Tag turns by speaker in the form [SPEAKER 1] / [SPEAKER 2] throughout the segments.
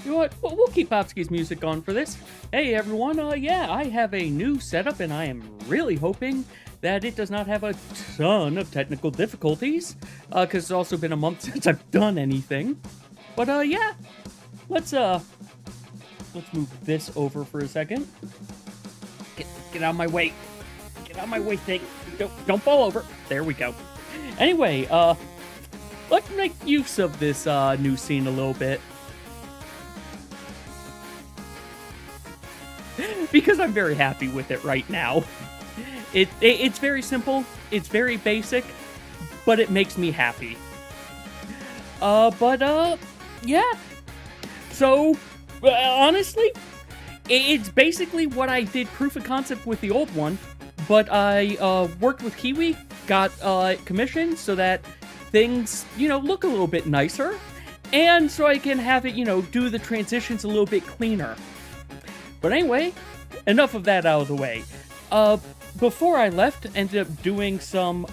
[SPEAKER 1] You know what? We'll keep Popsky's music on for this. Hey everyone, yeah, I have a new setup and I am really hoping that it does not have a ton of technical difficulties, because it's also been a month since I've done anything. But yeah, let's move this over for a second. Get out of my way. Get out of my way, thing. Don't fall over. There we go. Anyway, let's make use of this new scene a little bit. Because I'm very happy with it right now. It's very simple, it's very basic, but it makes me happy. Yeah. So, honestly, it's basically what I did proof of concept with the old one, but I worked with Kiwi, got commissioned so that things, look a little bit nicer, and so I can have it, do the transitions a little bit cleaner. But anyway, enough of that out of the way. Before I left, ended up doing some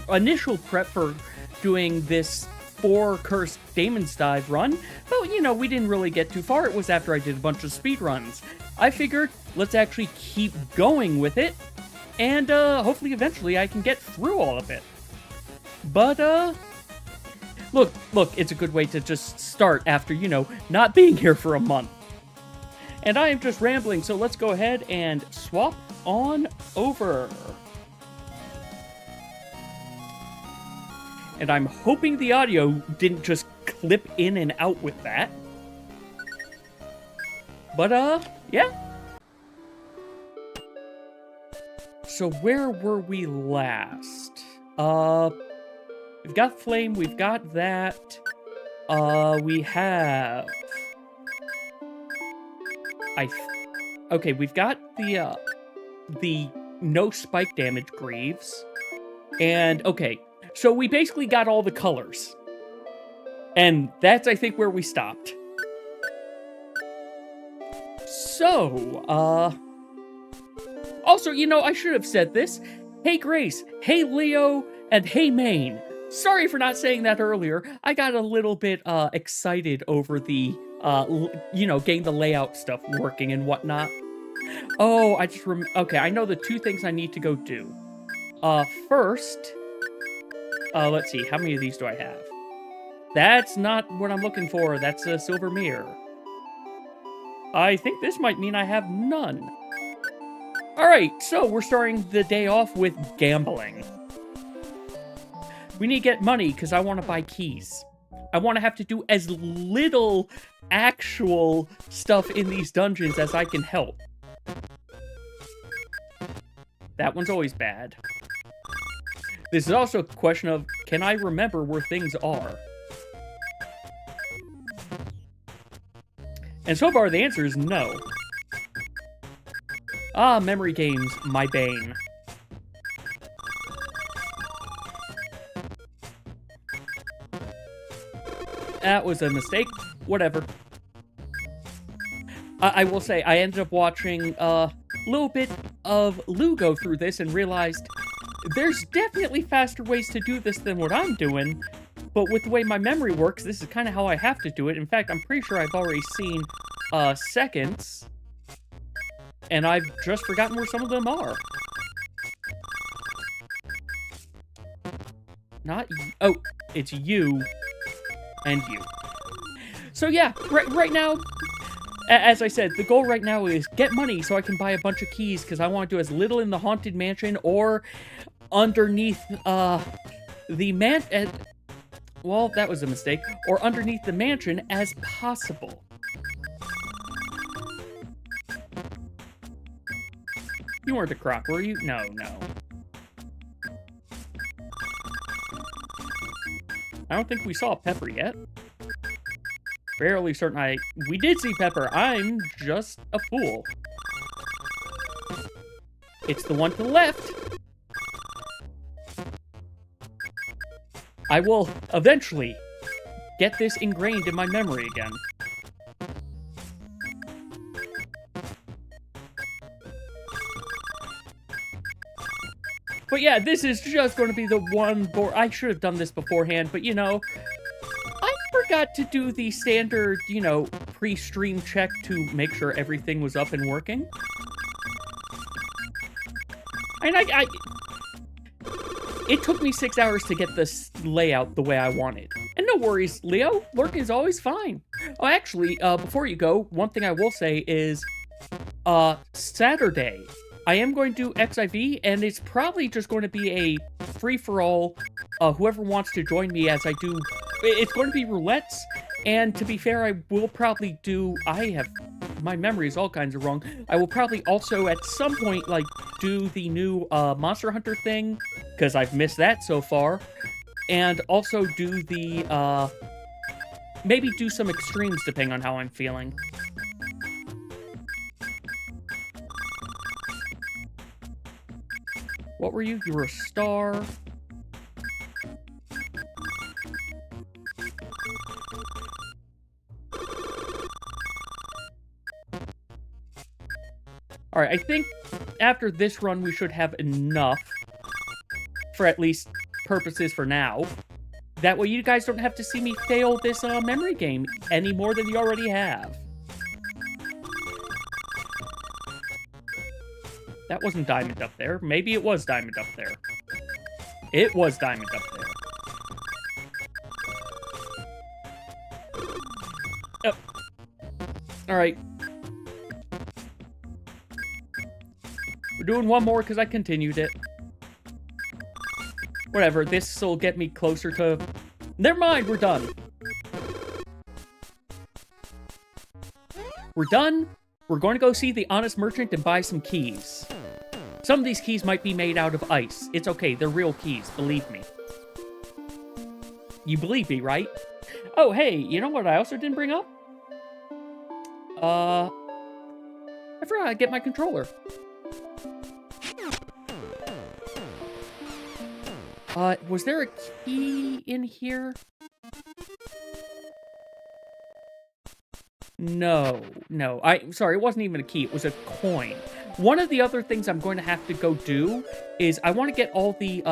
[SPEAKER 1] initial prep for doing this 4 Cursed Daemon's Dive run. But, we didn't really get too far. It was after I did a bunch of speed runs. I figured, let's actually keep going with it, and hopefully eventually I can get through all of it. But, look, it's a good way to just start after, not being here for a month. And I am just rambling, so let's go ahead and swap on over. And I'm hoping the audio didn't just clip in and out with that. But, yeah. So where were we last? We've got Flame, we've got that. We have... Okay, we've got the no spike damage Greaves. And, okay, so we basically got all the colors. And that's, I think, where we stopped. So, also, I should have said this. Hey, Grace. Hey, Leo. And hey, Maine. Sorry for not saying that earlier. I got a little bit, excited over the... getting the layout stuff working and whatnot. Oh, okay, I know the 2 things I need to go do. First, let's see, how many of these do I have? That's not what I'm looking for, that's a silver mirror. I think this might mean I have none. Alright, so we're starting the day off with gambling. We need to get money, because I want to buy keys. I want to have to do as little actual stuff in these dungeons as I can help. That one's always bad. This is also a question of, can I remember where things are? And so far the answer is no. Ah, memory games, my bane. That was a mistake. Whatever. I will say, I ended up watching a little bit of Lou go through this and realized there's definitely faster ways to do this than what I'm doing, but with the way my memory works, this is kind of how I have to do it. In fact, I'm pretty sure I've already seen seconds, and I've just forgotten where some of them are. Not you. Oh, it's you. And you. So yeah, right now, as I said, the goal right now is get money so I can buy a bunch of keys, because I want to do as little in the Haunted Mansion or underneath, the well, that was a mistake. Or underneath the mansion as possible. You weren't a croc, were you? No. I don't think we saw Pepper yet. Fairly certain we did see Pepper. I'm just a fool. It's the one to the left. I will eventually get this ingrained in my memory again. But yeah, this is just going to be the one board. I should have done this beforehand, but I forgot to do the standard, pre-stream check to make sure everything was up and working. And it took me 6 hours to get this layout the way I wanted. And no worries, Leo, work is always fine. Oh, actually, before you go, one thing I will say is, Saturday, I am going to do XIV, and it's probably just going to be a free-for-all, whoever wants to join me as I do. It's going to be roulettes, and to be fair, I will probably do, my memory is all kinds of wrong. I will probably also, at some point, like, do the new, Monster Hunter thing, because I've missed that so far, and also do the, maybe do some extremes depending on how I'm feeling. What were you? You were a star. Alright, I think after this run we should have enough for at least purposes for now. That way you guys don't have to see me fail this memory game any more than you already have. That wasn't Diamond up there. Maybe it was Diamond up there. It was Diamond up there. Oh. Alright. We're doing one more because I continued it. Whatever, this will get me closer to... Never mind, we're done. We're done. We're going to go see the Honest Merchant and buy some keys. Some of these keys might be made out of ice. It's okay, they're real keys, believe me. You believe me, right? Oh, hey, you know what I also didn't bring up? I forgot to get my controller. Was there a key in here? No. Sorry, it wasn't even a key, it was a coin. One of the other things I'm going to have to go do is I want to get all the,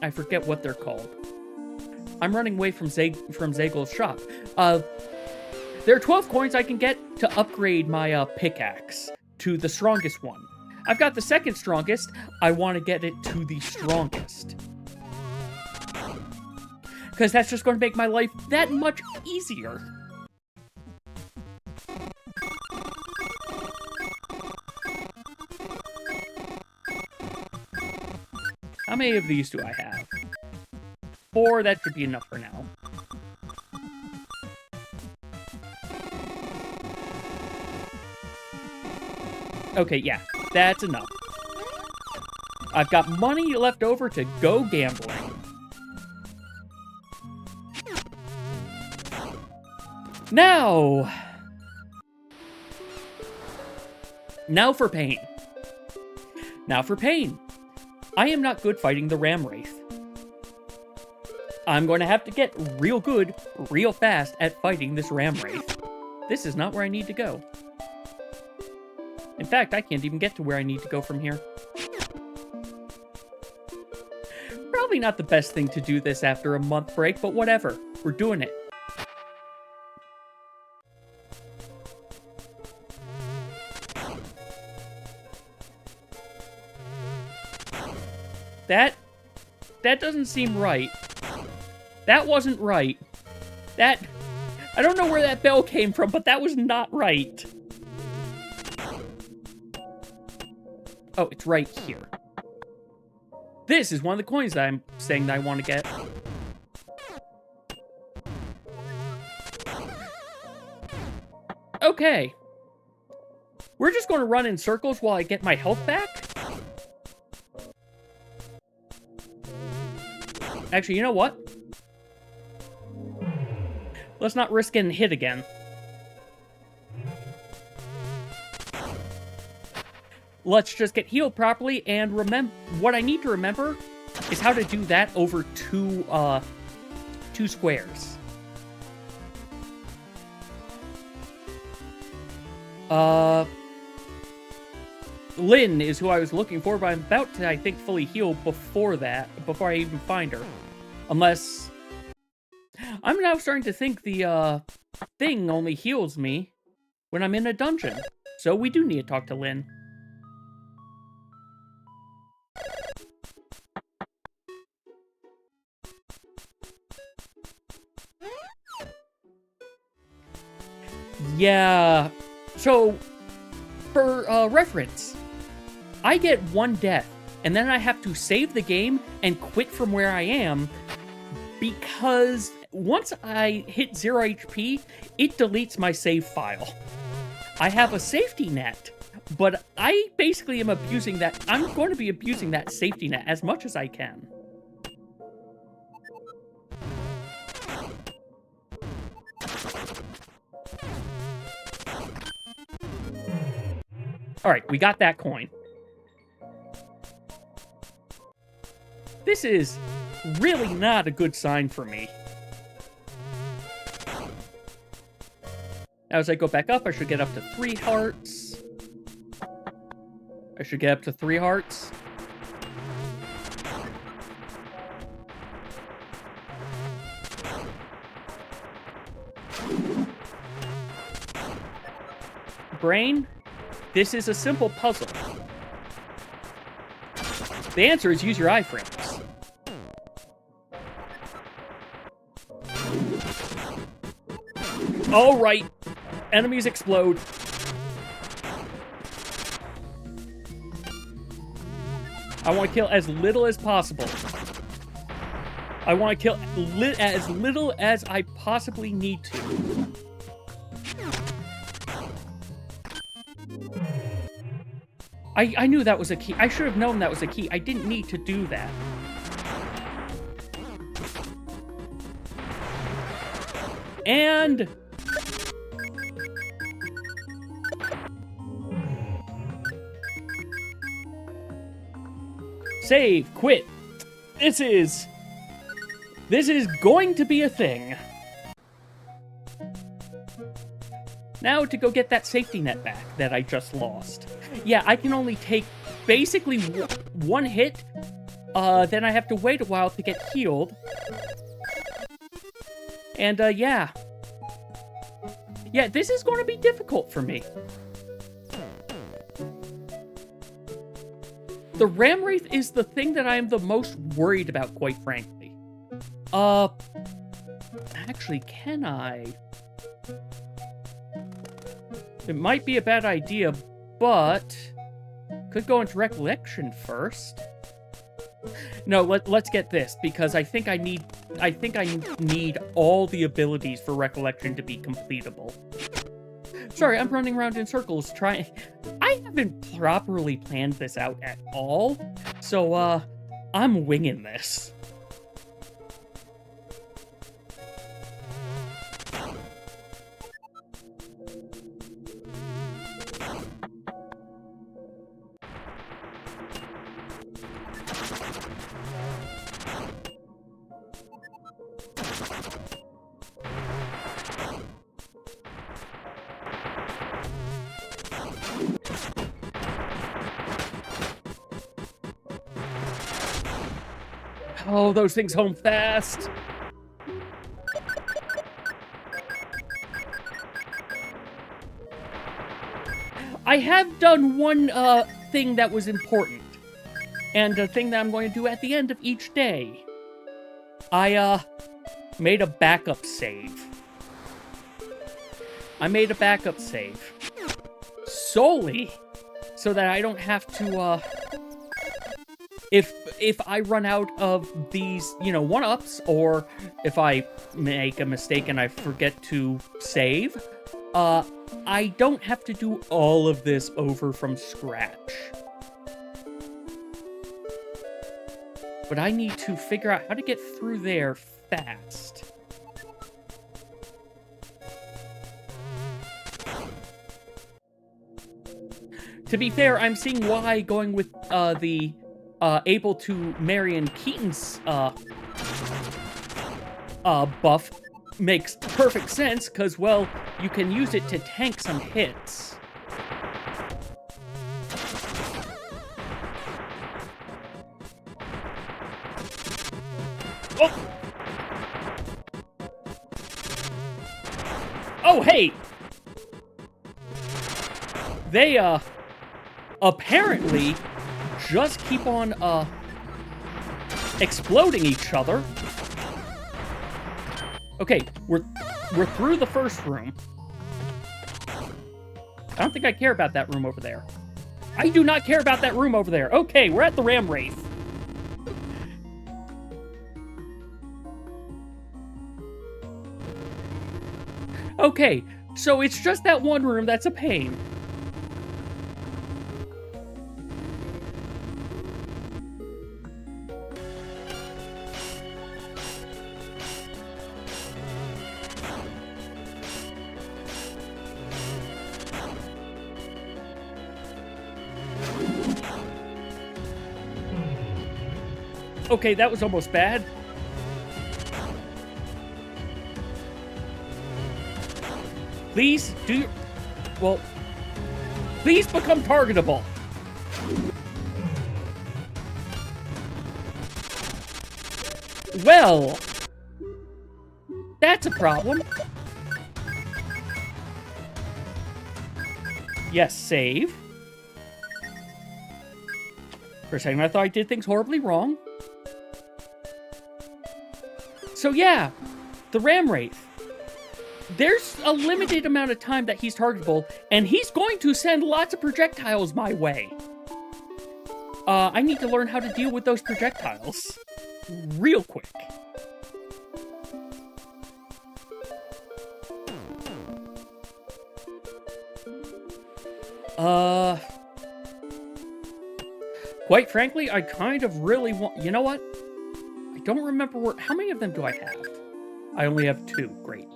[SPEAKER 1] I forget what they're called. I'm running away from Zagel's shop. There are 12 coins I can get to upgrade my, pickaxe to the strongest one. I've got the second strongest. I want to get it to the strongest. Because that's just going to make my life that much easier. How many of these do I have? 4, that should be enough for now. Okay, yeah, that's enough. I've got money left over to go gambling. Now for pain. Now for pain. I am not good fighting the Ram Wraith. I'm going to have to get real good, real fast at fighting this Ram Wraith. This is not where I need to go. In fact, I can't even get to where I need to go from here. Probably not the best thing to do this after a month break, but whatever. We're doing it. That doesn't seem right. That wasn't right. I don't know where that bell came from, but that was not right. Oh, it's right here. This is one of the coins that I'm saying that I want to get. Okay. We're just going to run in circles while I get my health back? Actually, you know what? Let's not risk getting hit again. Let's just get healed properly, and remember, what I need to remember is how to do that over two squares. Lynn is who I was looking for, but I'm about to, I think, fully heal before I even find her. Unless... I'm now starting to think the, thing only heals me when I'm in a dungeon. So we do need to talk to Lynn. Yeah. So, for reference, I get 1 death, and then I have to save the game and quit from where I am, because once I hit 0 HP, it deletes my save file. I have a safety net, but I basically am abusing that. I'm going to be abusing that safety net as much as I can. Alright, we got that coin. This is really not a good sign for me. As I go back up, I should get up to 3 hearts. I should get up to 3 hearts. Brain, this is a simple puzzle. The answer is use your iframes. All right. Enemies explode. I want to kill as little as possible. I want to kill as little as I possibly need to. I knew that was a key. I should have known that was a key. I didn't need to do that. And... save, quit. This is going to be a thing. Now to go get that safety net back that I just lost. Yeah, I can only take basically 1 hit, then I have to wait a while to get healed. And, yeah. Yeah, this is going to be difficult for me. The Ram Wraith is the thing that I am the most worried about, quite frankly. Actually, can I? It might be a bad idea, but could go into Recollection first. No, let's get this, because I think I need all the abilities for Recollection to be completable. Sorry, I'm running around in circles trying. I haven't properly planned this out at all, so I'm winging this. Oh, those things home fast. I have done one thing that was important, and a thing that I'm going to do at the end of each day. I made a backup save. I made a backup save solely so that I don't have to if I run out of these, you know, 1-ups, or if I make a mistake and I forget to save, I don't have to do all of this over from scratch. But I need to figure out how to get through there fast. To be fair, I'm seeing why going with the able to Marion Keaton's buff makes perfect sense, because, well, you can use it to tank some hits. Oh! Oh, hey! They, apparently just keep on, exploding each other. Okay, we're through the first room. I don't think I care about that room over there. I do not care about that room over there. Okay, we're at the Ram Wraith. Okay, so it's just that one room that's a pain. Okay, that was almost bad. Please do... Well... Please become targetable. Well... That's a problem. Yes, save. For a second, I thought I did things horribly wrong. So yeah, the Ram Wraith. There's a limited amount of time that he's targetable, and he's going to send lots of projectiles my way. I need to learn how to deal with those projectiles. Real quick. Quite frankly, I kind of really want... You know what? I don't remember where... How many of them do I have? I only have 2. Great.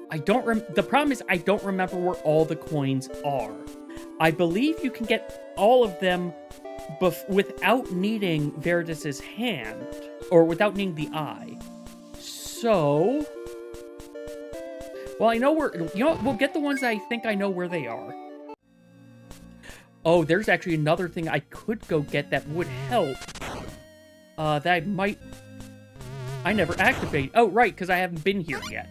[SPEAKER 1] I don't the problem is I don't remember where all the coins are. I believe you can get all of them without needing Veritas's hand, or without needing the eye. So... Well, I know where... You know what? We'll get the ones that I think I know where they are. Oh, there's actually another thing I could go get that would help. That I might... I never activate. Oh, right, because I haven't been here yet.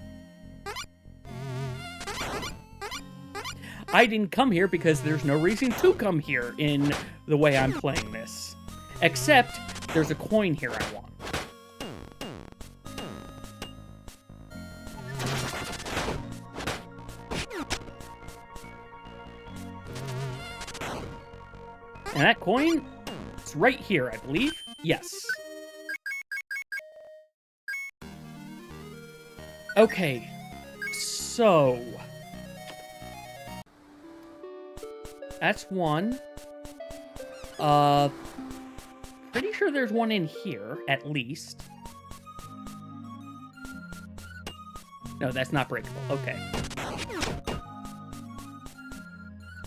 [SPEAKER 1] I didn't come here because there's no reason to come here in the way I'm playing this. Except, there's a coin here I want. And that coin, it's right here, I believe. Yes. Okay, so... That's one. Pretty sure there's one in here, at least. No, that's not breakable. Okay.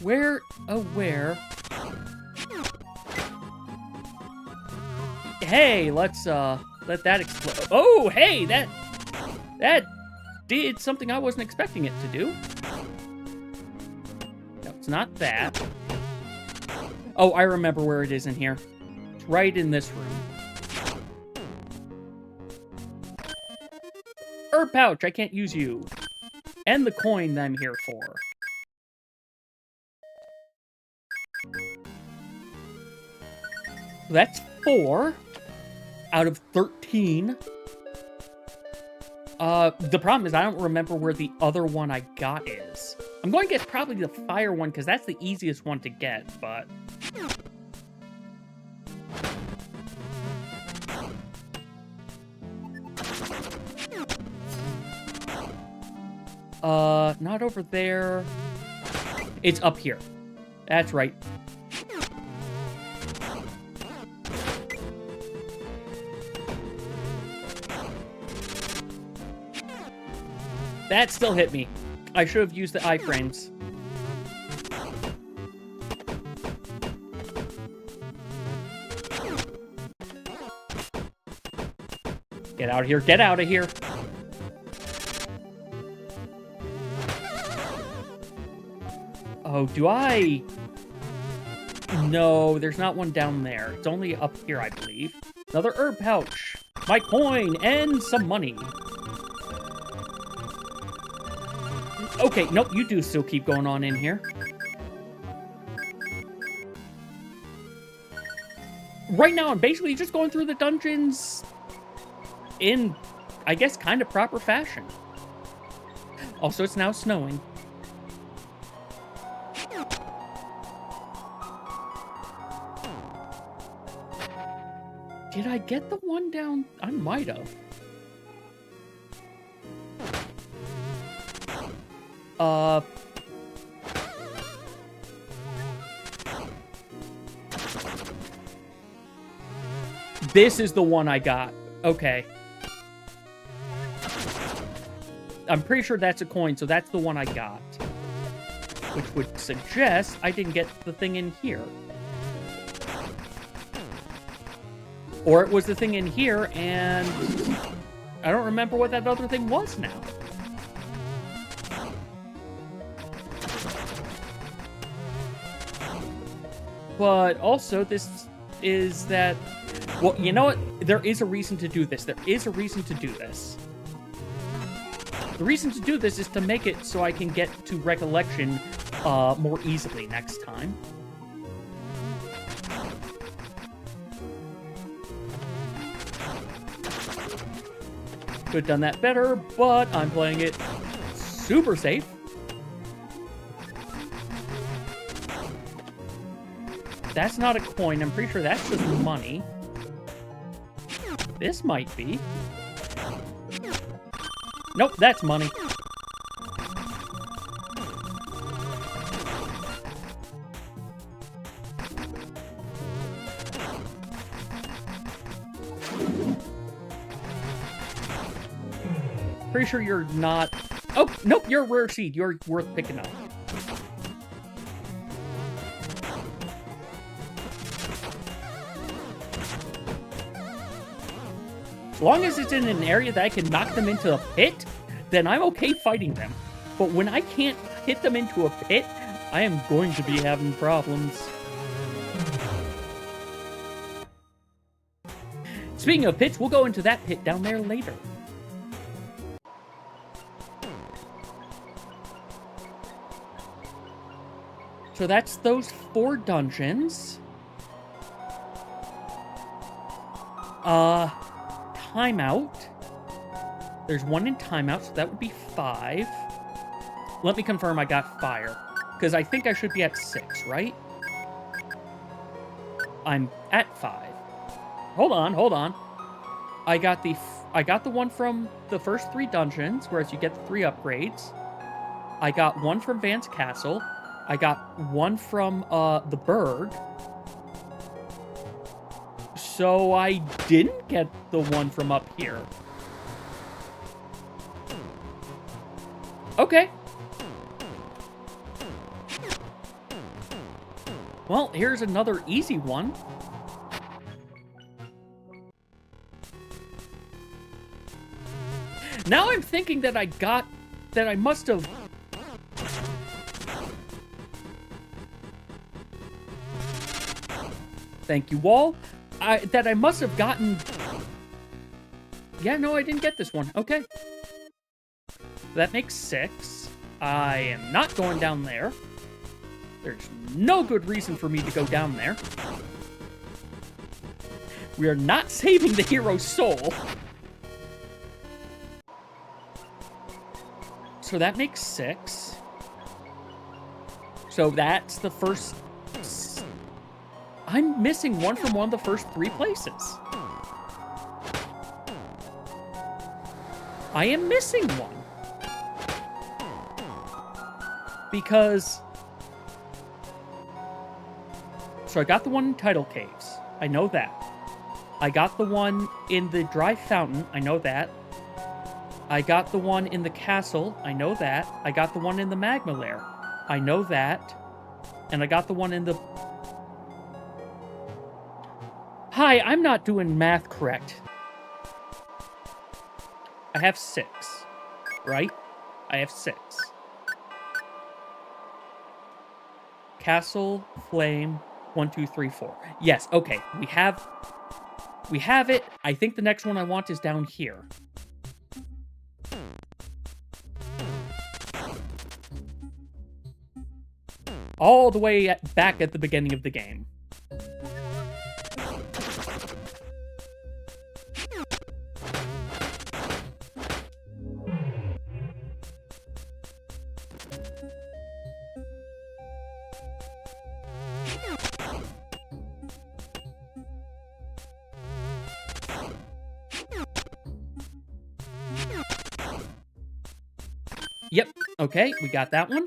[SPEAKER 1] Where? Oh, where? Hey, let's, let that explode. Oh, hey, that did something I wasn't expecting it to do. No, it's not that. Oh, I remember where it is in here. It's right in this room. Herb pouch, I can't use you. And the coin that I'm here for. That's 4 out of 13. The problem is I don't remember where the other one I got is. I'm going to guess probably the fire one, because that's the easiest one to get, but... Not over there. It's up here. That's right. That still hit me. I should have used the iframes. Get out of here. Get out of here. Oh, do I... No, there's not one down there. It's only up here, I believe. Another herb pouch. My coin and some money. Okay, nope, you do still keep going on in here. Right now, I'm basically just going through the dungeons in, I guess, kind of proper fashion. Also, it's now snowing. Did I get the one down? I might have. This is the one I got. Okay. I'm pretty sure that's a coin, so that's the one I got. Which would suggest I didn't get the thing in here. Or it was the thing in here, and I don't remember what that other thing was now. But also, this is that... Well, you know what? There is a reason to do this. There is a reason to do this. The reason to do this is to make it so I can get to Recollection more easily next time. Could have done that better, but I'm playing it super safe. That's not a coin. I'm pretty sure that's just money. This might be. Nope, that's money. Pretty sure you're not... Oh, nope, you're a rare seed. You're worth picking up. As long as it's in an area that I can knock them into a pit, then I'm okay fighting them. But when I can't hit them into a pit, I am going to be having problems. Speaking of pits, we'll go into that pit down there later. So that's those 4 dungeons. Timeout. There's 1 in timeout, so that would be 5. Let me confirm I got fire. Because I think I should be at 6, right? I'm at 5. Hold on. I got the one from the first 3 dungeons, whereas you get the 3 upgrades. I got 1 from Vance Castle. I got 1 from the Berg. So I didn't get the one from up here. Okay. Well, here's another easy one. Now I'm thinking that I must have... Thank you, Wall. That I must have gotten... Yeah, no, I didn't get this one. Okay. That makes 6. I am not going down there. There's no good reason for me to go down there. We are not saving the hero's soul. So that makes 6. So that's the first... I'm missing 1 from one of the first 3 places. I am missing 1. Because... So I got the one in Tidal Caves. I know that. I got the one in the Dry Fountain. I know that. I got the one in the castle. I know that. I got the one in the Magma Lair. I know that. And I got the one in the... Hi, I'm not doing math correct. I have 6, right? I have 6. Castle, Flame, 1, 2, 3, 4. Yes, okay. We have it. I think the next one I want is down here. all the way back at the beginning of the game. Yep, okay, we got that one.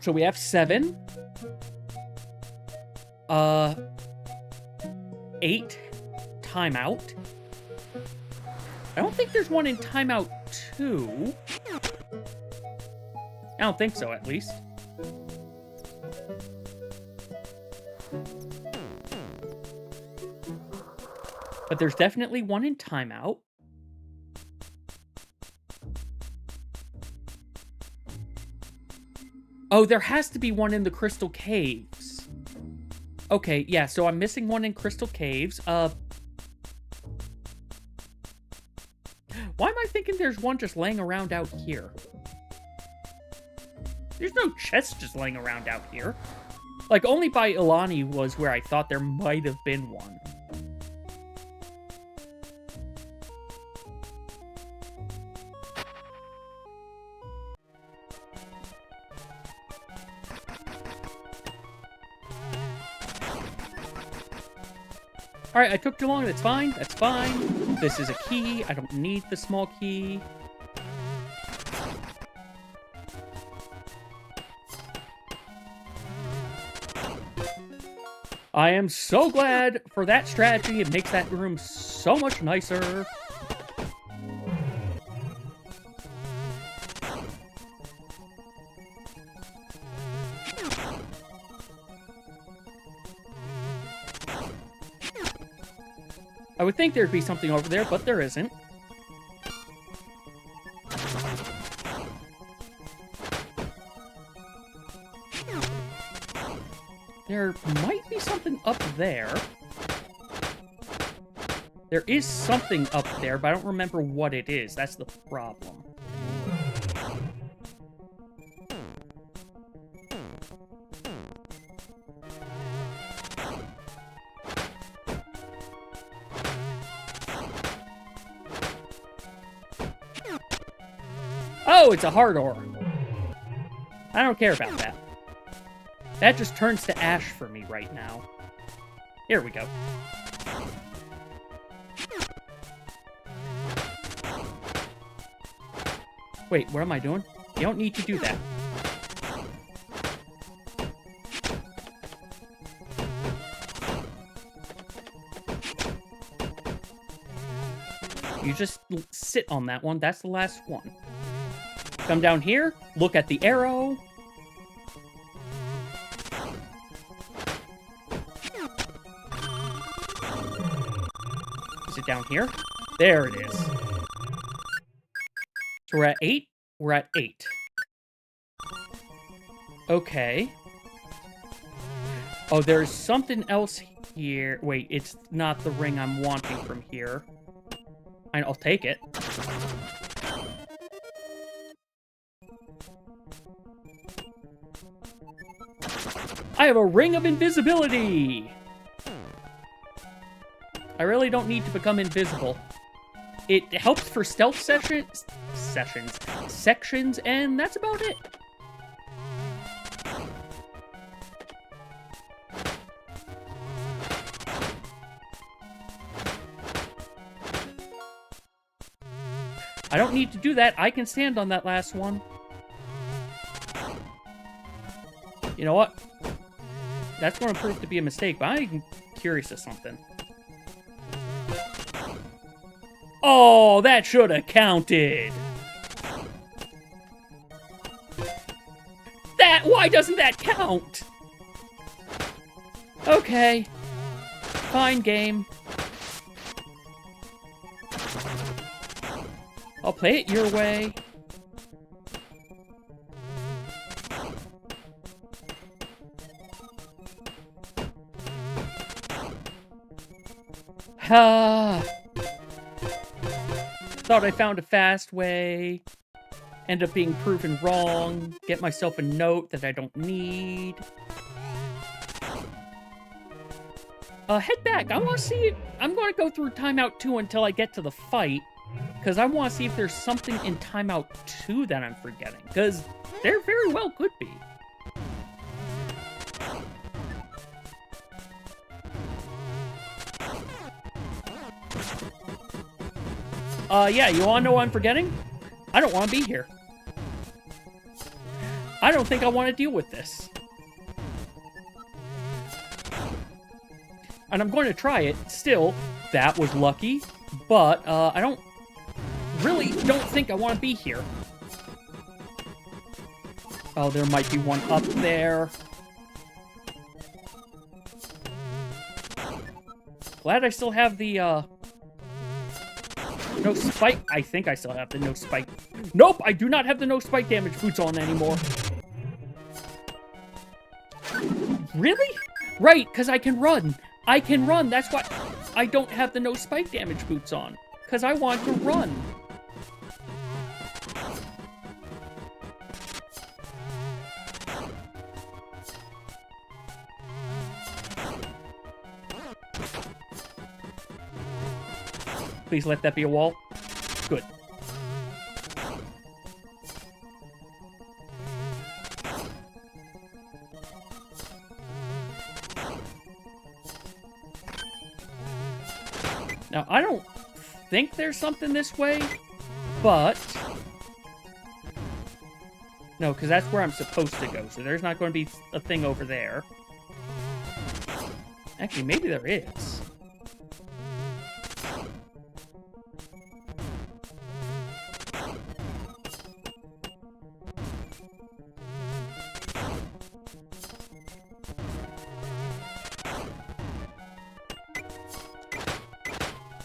[SPEAKER 1] So we have 7. 8. Timeout. I don't think there's one in Timeout 2. I don't think so, at least. But there's definitely one in Timeout. Oh, there has to be one in the Crystal Caves. Okay, yeah, so I'm missing one in Crystal Caves. Why am I thinking there's one just laying around out here? There's no chest just laying around out here. Like, only by Ilani was where I thought there might have been one. Alright, I took too long. That's fine. That's fine. This is a key. I don't need the small key. I am so glad for that strategy. It makes that room so much nicer. I would think there'd be something over there, but there isn't. There might be something up there. There is something up there, but I don't remember what it is. That's the problem. Oh, it's a hard ore. I don't care about that. That just turns to ash for me right now. Here we go. Wait, what am I doing? You don't need to do that. You just sit on that one. That's the last one. Come down here. Look at the arrow. Is it down here? There it is. So we're at 8? We're at 8. Okay. Oh, there's something else here. Wait, it's not the ring I'm wanting from here. I'll take it. I have a ring of invisibility! I really don't need to become invisible. It helps for stealth sections, and that's about it. I don't need to do that. I can stand on that last one. You know what? That's going to prove to be a mistake, but I'm curious of something. Oh, that should have counted. Why doesn't that count? Okay. Fine, game. I'll play it your way. Thought I found a fast way. End up being proven wrong. Get myself a note that I don't need. Head back. I want to see it. I'm going to go through Timeout 2 until I get to the fight. Because I want to see if there's something in Timeout 2 that I'm forgetting. Because there very well could be. Yeah, you want to know what I'm forgetting? I don't want to be here. I don't think I want to deal with this. And I'm going to try it. Still, that was lucky. But, I don't think I want to be here. Oh, there might be one up there. Glad I still have the, no spike. I think I still have the no spike. Nope, I do not have the no spike damage boots on anymore. Really? Right, because I can run. I can run. That's why I don't have the no spike damage boots on. Because I want to run. Please let that be a wall. Good. Now, I don't think there's something this way, but... No, because that's where I'm supposed to go, so there's not going to be a thing over there. Actually, maybe there is.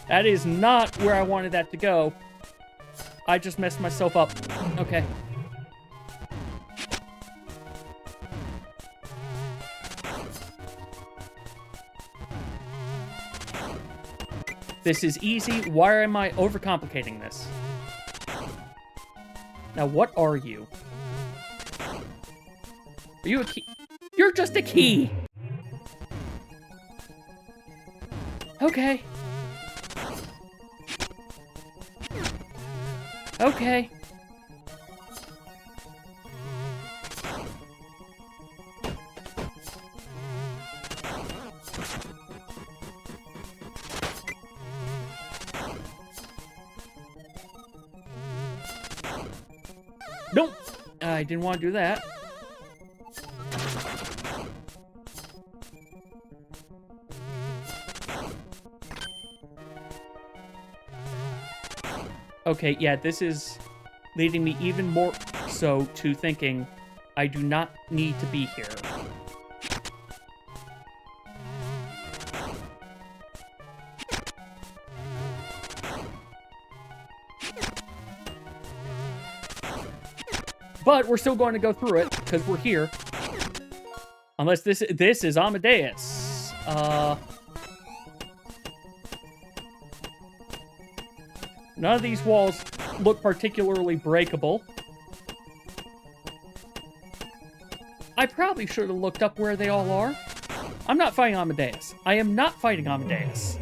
[SPEAKER 1] That is not where I wanted that to go. I just messed myself up. Okay. This is easy. Why am I overcomplicating this? Now, what are you? Are you a key? You're just a key! Okay. Okay. Nope. I didn't want to do that. Okay, yeah, this is leading me even more so to thinking I do not need to be here. But we're still going to go through it, because we're here. Unless this is Amadeus. None of these walls look particularly breakable. I probably should have looked up where they all are. I'm not fighting Amadeus. I am not fighting Amadeus.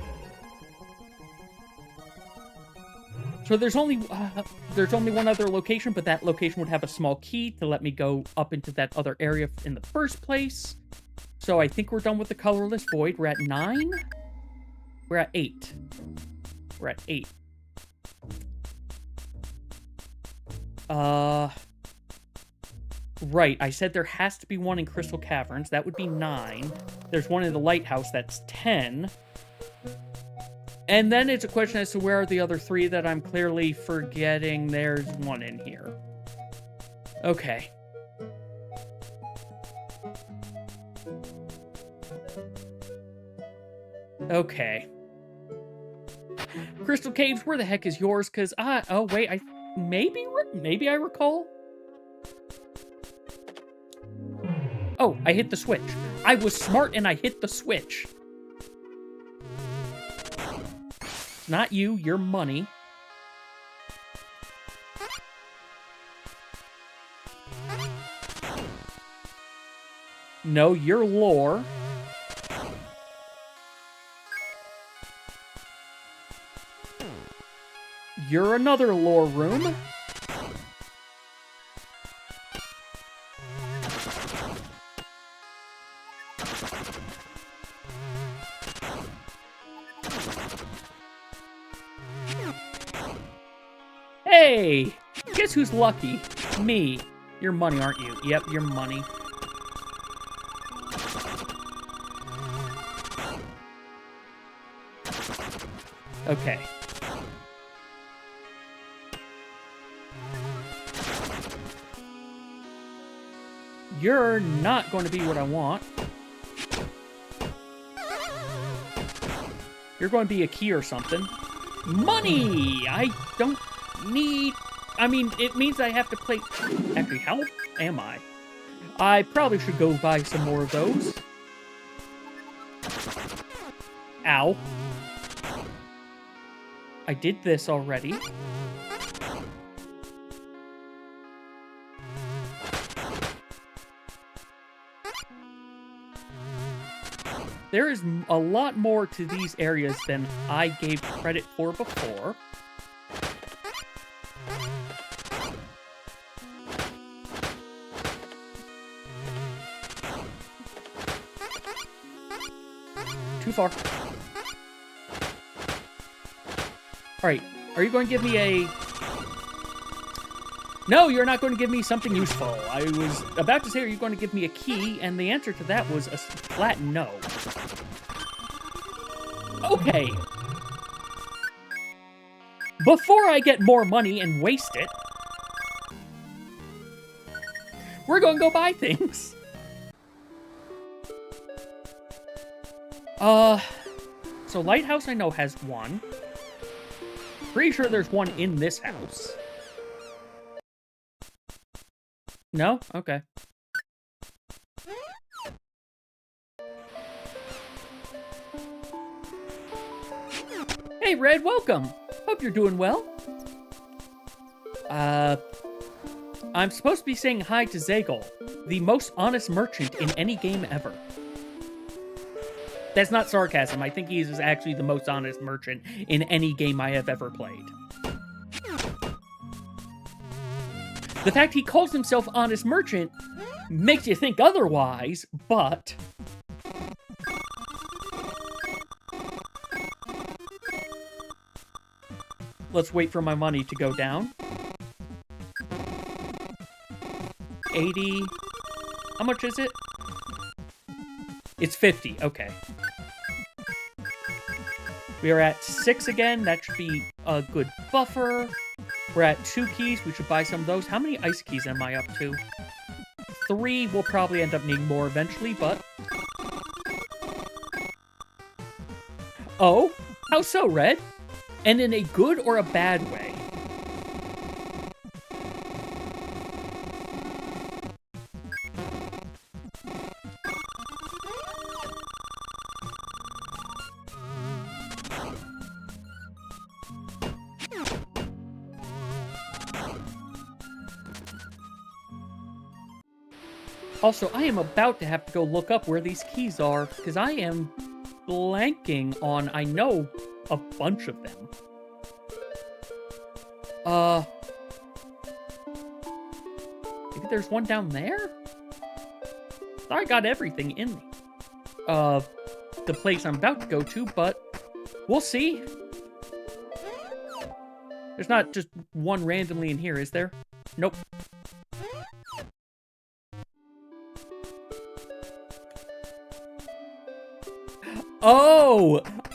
[SPEAKER 1] So there's only one other location, but that location would have a small key to let me go up into that other area in the first place. So I think we're done with the colorless void. We're at 9? We're at 8. We're at 8. Right, I said there has to be one in Crystal Caverns. That would be 9. There's one in the Lighthouse. That's 10. And then it's a question as to where are the other 3 that I'm clearly forgetting. There's one in here. Okay. Okay. Crystal Caves, where the heck is yours? Because oh wait, maybe I recall. Oh, I hit the switch. I was smart and I hit the switch. Not you, your money. No, you're lore. You're another lore room. Hey! Guess who's lucky? Me. You're money, aren't you? Yep, you're money. Okay. You're not going to be what I want. You're going to be a key or something. Money! I don't need... I mean, it means I have to play... Actually, how am I? I probably should go buy some more of those. Ow. I did this already. There is a lot more to these areas than I gave credit for before. Too far. Alright, are you going to give me a... No, you're not going to give me something useful. I was about to say, are you going to give me a key? And the answer to that was a flat no. Okay. Before I get more money and waste it, we're going to go buy things. So Lighthouse I know has one. Pretty sure there's one in this house. No? Okay. Hey, Red, welcome. Hope you're doing well. I'm supposed to be saying hi to Zagel, the most honest merchant in any game ever. That's not sarcasm. I think he's actually the most honest merchant in any game I have ever played. The fact he calls himself Honest Merchant makes you think otherwise, but... Let's wait for my money to go down. 80... How much is it? It's 50, okay. We are at 6 again. That should be a good buffer. We're at 2 keys. We should buy some of those. How many ice keys am I up to? 3. We'll probably end up needing more eventually, but... Oh? How so, Red? And in a good or a bad way? Also, I am about to have to go look up where these keys are, because I am blanking on, I know, a bunch of them. Maybe there's one down there? I got everything in the place I'm about to go to, but we'll see. There's not just one randomly in here, is there? Nope.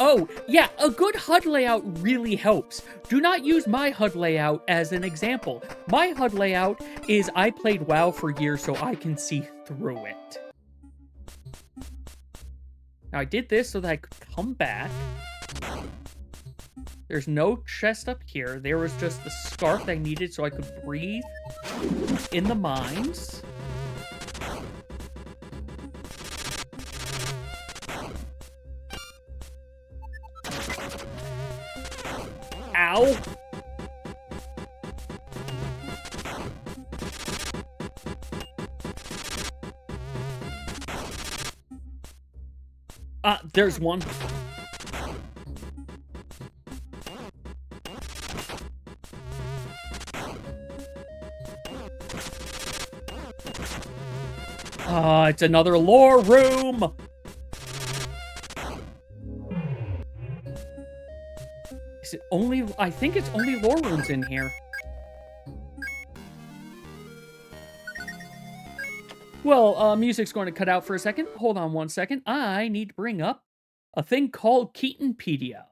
[SPEAKER 1] Oh, yeah, a good HUD layout really helps. Do not use my HUD layout as an example. My HUD layout is I played WoW for years so I can see through it. Now, I did this so that I could come back. There's no chest up here. There was just the scarf that I needed so I could breathe in the mines. Ow! There's one. It's another lore room! Is it only... I think it's only lore rooms in here. Well, music's going to cut out for a second. Hold on one second. I need to bring up a thing called Keatonpedia.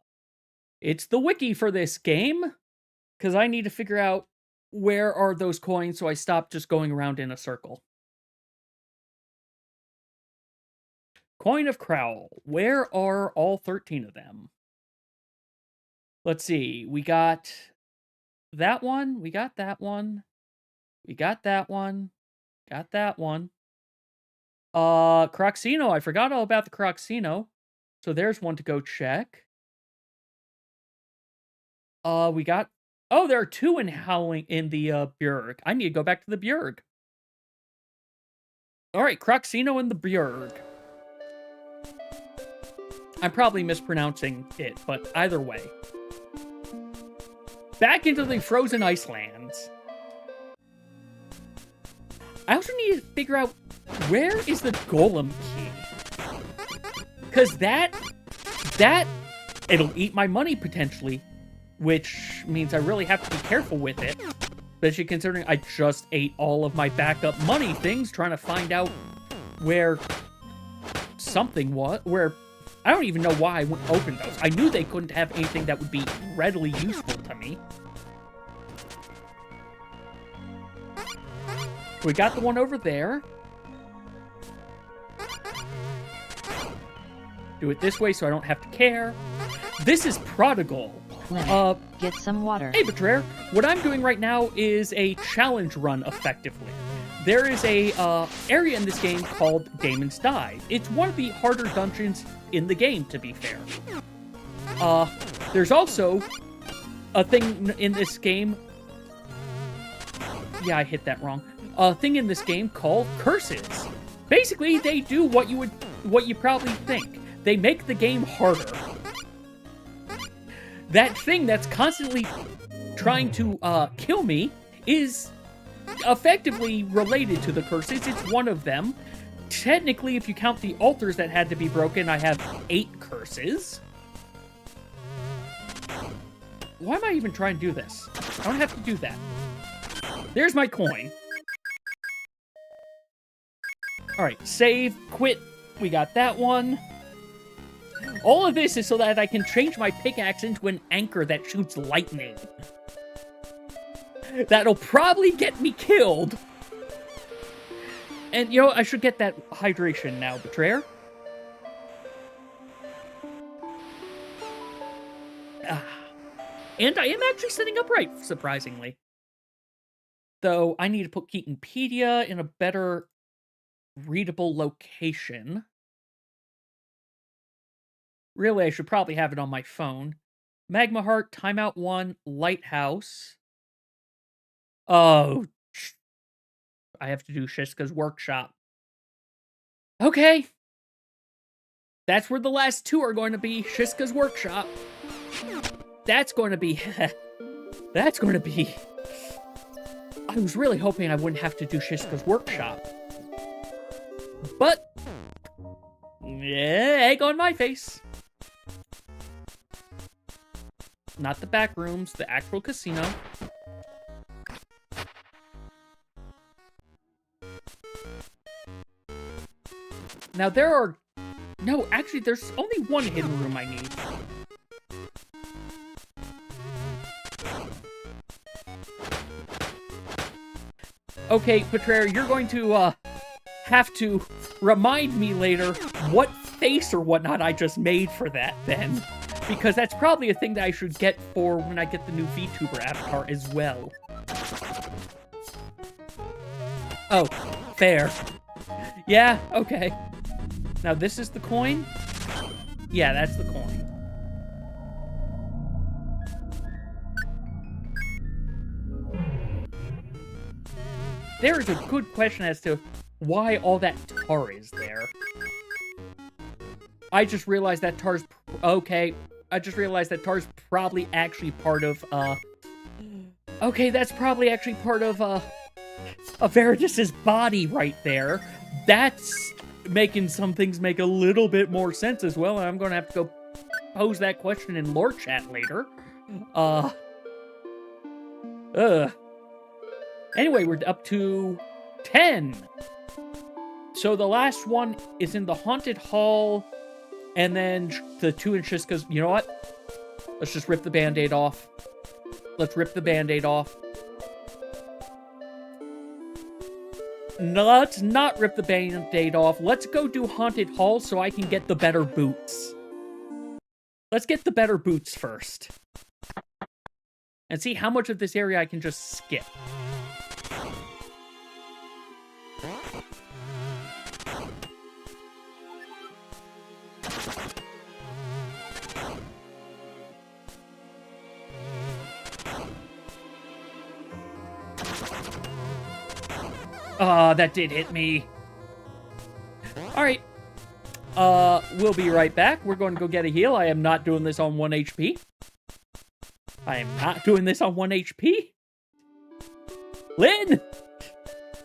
[SPEAKER 1] It's the wiki for this game, because I need to figure out where are those coins so I stop just going around in a circle. Coin of Crowl. Where are all 13 of them? Let's see. We got that one. We got that one. We got that one. Got that one. Croxino. I forgot all about the Croxino. So there's one to go check. We got... Oh, there are two in Howling in the Bjerg. I need to go back to the Bjerg. Alright, Croxino and the Bjerg. I'm probably mispronouncing it, but either way. Back into the frozen Icelands. I also need to figure out where is the Golem key. Because that, it'll eat my money potentially, which means I really have to be careful with it. Especially considering I just ate all of my backup money things trying to find out where something was, where... I don't even know why I wouldn't open those. I knew they couldn't have anything that would be readily useful to me. We got the one over there. Do it this way so I don't have to care. This is Prodigal.
[SPEAKER 2] Get some water.
[SPEAKER 1] Hey, Betrayer. What I'm doing right now is a challenge run, effectively. There is a area in this game called Daemon's Dive. It's one of the harder dungeons in the game, to be fair. There's also a thing in this game... Yeah, I hit that wrong. A thing in this game called curses. Basically, they do what you probably think. They make the game harder. That thing that's constantly trying to kill me is effectively related to the curses. It's one of them. Technically, if you count the altars that had to be broken, I have 8 curses. Why am I even trying to do this? I don't have to do that. There's my coin. Alright, save, quit. We got that one. All of this is so that I can change my pickaxe into an anchor that shoots lightning. That'll probably get me killed. And, you know, I should get that hydration now, Betrayer. And I am actually sitting upright, surprisingly. Though, I need to put Keatonpedia in a better readable location. Really, I should probably have it on my phone. Magma Heart, Timeout 1, Lighthouse. Oh, I have to do Shiska's workshop. Okay. That's where the last 2 are going to be. Shiska's workshop. That's going to be... That's going to be... I was really hoping I wouldn't have to do Shiska's workshop. But... Yeah, egg on my face. Not the back rooms, the actual casino. Now there are... No, actually there's only one hidden room I need. Okay, Betrayer, you're going to have to remind me later what face or whatnot I just made for that then. Because that's probably a thing that I should get for when I get the new VTuber avatar as well. Oh, fair. Yeah, okay. Now this is the coin? Yeah, that's the coin. There is a good question as to why all that tar is there. I just realized that Tar's... Okay. I just realized that Tar's probably actually part of, Okay, that's probably actually part of Veritas's body right there. That's making some things make a little bit more sense as well, and I'm gonna have to go pose that question in lore chat later. Anyway, we're up to 10. So the last one is in the Haunted Hall, and then the 2 in Shiska's... You know what? Let's just rip the Band-Aid off. Let's rip the Band-Aid off. No, let's not rip the Band-Aid off. Let's go do Haunted Hall so I can get the better boots. Let's get the better boots first. And see how much of this area I can just skip. That did hit me. Alright. We'll be right back. We're going to go get a heal. I am not doing this on 1 HP. I am not doing this on 1 HP. Lynn!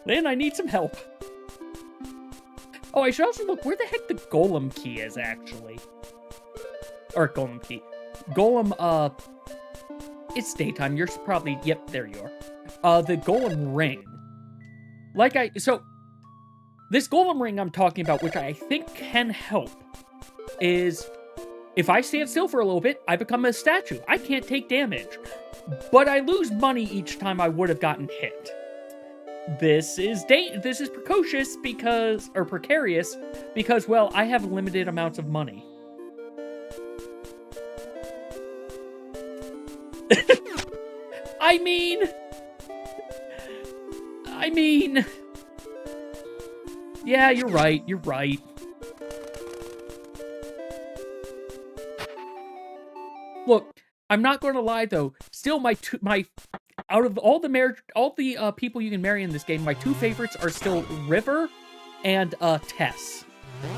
[SPEAKER 1] Lynn, I need some help. Oh, I should also look where the heck the golem key is, actually. Or golem key. Golem, it's daytime. You're probably... Yep, there you are. The golem ring. So, this golem ring I'm talking about, which I think can help, is if I stand still for a little bit, I become a statue. I can't take damage, but I lose money each time I would have gotten hit. This is precarious because, well, I have limited amounts of money. I mean, yeah, you're right. Look, I'm not going to lie though. Still, out of all the people you can marry in this game, my 2 favorites are still River and Tess.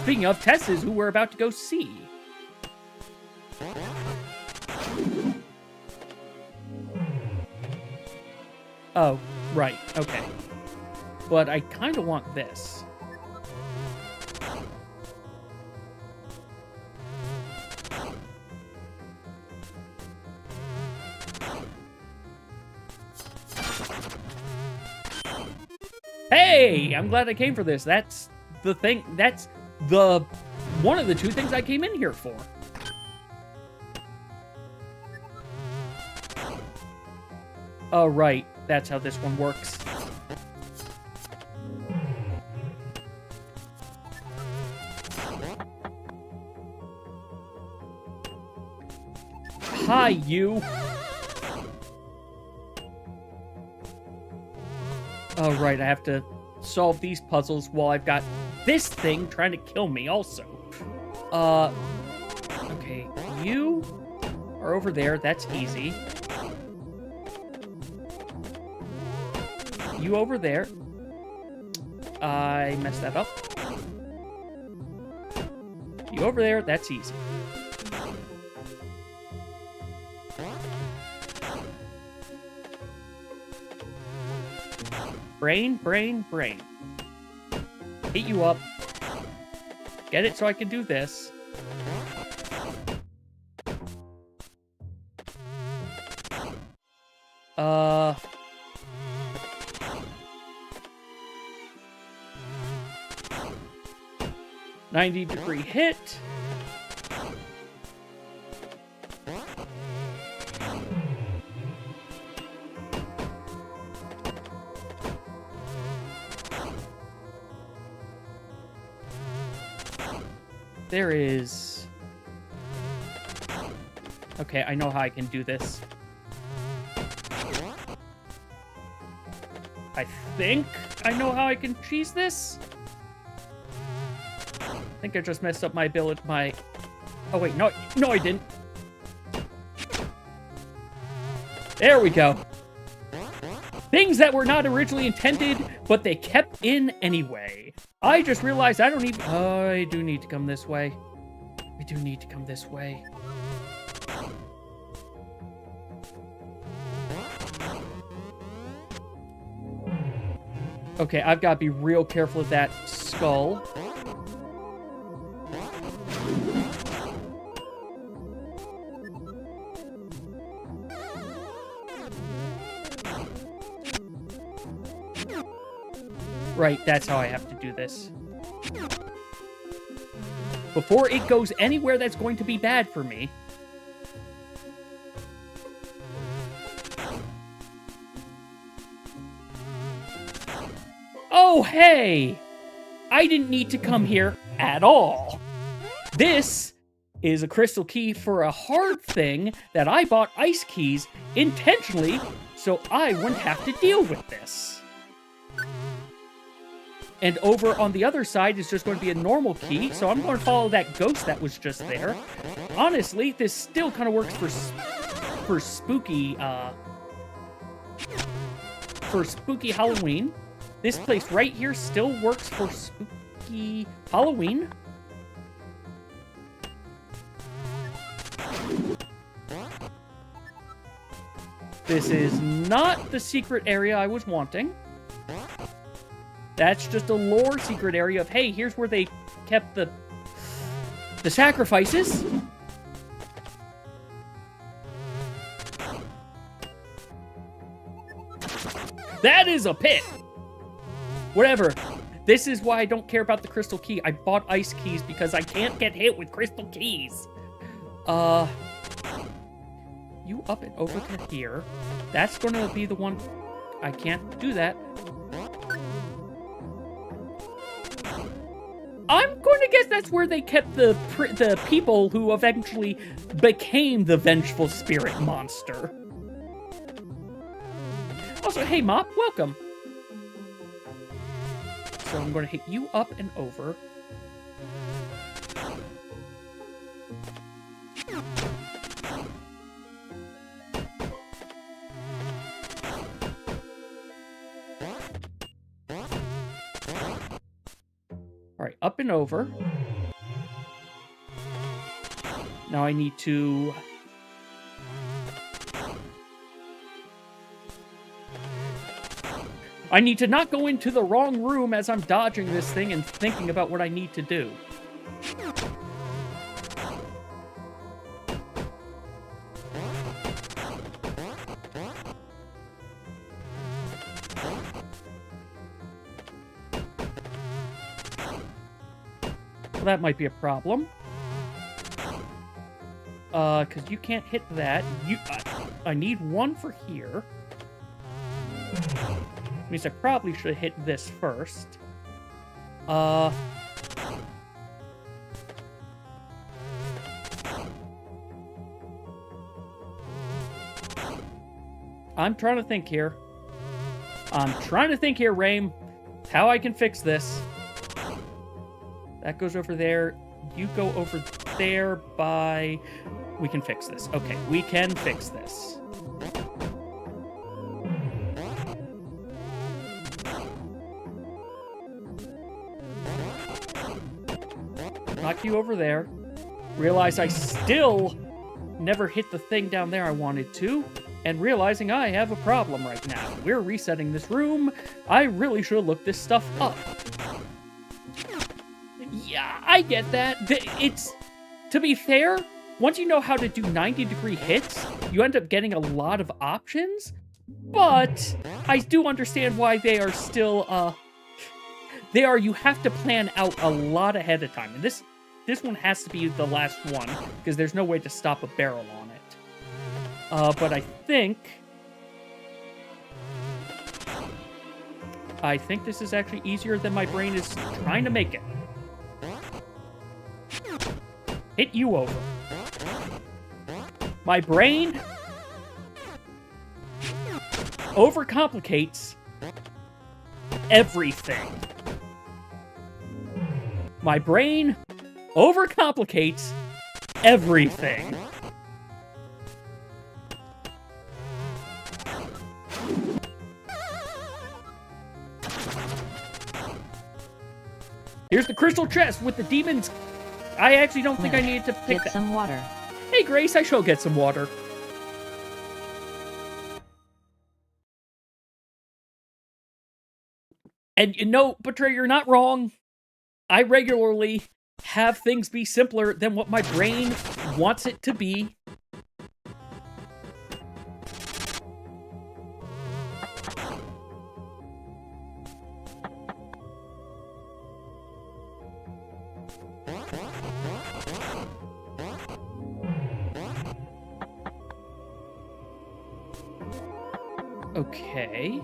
[SPEAKER 1] Speaking of, Tess is who we're about to go see. Oh, right. Okay. But I kind of want this. Hey! I'm glad I came for this. That's the thing. That's one of the 2 things I came in here for. Oh, right. That's how this one works. Hi, you. Oh, right, I have to solve these puzzles while I've got this thing trying to kill me also. Okay, you are over there. That's easy. You over there. I messed that up. You over there. That's easy. Brain. Heat you up. Get it so I can do this. Uh... 90-degree hit. There is... Okay, I know how I can do this. I think I know how I can cheese this. I think I just messed up my ability, Oh wait, no, I didn't. There we go. Things that were not originally intended, but they kept in anyway. I just realized I do need to come this way. We do need to come this way. Okay, I've got to be real careful of that skull. Right, that's how I have to do this. Before it goes anywhere that's going to be bad for me. Oh, hey! I didn't need to come here at all. This is a crystal key for a hard thing that I bought ice keys intentionally so I wouldn't have to deal with this. And over on the other side is just going to be a normal key, so I'm going to follow that ghost that was just there. Honestly, this still kind of works for spooky Halloween. This place right here still works for spooky Halloween. This is not the secret area I was wanting. That's just a lore secret area of, hey, here's where they kept the sacrifices. That is a pit. Whatever. This is why I don't care about the crystal key. I bought ice keys because I can't get hit with crystal keys. You up and over to here. That's going to be the one. I can't do that. I'm going to guess that's where they kept the people who eventually became the vengeful spirit monster. Also, hey, Mop, welcome. So I'm going to hit you up and over. Alright, up and over. Now I need to... I need to not go into the wrong room as I'm dodging this thing and thinking about what I need to do. Well, that might be a problem. Because you can't hit that. I need one for here. Means I probably should hit this first. I'm trying to think here. Raim. How I can fix this. That goes over there. You go over there by... We can fix this. Okay, we can fix this. Knock you over there. Realize I still never hit the thing down there I wanted to. And realizing I have a problem right now. We're resetting this room. I really should have looked this stuff up. Yeah, I get that. It's... To be fair, once you know how to do 90-degree hits, you end up getting a lot of options. But I do understand why they are still, you have to plan out a lot ahead of time. And this one has to be the last one, because there's no way to stop a barrel on it. But I think this is actually easier than my brain is trying to make it. Hit you over. My brain overcomplicates everything. My brain overcomplicates everything. Here's the crystal chest with the demon's I actually don't think I
[SPEAKER 2] Link.
[SPEAKER 1] needed to pick
[SPEAKER 2] Get
[SPEAKER 1] that.
[SPEAKER 2] some water.
[SPEAKER 1] Hey, Grace, I shall get some water. And you know, Betray, you're not wrong. I regularly have things be simpler than what my brain wants it to be. Okay.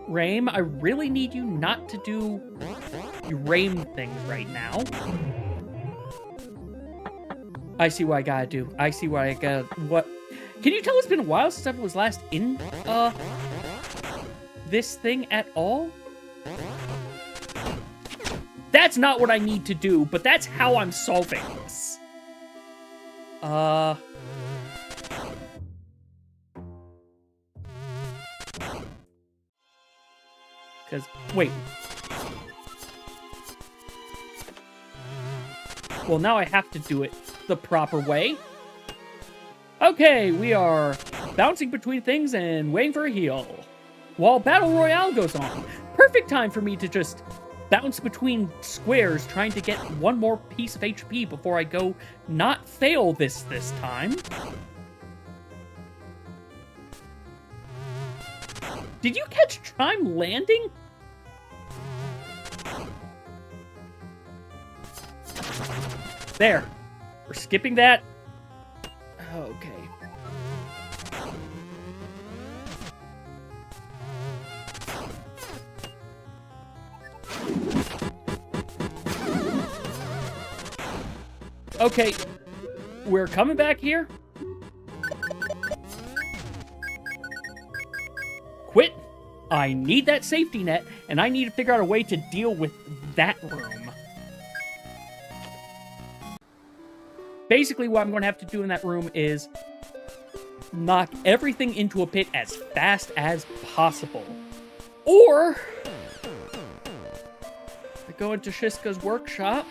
[SPEAKER 1] Rame, I really need you not to do Rame things right now. I see what I gotta do. I see what I gotta... What? Can you tell it's been a while since I was last in, this thing at all? That's not what I need to do, but that's how I'm solving this. Because, wait. Well, now I have to do it the proper way. Okay, we are bouncing between things and waiting for a heal. While Battle Royale goes on. Perfect time for me to just bounce between squares trying to get one more piece of HP before I go not fail this time. Did you catch Chime landing? There. We're skipping that. Okay. Okay. We're coming back here. Quit. I need that safety net, and I need to figure out a way to deal with that room. Basically, what I'm going to have to do in that room is knock everything into a pit as fast as possible. Or I go into Shiska's workshop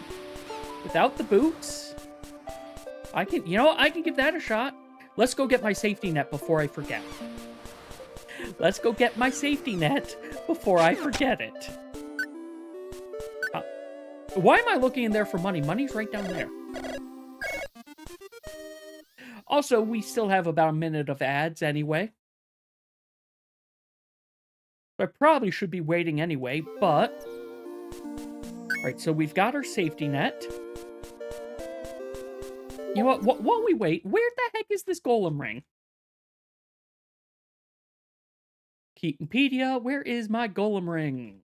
[SPEAKER 1] without the boots. I can, you know, I can give that a shot. Let's go get my safety net before I forget. Let's go get my safety net before I forget it. Why am I looking in there for money? Money's right down there. Also, we still have about a minute of ads anyway. I probably should be waiting anyway, but... Alright, so we've got our safety net. You know what? While we wait, where the heck is this golem ring? Keatonpedia, where is my golem ring?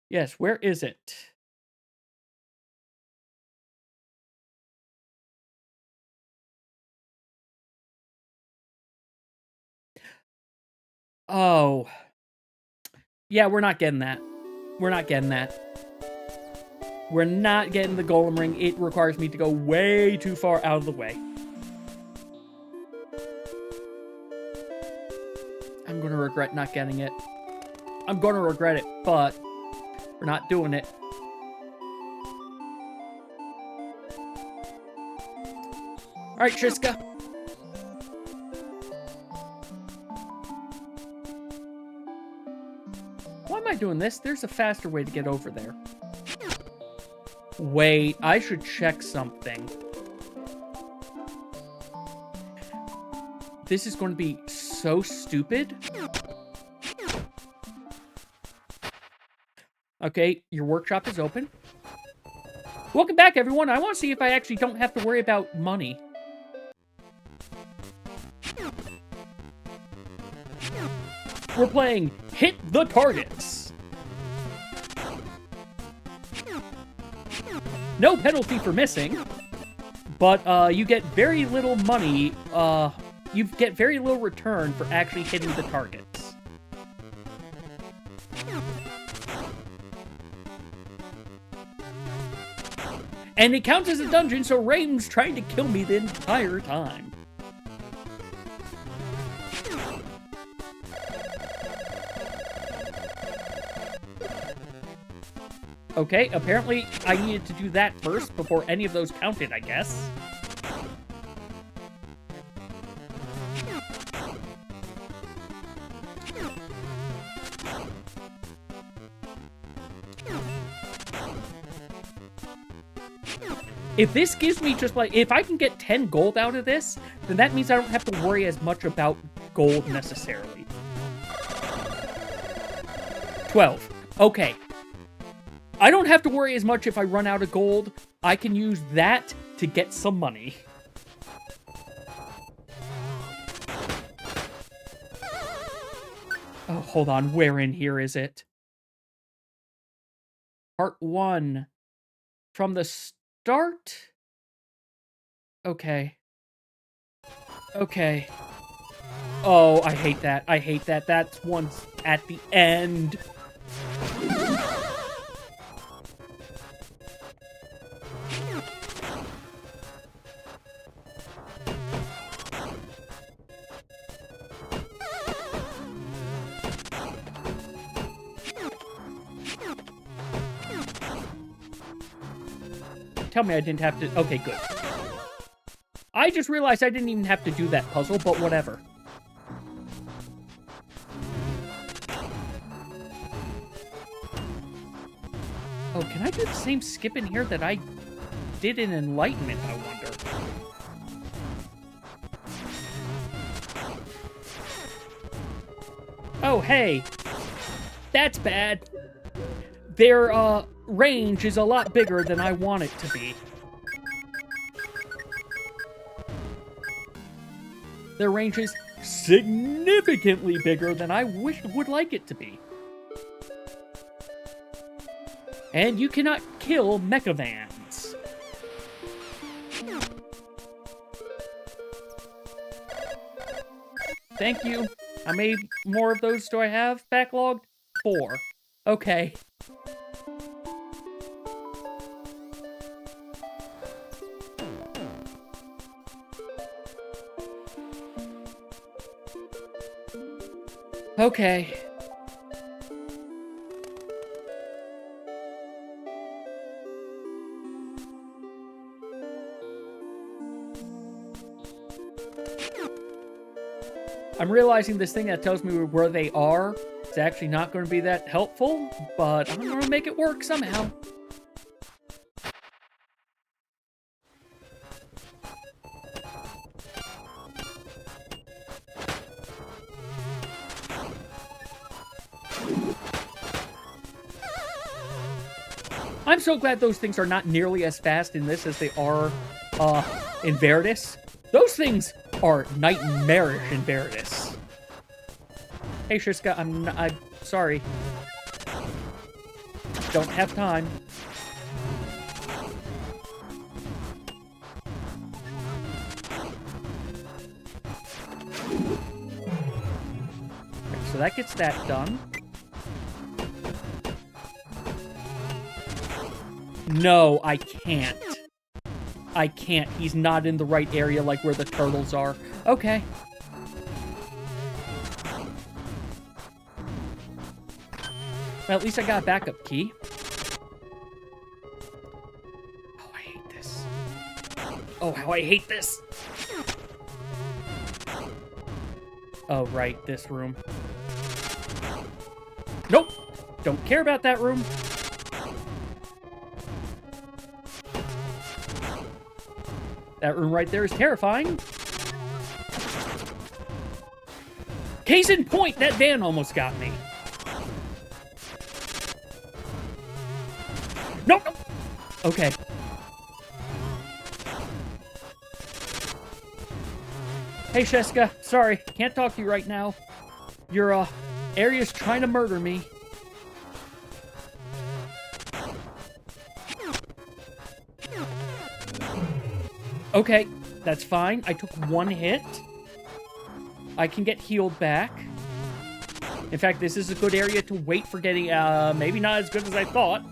[SPEAKER 1] Yes, where is it? Oh. Yeah, we're not getting that. We're not getting that. We're not getting the golem ring. It requires me to go way too far out of the way. I'm gonna regret not getting it. I'm gonna regret it, but we're not doing it. Alright, Shiska. Why am I doing this? There's a faster way to get over there. Wait, I should check something. This is going to be so stupid. Okay, your workshop is open. Welcome back, everyone. I want to see if I actually don't have to worry about money. We're playing Hit the Targets. No penalty for missing, but you get very little money. You get very little return for actually hitting the targets. And it counts as a dungeon, so Rain's trying to kill me the entire time. Okay, apparently I needed to do that first before any of those counted, I guess. If this gives me just like, if I can get 10 gold out of this, then that means I don't have to worry as much about gold necessarily. 12. Okay. I don't have to worry as much if I run out of gold. I can use that to get some money. Oh, hold on. Where in here is it? Part 1. From the start? Okay. Okay. Oh, I hate that. I hate that. That's one's at the end. Tell me I didn't have to... Okay, good. I just realized I didn't even have to do that puzzle, but whatever. Oh, can I do the same skip in here that I did in Enlightenment, I wonder? Oh, hey. That's bad. Their, range is a lot bigger than I want it to be. Their range is significantly bigger than I would like it to be. And you cannot kill mechavans. Thank you. How many more of those do I have backlogged? 4. Okay. Okay. I'm realizing this thing that tells me where they are is actually not going to be that helpful, but I'm going to make it work somehow. I'm so glad those things are not nearly as fast in this as they are in Veritas. Those things are nightmarish in Veritas. Hey, Shiska, I'm sorry. Don't have time. Okay, so that gets that done. No, I can't. I can't. He's not in the right area like where the turtles are. Okay. Well, at least I got a backup key. Oh, I hate this. Oh, how I hate this. Oh, right. This room. Nope. Don't care about that room. That room right there is terrifying. Case in point, that van almost got me. Nope, nope. Okay. Hey, Sheska. Sorry, can't talk to you right now. Your, area's trying to murder me. Okay, that's fine. I took 1 hit. I can get healed back. In fact, this is a good area to wait for getting, maybe not as good as I thought.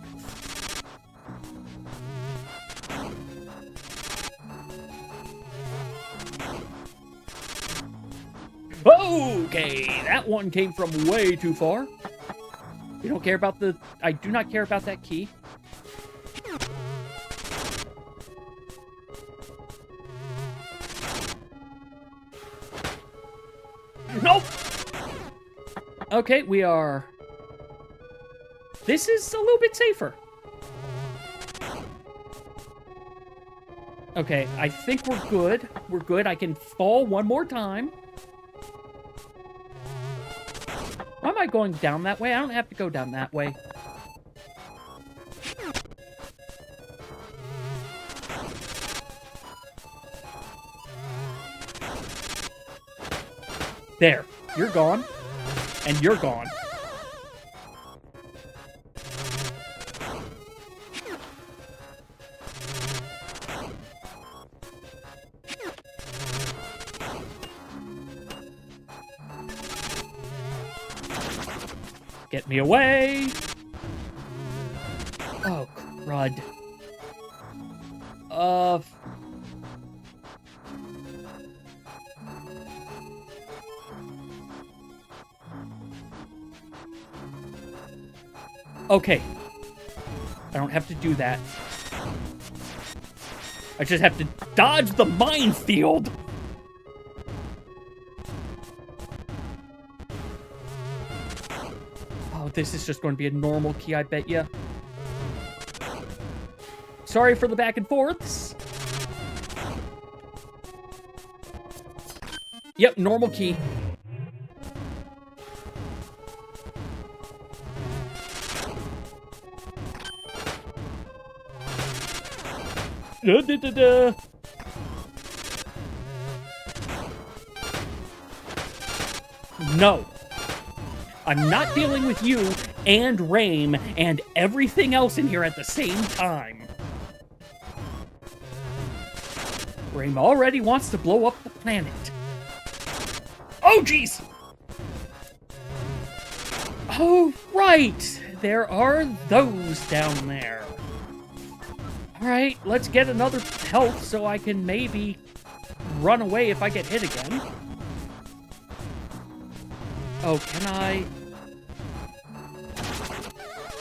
[SPEAKER 1] Okay, that one came from way too far. We don't care about I do not care about that key. Okay, we are... This is a little bit safer. Okay, I think we're good. We're good. I can fall one more time. Why am I going down that way? I don't have to go down that way. There. You're gone. And you're gone. Get me away! Oh, crud. Okay. I don't have to do that. I just have to dodge the minefield! Oh, this is just going to be a normal key, I bet ya. Sorry for the back and forths. Yep, normal key. No. I'm not dealing with you and Raim and everything else in here at the same time. Raim already wants to blow up the planet. Oh, jeez! Oh, right! There are those down there. Alright, let's get another health so I can maybe run away if I get hit again. Oh, can I?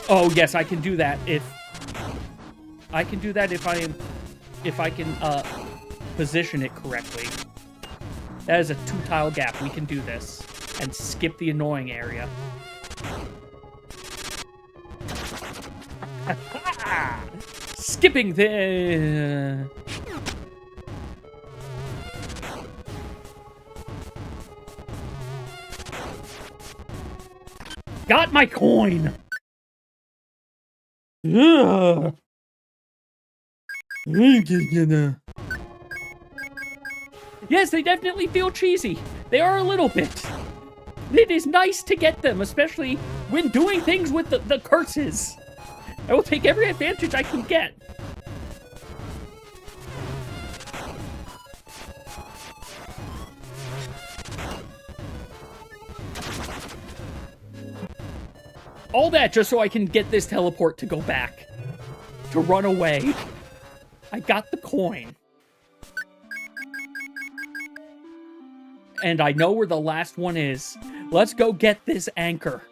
[SPEAKER 1] Oh, yes, I can do that if... I can do that if I can, position it correctly. That is a 2-tile gap. We can do this. And skip the annoying area. Skipping the... Got my coin! Ugh. Yes, they definitely feel cheesy. They are a little bit. It is nice to get them, especially when doing things with the curses. I will take every advantage I can get. All that just so I can get this teleport to go back. To run away. I got the coin. And I know where the last one is. Let's go get this anchor.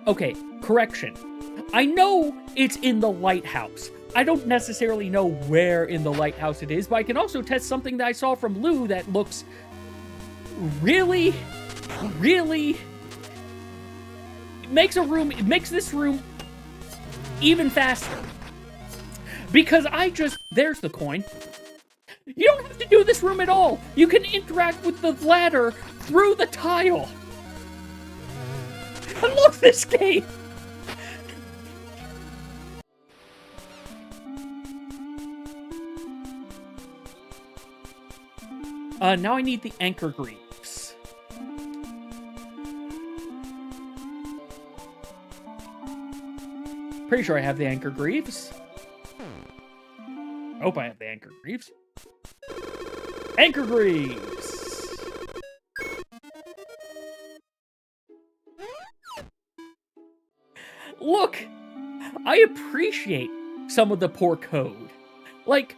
[SPEAKER 1] Okay, correction. I know it's in the lighthouse. I don't necessarily know where in the lighthouse it is, but I can also test something that I saw from Lou that looks really, really... It makes this room even faster. Because there's the coin. You don't have to do this room at all. You can interact with the ladder through the tile. I love this game. Now I need the anchor greaves. Pretty sure I have the anchor greaves. Hope I have the anchor greaves. Anchor greaves! Look! I appreciate some of the poor code. Like,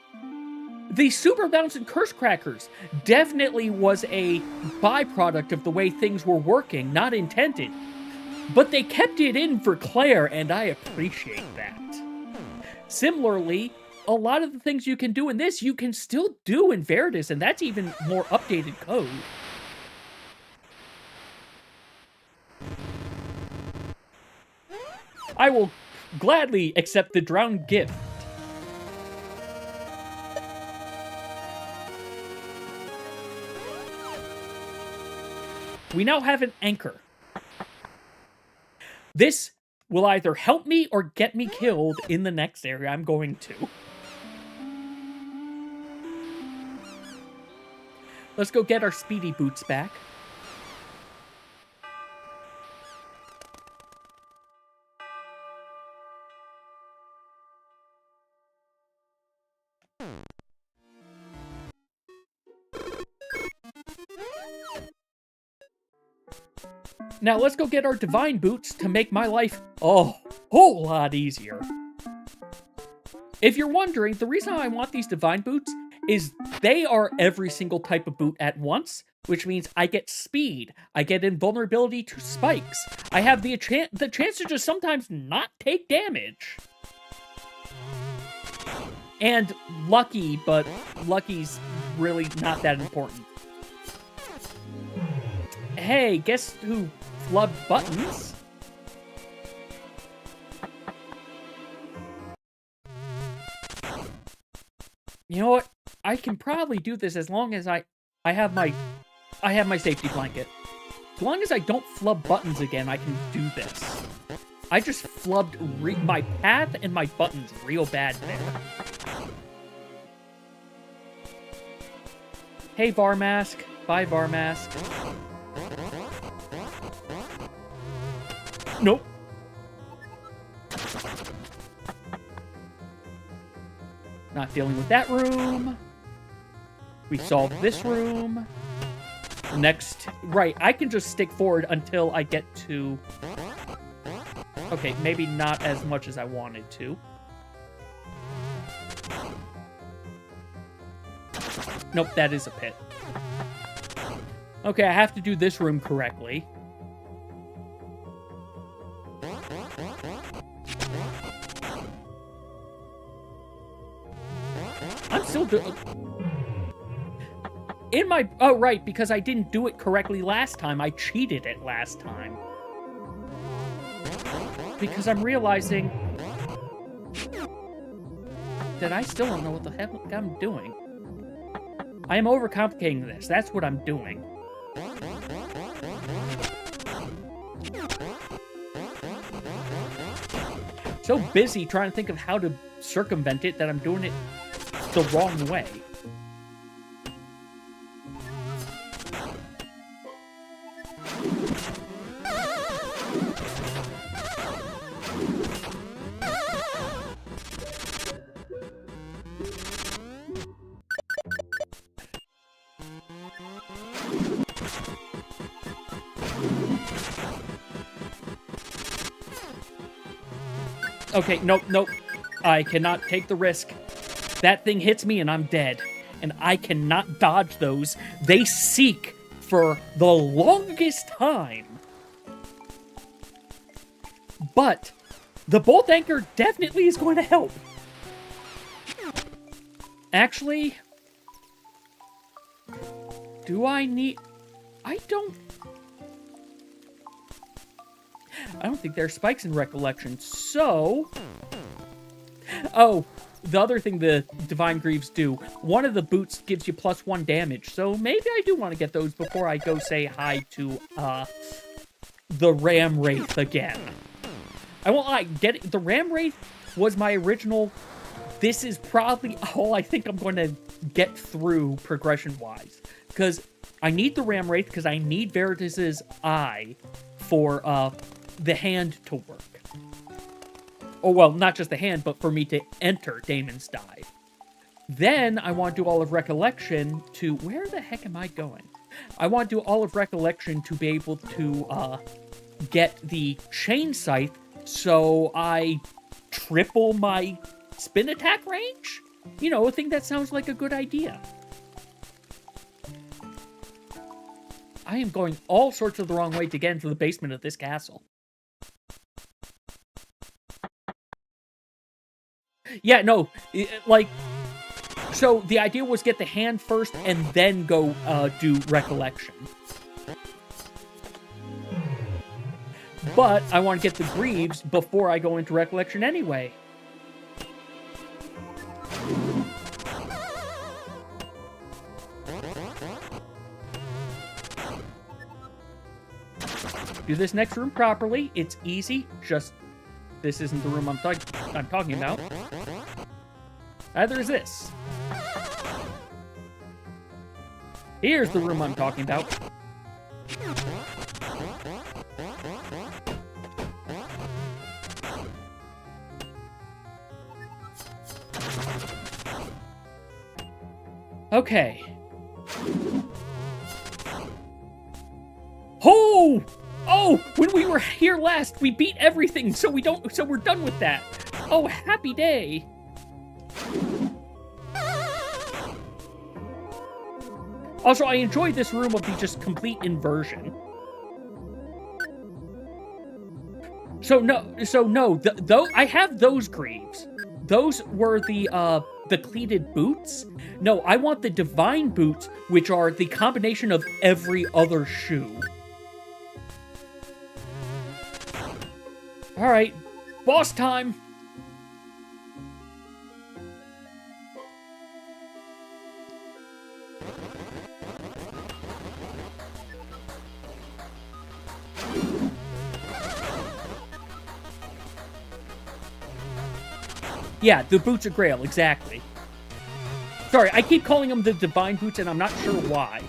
[SPEAKER 1] the Super Bounce and Curse Crackers definitely was a byproduct of the way things were working, not intended. But they kept it in for Claire, and I appreciate that. Similarly, a lot of the things you can do in this, you can still do in Veritas, and that's even more updated code. I will gladly accept the drowned gift. We now have an anchor. This will either help me or get me killed in the next area I'm going to. Let's go get our speedy boots back. Now let's go get our divine boots to make my life a whole lot easier. If you're wondering, the reason I want these divine boots is they are every single type of boot at once, which means I get speed, I get invulnerability to spikes, I have the chance to just sometimes not take damage. And lucky, but lucky's really not that important. Hey, guess who flubbed buttons? You know what? I can probably do this as long as I have my safety blanket. As long as I don't flub buttons again, I can do this. I just flubbed my path and my buttons real bad there. Hey, Varmask. Bye, Varmask. Nope. Not dealing with that room. We solved this room. Next, right, I can just stick forward until I get to... Okay, maybe not as much as I wanted to. Nope, that is a pit. Okay, I have to do this room correctly. I'm still doing... In my... Oh, right, because I didn't do it correctly last time. I cheated it last time. Because I'm realizing that I still don't know what the heck I'm doing. I am overcomplicating this. That's what I'm doing. So busy trying to think of how to circumvent it that I'm doing it the wrong way. Okay, nope, nope. I cannot take the risk. That thing hits me and I'm dead. And I cannot dodge those. They seek for the longest time. But the bolt anchor definitely is going to help. Actually, do I need... I don't think there are spikes in Recollection, so... Oh, the other thing the Divine Greaves do, one of the boots gives you +1 damage, so maybe I do want to get those before I go say hi to, the Ram Wraith again. I won't lie, the Ram Wraith was my original... This is probably all I think I'm going to get through progression-wise. Because I need the Ram Wraith, because I need Veritas's eye for, the hand to work. Oh, well, not just the hand, but for me to enter Daemon's Dive. Then I want to do all of Recollection to... Where the heck am I going? I want to do all of Recollection to be able to, get the Chain Scythe, so I triple my spin attack range? You know, I think that sounds like a good idea. I am going all sorts of the wrong way to get into the basement of this castle. Yeah, no, like, so the idea was get the hand first and then go do recollection. But I want to get the greaves before I go into recollection anyway. Do this next room properly. It's easy. Just, this isn't the room I'm talking about. Neither is this. Here's the room I'm talking about. Okay. Oh! Oh! When we were here last, we beat everything, so we're done with that. Oh, happy day. Also, I enjoyed this room of the just complete inversion. Though I have those greaves. Those were the cleated boots. No, I want the divine boots, which are the combination of every other shoe. Alright, boss time! Yeah, the Boots of Grail, exactly. Sorry, I keep calling them the Divine Boots, and I'm not sure why.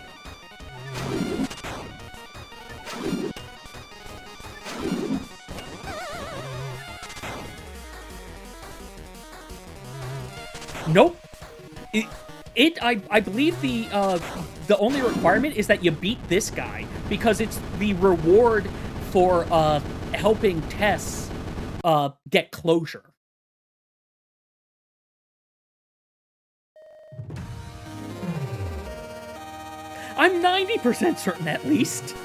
[SPEAKER 1] Nope. I believe the only requirement is that you beat this guy, because it's the reward for helping Tess get closure. I'm 90% certain, at least.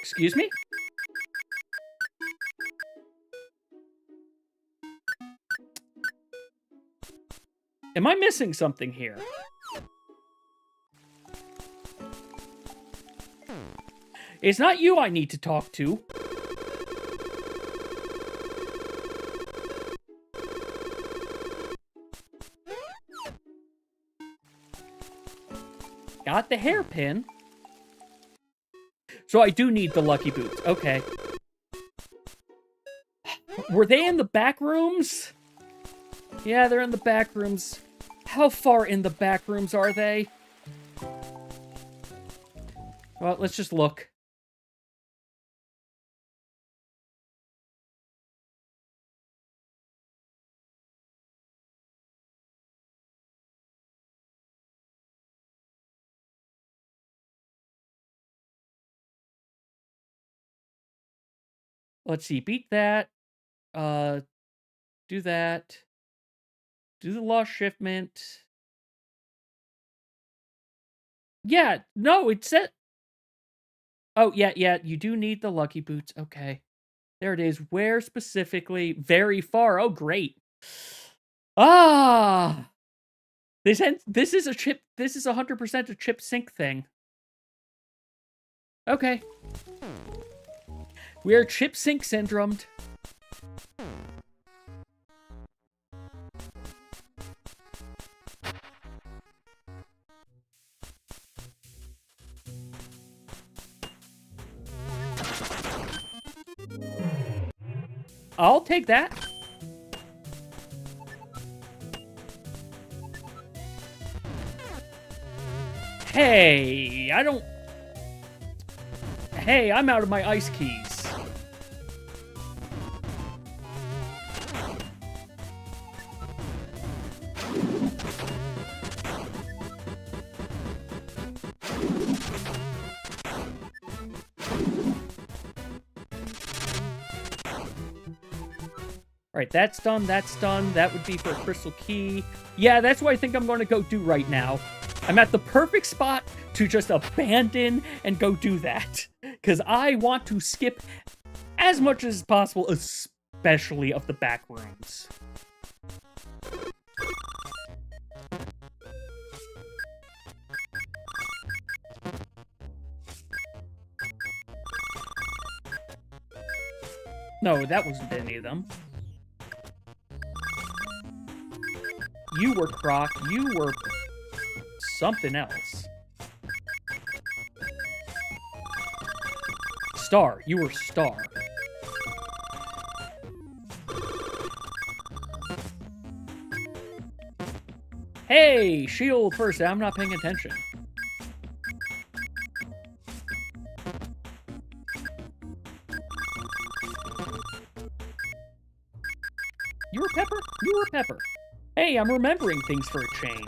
[SPEAKER 1] Excuse me? Am I missing something here? It's not you I need to talk to. Got the hairpin. So I do need the lucky boots. Okay. Were they in the back rooms? Yeah, they're in the back rooms. How far in the back rooms are they? Well, let's just look. Let's see, beat that. Do that. Do the lost shipment. Yeah, no, it said... Oh, yeah, you do need the lucky boots. Okay. There it is. Where specifically? Very far. Oh, great. Ah! This is a chip... This is 100% a chip sync thing. Okay. We are chip sync syndromed. I'll take that. Hey, I don't... Hey, I'm out of my ice keys. Alright, that's done, that's done. That would be for a crystal key. Yeah, that's what I think I'm going to go do right now. I'm at the perfect spot to just abandon and go do that. Because I want to skip as much as possible, especially of the back rooms. No, that wasn't any of them. You were Croc. You were something else. Star. You were Star. Hey! Shield first. I'm not paying attention. You were Pepper? You were Pepper. Hey, I'm remembering things for a change.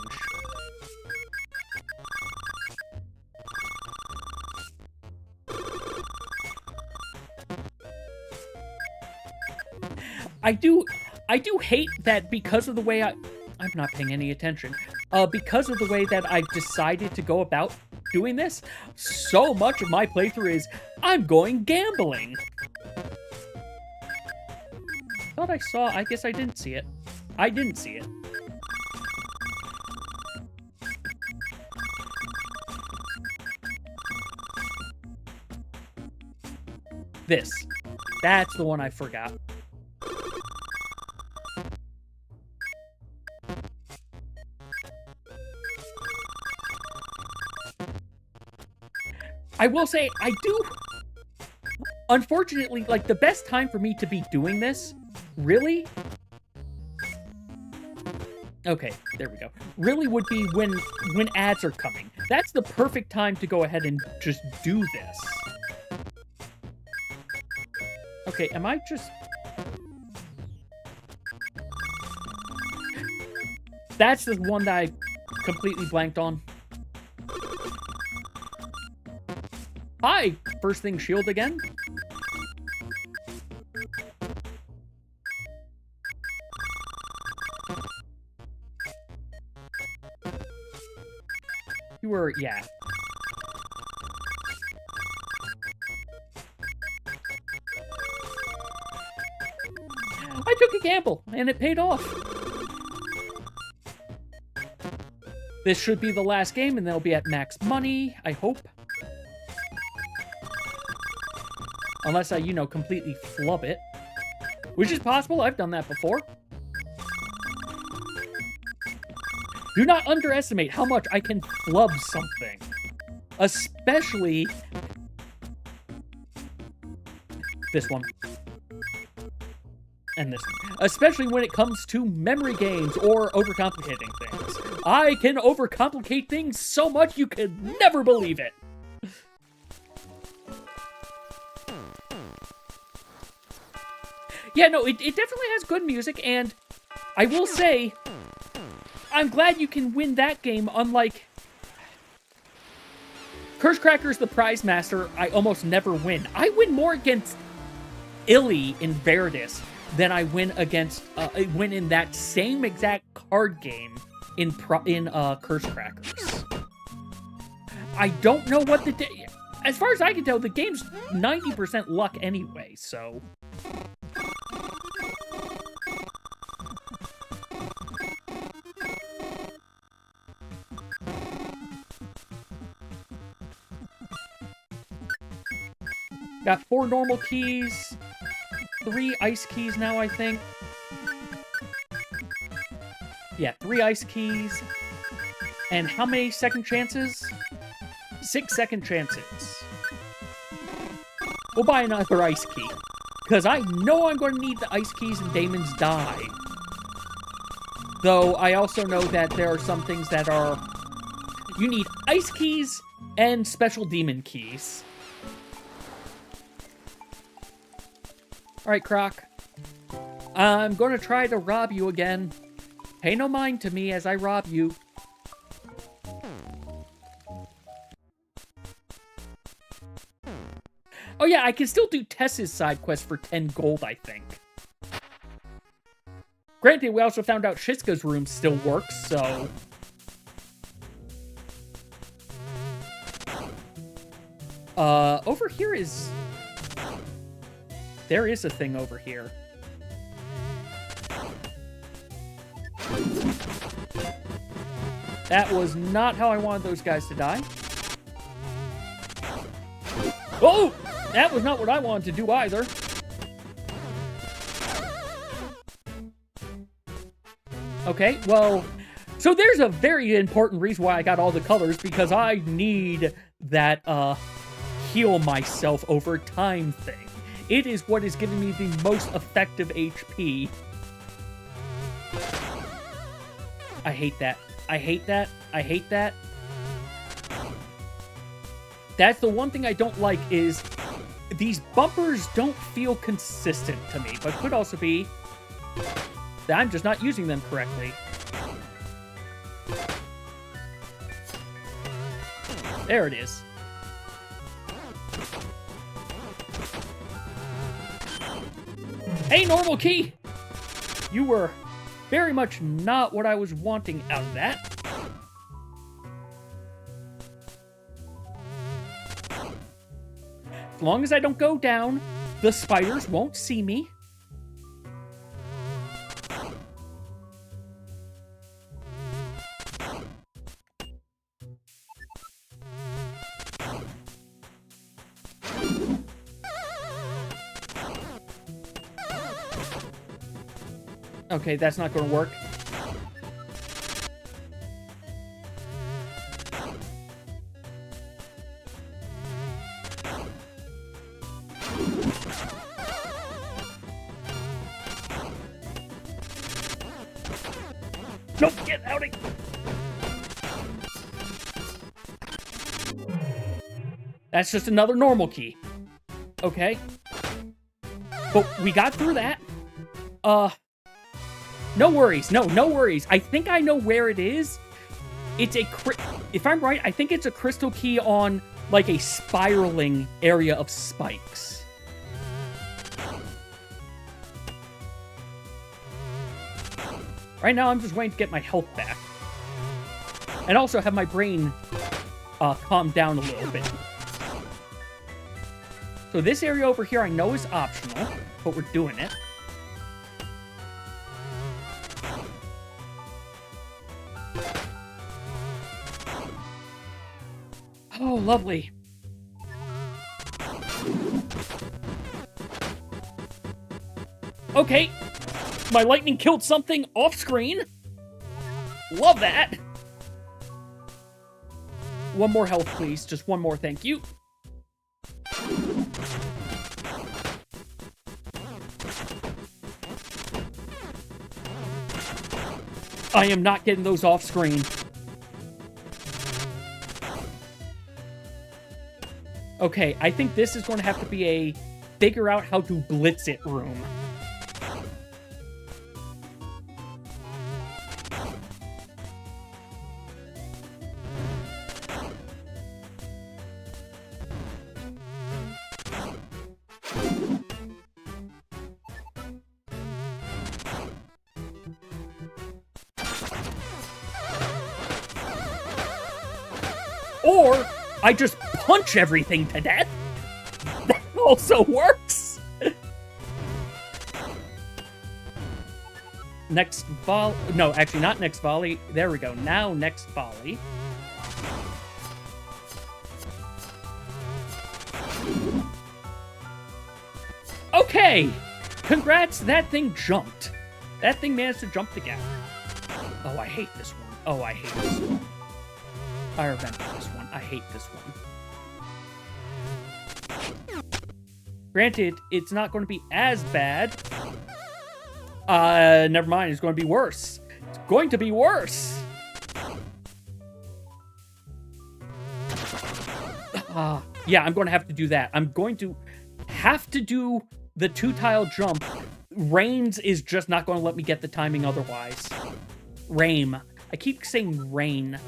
[SPEAKER 1] I do hate that because of the way I'm not paying any attention. Because of the way that I've decided to go about doing this, so much of my playthrough is, I'm going gambling. Thought I saw, I guess I didn't see it. I didn't see it. This. That's the one I forgot. I will say, I do... Unfortunately, like, the best time for me to be doing this, really... Okay, there we go. Really would be when ads are coming. That's the perfect time to go ahead and just do this. Okay, am I just... That's the one that I completely blanked on. Hi! First thing, shield again. You were... yeah. I took a gamble, and it paid off. This should be the last game, and they'll be at max money, I hope. Unless I, you know, completely flub it. Which is possible, I've done that before. Do not underestimate how much I can flub something. Especially... this one. And this one. Especially when it comes to memory games or overcomplicating things. I can overcomplicate things so much you could never believe it. Yeah, no, it definitely has good music, and I will say, I'm glad you can win that game, unlike... Curse Cracker's the prize master, I almost never win. I win more against Illy in Verdus than I win against, win in that same exact card game in Curse Crackers. I don't know what as far as I can tell, the game's 90% luck anyway, so... Got 4 normal keys, 3 ice keys now, I think. Yeah, 3 ice keys. And how many second chances? 6 second chances. We'll buy another ice key. Because I know I'm going to need the ice keys in Daemon's Die. Though, I also know that there are some things that are... You need ice keys and special demon keys. Alright, Croc. I'm gonna try to rob you again. Pay no mind to me as I rob you. Oh yeah, I can still do Tess's side quest for 10 gold, I think. Granted, we also found out Shiska's room still works, so... over here is... There is a thing over here. That was not how I wanted those guys to die. Oh! That was not what I wanted to do either. Okay, well... So there's a very important reason why I got all the colors, because I need that, heal myself over time thing. It is what is giving me the most effective HP. I hate that. I hate that. I hate that. That's the one thing I don't like is these bumpers don't feel consistent to me, but could also be that I'm just not using them correctly. There it is. Hey, normal key! You were very much not what I was wanting out of that. As long as I don't go down, the spiders won't see me. Okay, that's not going to work. No, get out of here! That's just another normal key. Okay. But we got through that. No worries. No worries. I think I know where it is. It's a if I'm right, I think it's a crystal key on, like, a spiraling area of spikes. Right now, I'm just waiting to get my health back. And also have my brain calm down a little bit. So this area over here I know is optional, but we're doing it. Oh, lovely. Okay. My lightning killed something off screen. Love that. One more health, please. Just one more, thank you. I am not getting those off screen. Okay, I think this is going to have to be a figure out how to blitz it room. Or I just punch everything to death. That also works. Next volley. No, actually not next volley. There we go. Now next volley. Okay. Congrats. That thing jumped. That thing managed to jump the gap. Oh, I hate this one. Oh, I hate this one. I remember this one. I hate this one. Granted, it's not going to be as bad. Never mind. It's going to be worse. It's going to be worse. Yeah, I'm going to have to do that. I'm going to have to do the 2-tile jump. Rains is just not going to let me get the timing otherwise. Rain. I keep saying rain.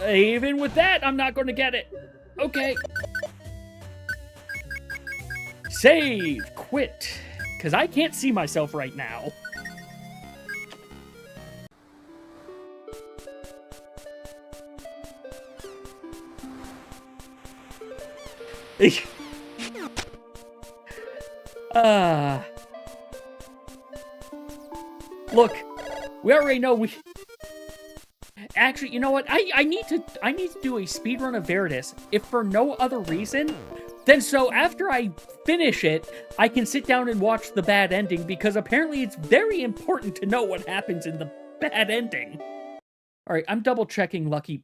[SPEAKER 1] Even with that, I'm not going to get it. Okay. Save! Quit. Because I can't see myself right now. Look, we already know we... Actually, you know what? I need to do a speedrun of Veritas, if for no other reason. Then so after I finish it, I can sit down and watch the bad ending, because apparently it's very important to know what happens in the bad ending. Alright, I'm double checking Lucky.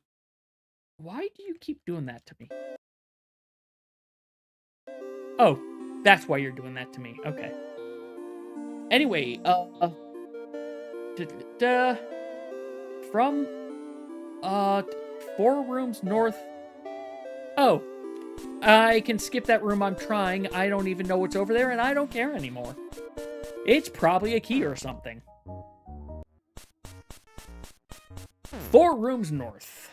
[SPEAKER 1] Why do you keep doing that to me? Oh, that's why you're doing that to me. Okay. Anyway, from 4 rooms north. Oh, I can skip that room. I'm trying. I don't even know what's over there, and I don't care anymore. It's probably a key or something. 4 rooms north.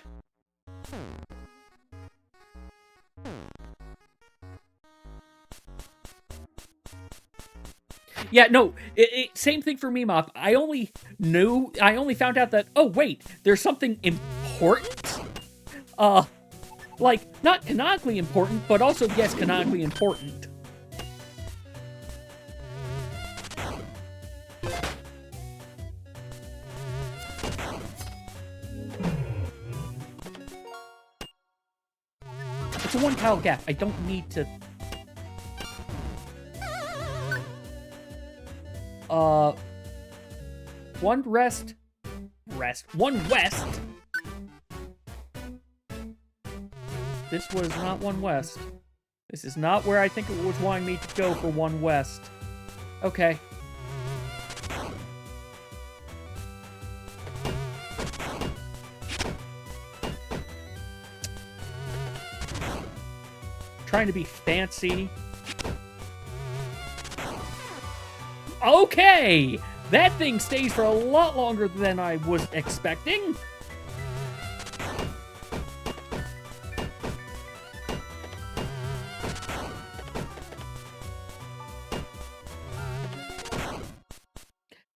[SPEAKER 1] Yeah, no, same thing for me, Mop. I only found out that, oh, wait, there's something important? Like, not canonically important, but also, yes, canonically important. It's a 1 tile gap. I don't need to... One west. This was not 1 west. This is not where I think it was wanting me to go for 1 west. Okay. Trying to be fancy. Okay! That thing stays for a lot longer than I was expecting.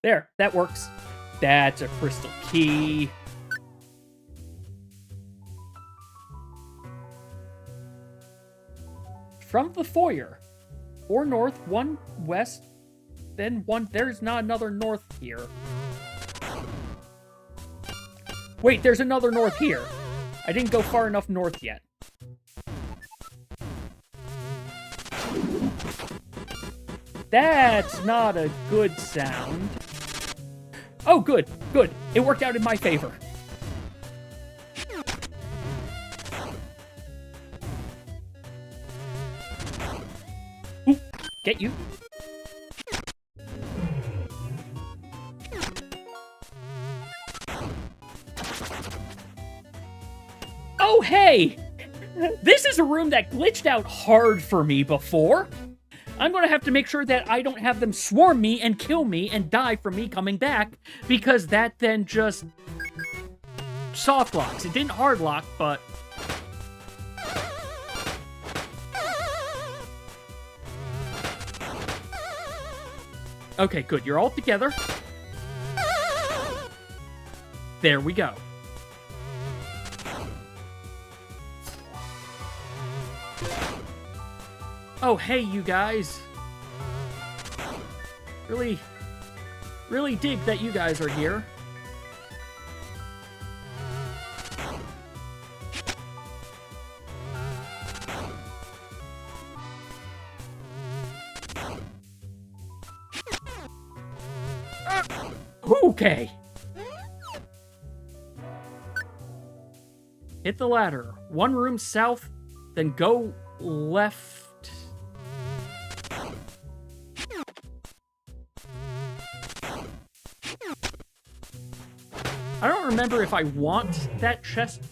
[SPEAKER 1] There, that works. That's a crystal key. From the foyer. 4 north, 1 west, then 1... There's not another north here. Wait, there's another north here. I didn't go far enough north yet. That's not a good sound. Oh, good, good. It worked out in my favor. Ooh, get you. Oh, hey! This is a room that glitched out hard for me before. I'm going to have to make sure that I don't have them swarm me and kill me and die from me coming back, because that then just soft locks. It didn't hard lock, but... Okay, good. You're all together. There we go. Oh, hey, you guys. Really dig that you guys are here. Okay. Hit the ladder. 1 room south, then go left. I don't remember if I want that chest.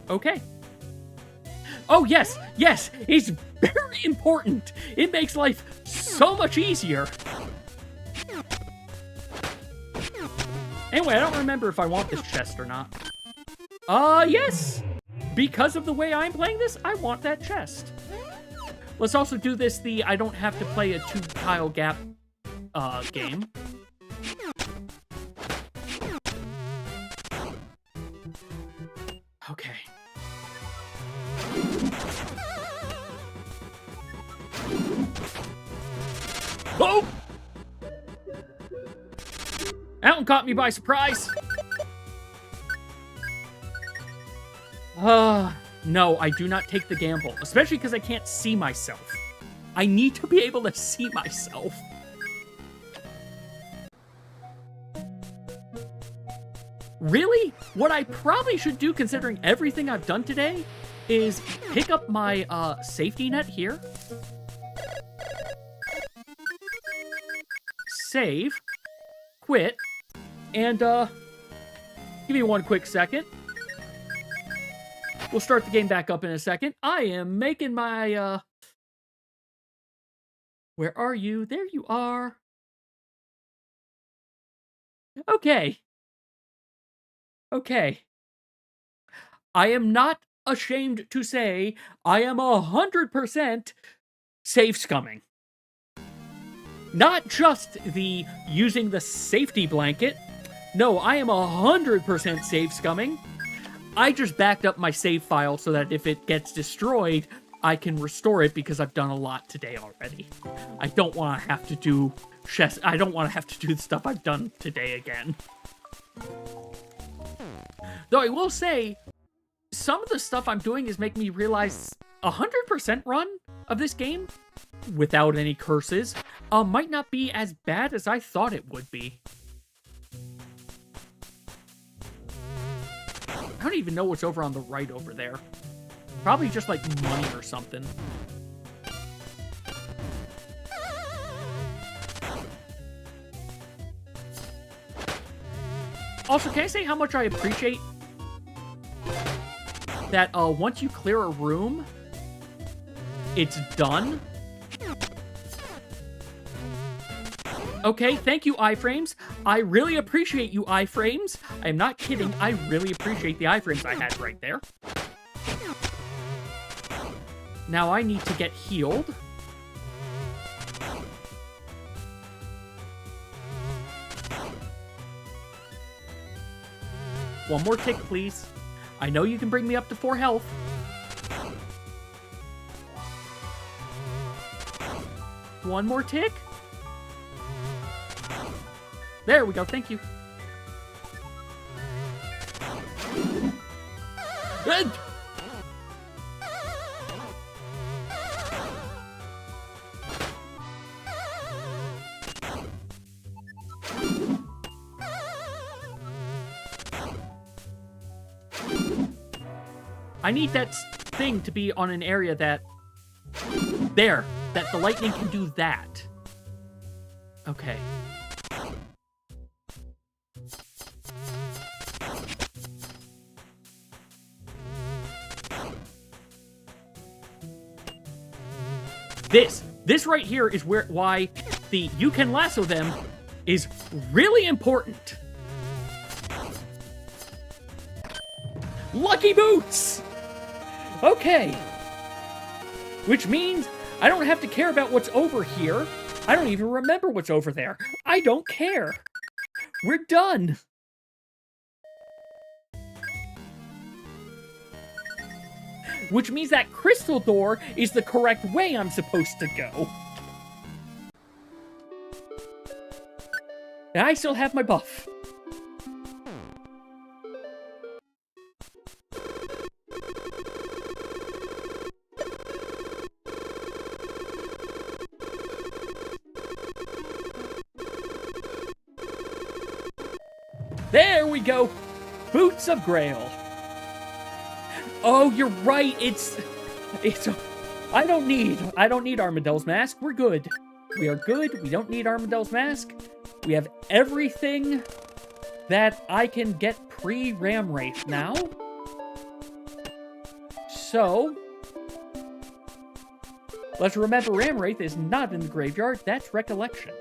[SPEAKER 1] Okay. Oh, yes, yes, it's very important. It makes life so much easier. Anyway, I don't remember if I want this chest or not. Yes. because of the way I'm playing this, I want that chest. Let's also do this I don't have to play a 2-tile gap game. Okay. Oh! That one caught me by surprise. No, I do not take the gamble, especially because I can't see myself. I need to be able to see myself. Really? What I probably should do, considering everything I've done today, is pick up my safety net here. Save. Quit. And, give me one quick second. We'll start the game back up in a second. I am making my, Where are you? There you are. Okay. Okay. I am not ashamed to say I am 100% save scumming. Not just the using the safety blanket. No, I am 100% save scumming. I just backed up my save file so that if it gets destroyed, I can restore it because I've done a lot today already. I don't want to have to do I don't want to have to do the stuff I've done today again. Though I will say, some of the stuff I'm doing is making me realize 100% run of this game, without any curses, might not be as bad as I thought it would be. I don't even know what's over on the right over there. Probably just like money or something. Also, can I say how much I appreciate that once you clear a room, it's done? Okay, thank you, iframes. I really appreciate you, iframes. I am not kidding. I really appreciate the iframes I had right there. Now I need to get healed. One more tick, please. I know you can bring me up to 4 health. One more tick. There we go, thank you. Good. I need that thing to be on an area that the lightning can do that. Okay. This right here is why the you can lasso them is really important. Lucky boots! Okay. Which means I don't have to care about what's over here. I don't even remember what's over there. I don't care. We're done. Which means that crystal door is the correct way I'm supposed to go. And I still have my buff. There we go. Boots of Grail. Oh, you're right. I don't need Armadel's mask. We're good. We are good. We don't need Armadel's mask. We have everything that I can get pre-Ram Wraith now. So, let's remember Ram Wraith is not in the graveyard. That's Recollection.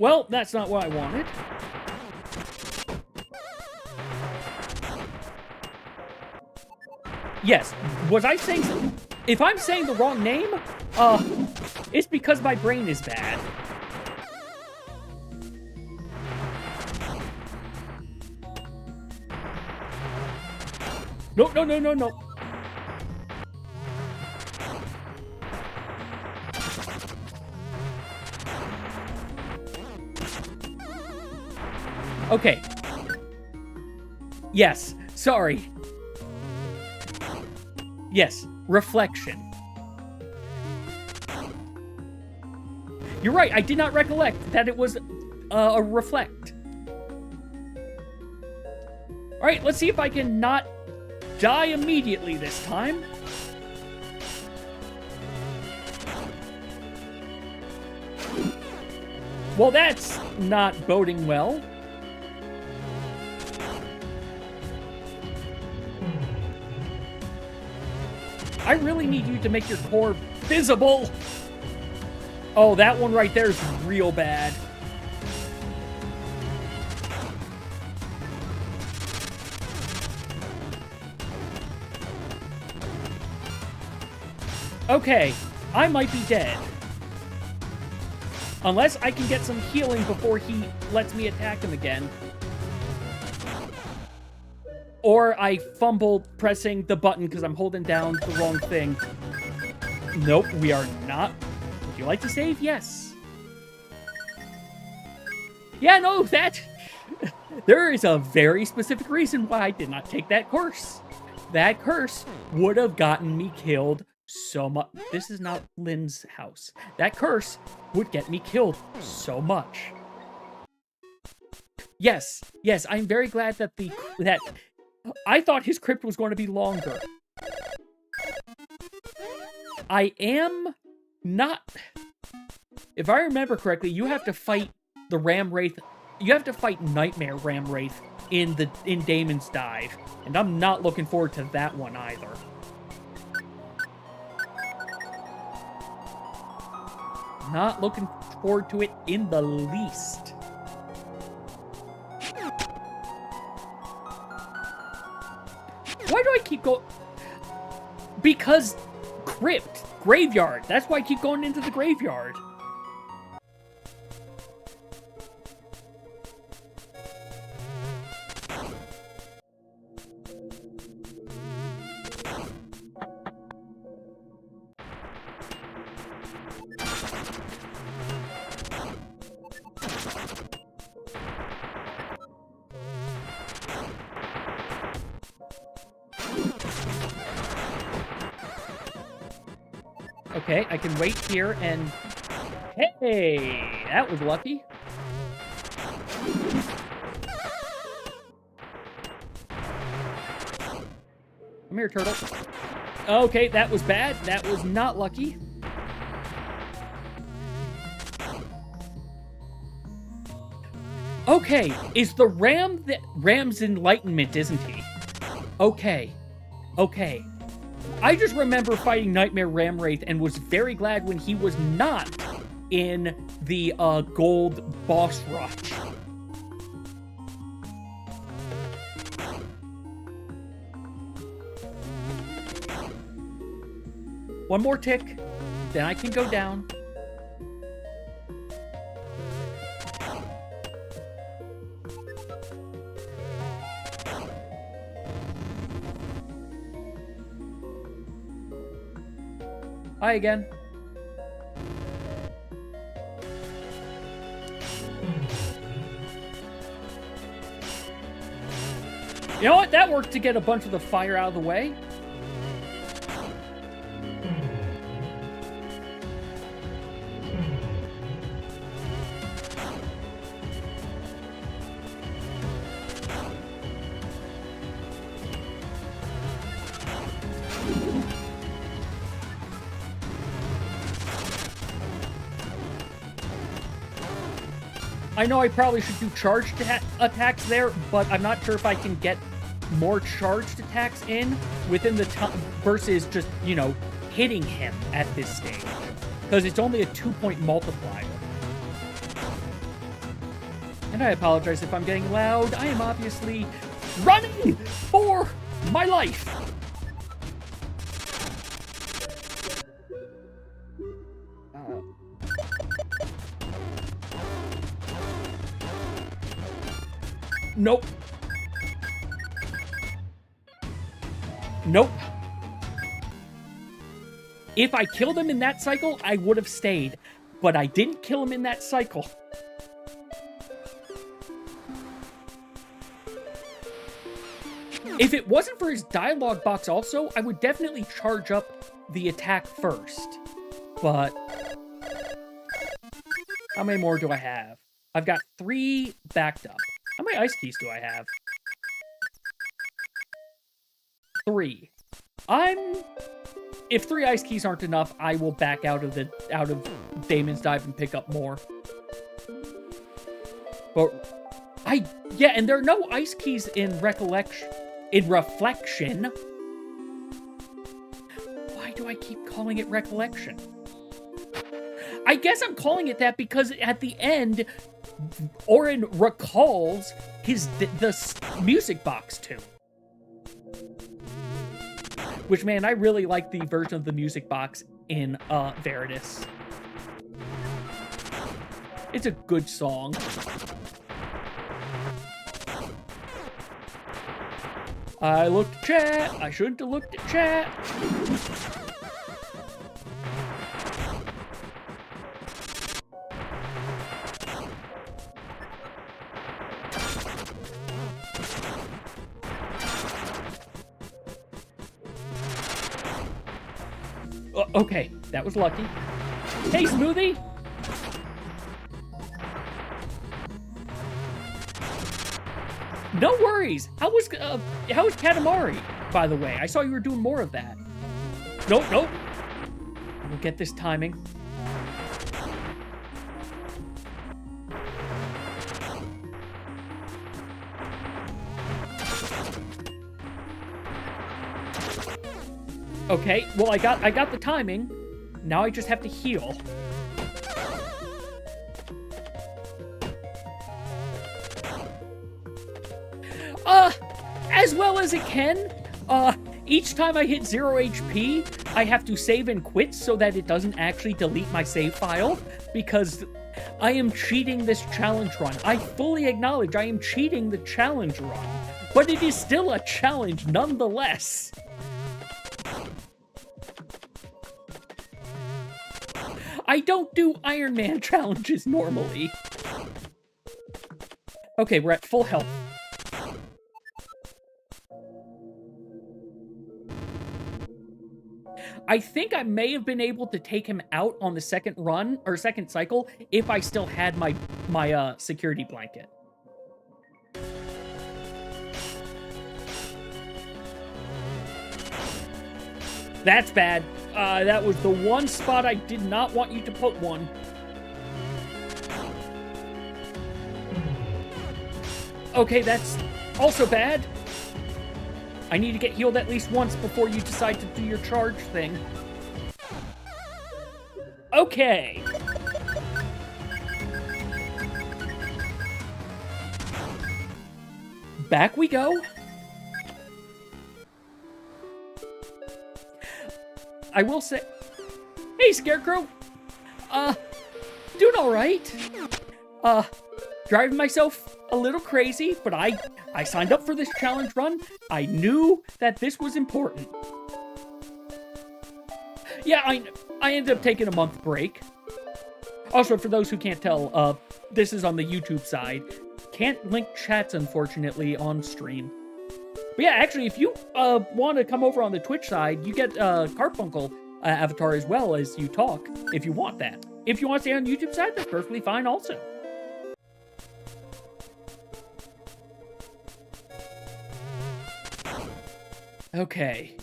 [SPEAKER 1] Well, that's not what I wanted. Yes, was I saying... If I'm saying the wrong name, it's because my brain is bad. No, no, no, no, no. Okay. Yes, sorry. Yes, reflection. You're right, I did not recollect that it was a reflect. Alright, let's see if I can not die immediately this time. Well, that's not boding well. I really need you to make your core visible. Oh, that one right there is real bad. Okay, I might be dead. Unless I can get some healing before he lets me attack him again. Or I fumble pressing the button because I'm holding down the wrong thing. Nope, we are not. Would you like to save? Yes. Yeah, no, that... There is a very specific reason why I did not take that curse. That curse would have gotten me killed so much. This is not Lynn's house. That curse would get me killed so much. Yes, yes, I'm very glad that I thought his crypt was going to be longer. I am not... If I remember correctly, you have to fight the Ram Wraith... You have to fight Nightmare Ram Wraith in Daemon's Dive. And I'm not looking forward to that one either. Not looking forward to it in the least. Why do I keep going? Because crypt, graveyard. That's why I keep going into the graveyard. Okay, I can wait here and... Hey! That was lucky. Come here, turtle. Okay, that was bad. That was not lucky. Okay, is the Ram that... Ram's enlightenment, isn't he? Okay. Okay. I just remember fighting Nightmare Ram Wraith and was very glad when he was not in the gold boss rush. One more tick, then I can go down. Hi again. You know what? That worked to get a bunch of the fire out of the way. I know I probably should do charged attacks there, but I'm not sure if I can get more charged attacks in within the time versus just, you know, hitting him at this stage. Because it's only a 2-point multiplier. And I apologize if I'm getting loud. I am obviously running for my life. Nope. Nope. If I killed him in that cycle, I would have stayed. But I didn't kill him in that cycle. If it wasn't for his dialogue box also, I would definitely charge up the attack first. But how many more do I have? I've got 3 backed up. How many ice keys do I have? 3. If 3 ice keys aren't enough, I will back out of Daemon's Dive and pick up more. But yeah, and there are no ice keys in Reflection. Why do I keep calling it Recollection? I guess I'm calling it that because at the end, Orin recalls the music box tune. Which, man, I really like the version of the music box in Veritas. It's a good song. I looked at chat. I shouldn't have looked at chat. Okay, that was lucky. Hey, Smoothie! No worries. How was Katamari, by the way? I saw you were doing more of that. Nope. We'll get this timing. Okay, well I got the timing. Now I just have to heal. As well as it can. Each time I hit 0 HP, I have to save and quit so that it doesn't actually delete my save file, because I am cheating this challenge run. I fully acknowledge I am cheating the challenge run, but it is still a challenge nonetheless. I don't do Iron Man challenges normally. Okay, we're at full health. I think I may have been able to take him out on the second run, or second cycle, if I still had my security blanket. That's bad. That was the one spot I did not want you to put one. Okay, that's also bad. I need to get healed at least once before you decide to do your charge thing. Okay. Back we go. I will say... Hey, Scarecrow! Doing alright. Driving myself a little crazy, but I signed up for this challenge run. I knew that this was important. Yeah, I ended up taking a month break. Also, for those who can't tell, this is on the YouTube side. Can't link chats, unfortunately, on stream. But yeah, actually, if you want to come over on the Twitch side, you get Carfunkel avatar as well as you talk, if you want that. If you want to stay on the YouTube side, that's perfectly fine also. Okay.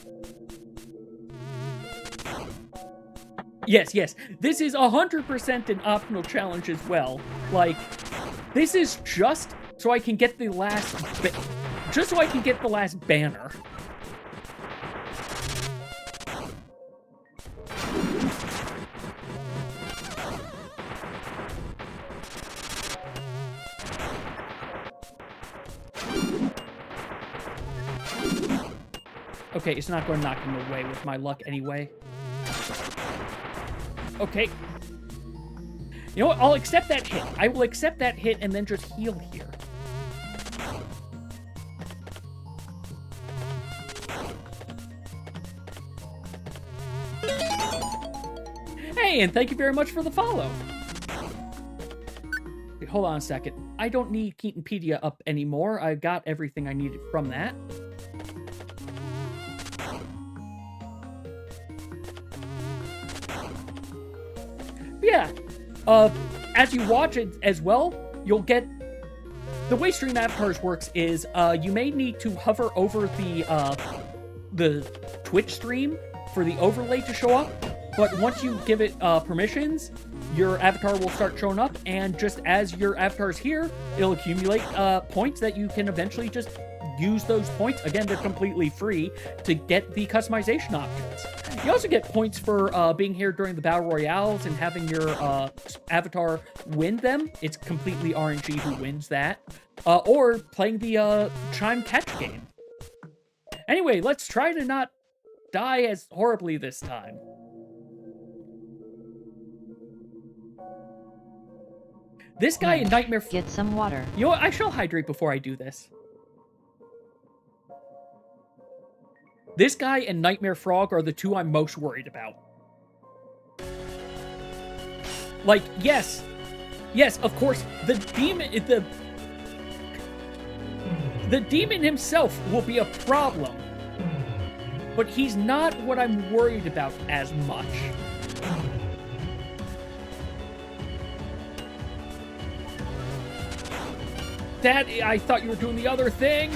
[SPEAKER 1] Yes, this is 100% an optional challenge as well. Like, this is just so I can get the last banner. Okay, it's not going to knock him away with my luck anyway. Okay. You know what? I'll accept that hit. I will accept that hit and then just heal here. Hey, and thank you very much for the follow. Wait, hold on a second. I don't need Keatonpedia up anymore. I got everything I needed from that. Yeah. As you watch it as well, you'll get... The way Stream Avatars works is, you may need to hover over the Twitch stream for the overlay to show up, but once you give it permissions, your avatar will start showing up, and just as your avatar is here, it'll accumulate points that you can eventually just use those points. Again, they're completely free to get the customization options. You also get points for being here during the Battle Royales and having your avatar win them. It's completely RNG who wins that. Or playing the Chime Catch game. Anyway, let's try to not die as horribly this time. This guy in Nightmare...
[SPEAKER 2] Get some water.
[SPEAKER 1] You know what? I shall hydrate before I do this. This guy and Nightmare Frog are the two I'm most worried about. Like, yes, of course, the demon himself will be a problem, but he's not what I'm worried about as much. That, I thought you were doing the other thing.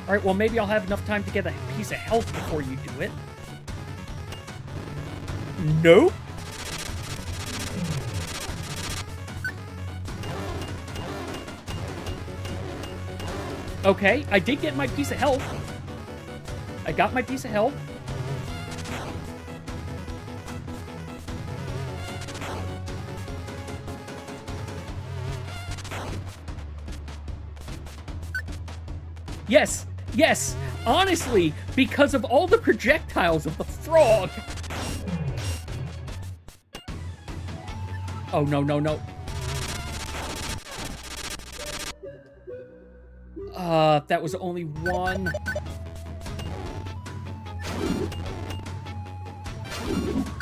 [SPEAKER 1] Alright, well, maybe I'll have enough time to get a piece of health before you do it. Nope. Okay, I did get my piece of health. I got my piece of health. Yes, yes, honestly, because of all the projectiles of the frog. Oh, no, no, no. That was only one.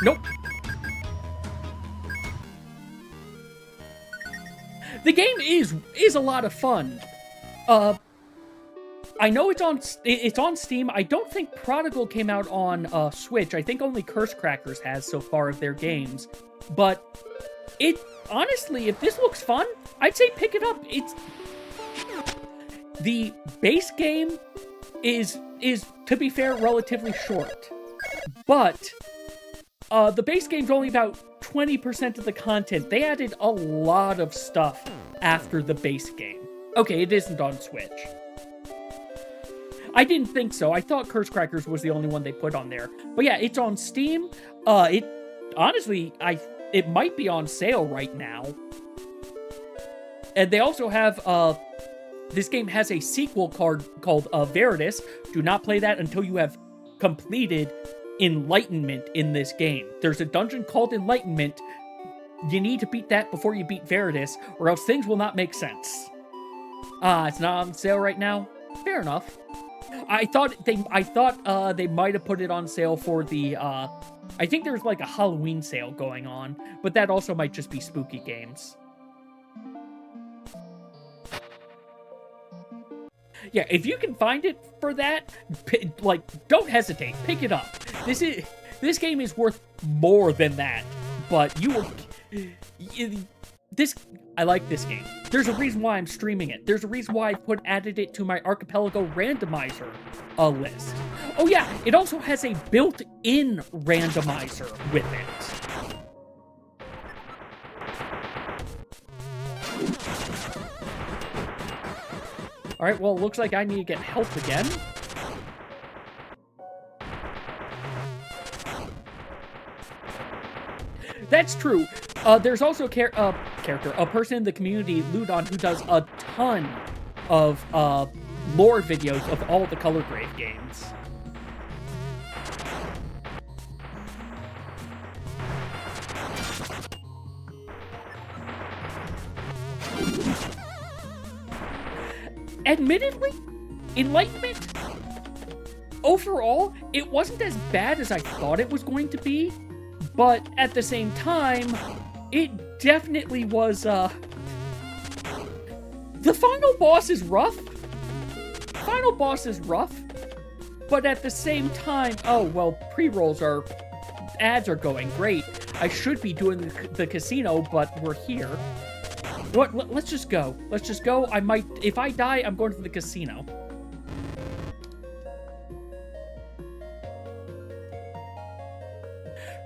[SPEAKER 1] Nope. The game is a lot of fun. I know it's on Steam. I don't think Prodigal came out on Switch. I think only Curse Crackers has so far of their games. But it honestly, if this looks fun, I'd say pick it up. It's the base game is to be fair relatively short, but the base game's only about 20% of the content. They added a lot of stuff after the base game. Okay, it isn't on Switch. I didn't think so. I thought Curse Crackers was the only one they put on there. But yeah, it's on Steam. It honestly, it might be on sale right now. And they also have, this game has a sequel called Veritas. Do not play that until you have completed Enlightenment in this game. There's a dungeon called Enlightenment. You need to beat that before you beat Veritas, or else things will not make sense. It's not on sale right now. Fair enough. I thought they might have put it on sale for the, I think there's like a Halloween sale going on, but that also might just be spooky games. Yeah, if you can find it for that, like, don't hesitate. Pick it up. This game is worth more than that, but you will... I like this game. There's a reason why I'm streaming it. There's a reason why I added it to my Archipelago randomizer list. Oh yeah, it also has a built-in randomizer with it. Alright, well, it looks like I need to get health again. That's true. There's also a person in the community, Ludon, who does a ton of lore videos of all the Color Grave games. Admittedly, Enlightenment, overall, it wasn't as bad as I thought it was going to be, but at the same time, it definitely was, the final boss is rough. Final boss is rough, but at the same time, oh, well, pre-rolls ads are going great. I should be doing the casino, but we're here. What? Let's just go. Let's just go. If I die, I'm going to the casino.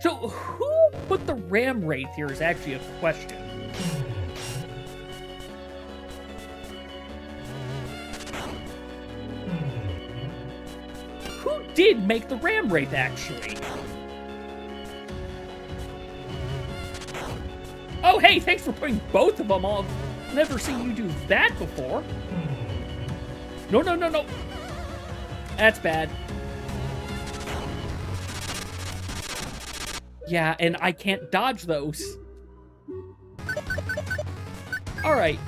[SPEAKER 1] So, who put the ram rate here is actually a question. Who did make the ram rate, actually? Oh, hey, thanks for putting both of them on. Never seen you do that before. No, no, no, no. That's bad. Yeah, and I can't dodge those. Alright.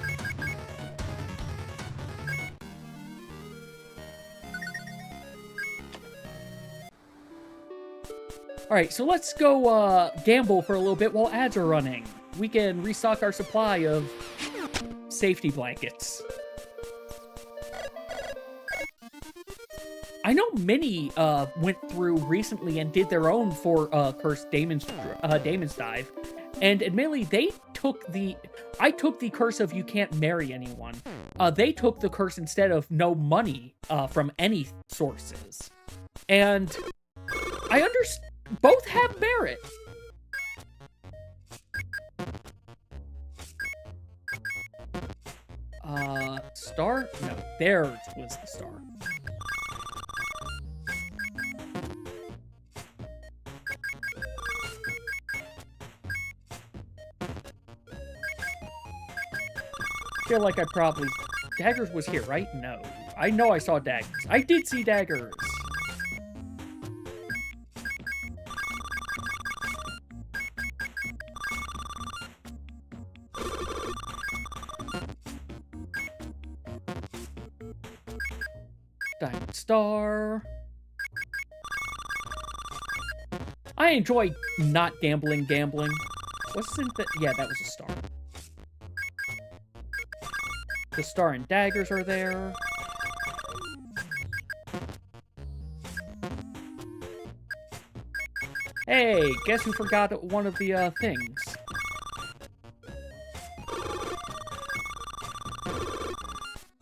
[SPEAKER 1] Alright, so let's go gamble for a little bit while ads are running. We can restock our supply of safety blankets. I know many went through recently and did their own for Cursed Daemon's Dive, and admittedly, I took the curse of you can't marry anyone. They took the curse instead of no money from any sources, and I understand both have merit. Star? No, theirs was the star. I feel like I probably... Daggers was here, right? No. I know I saw daggers. I did see daggers. Diamond star. I enjoy not gambling. Wasn't that? Yeah, that was a star. The star and daggers are there. Hey, guess who forgot one of the things?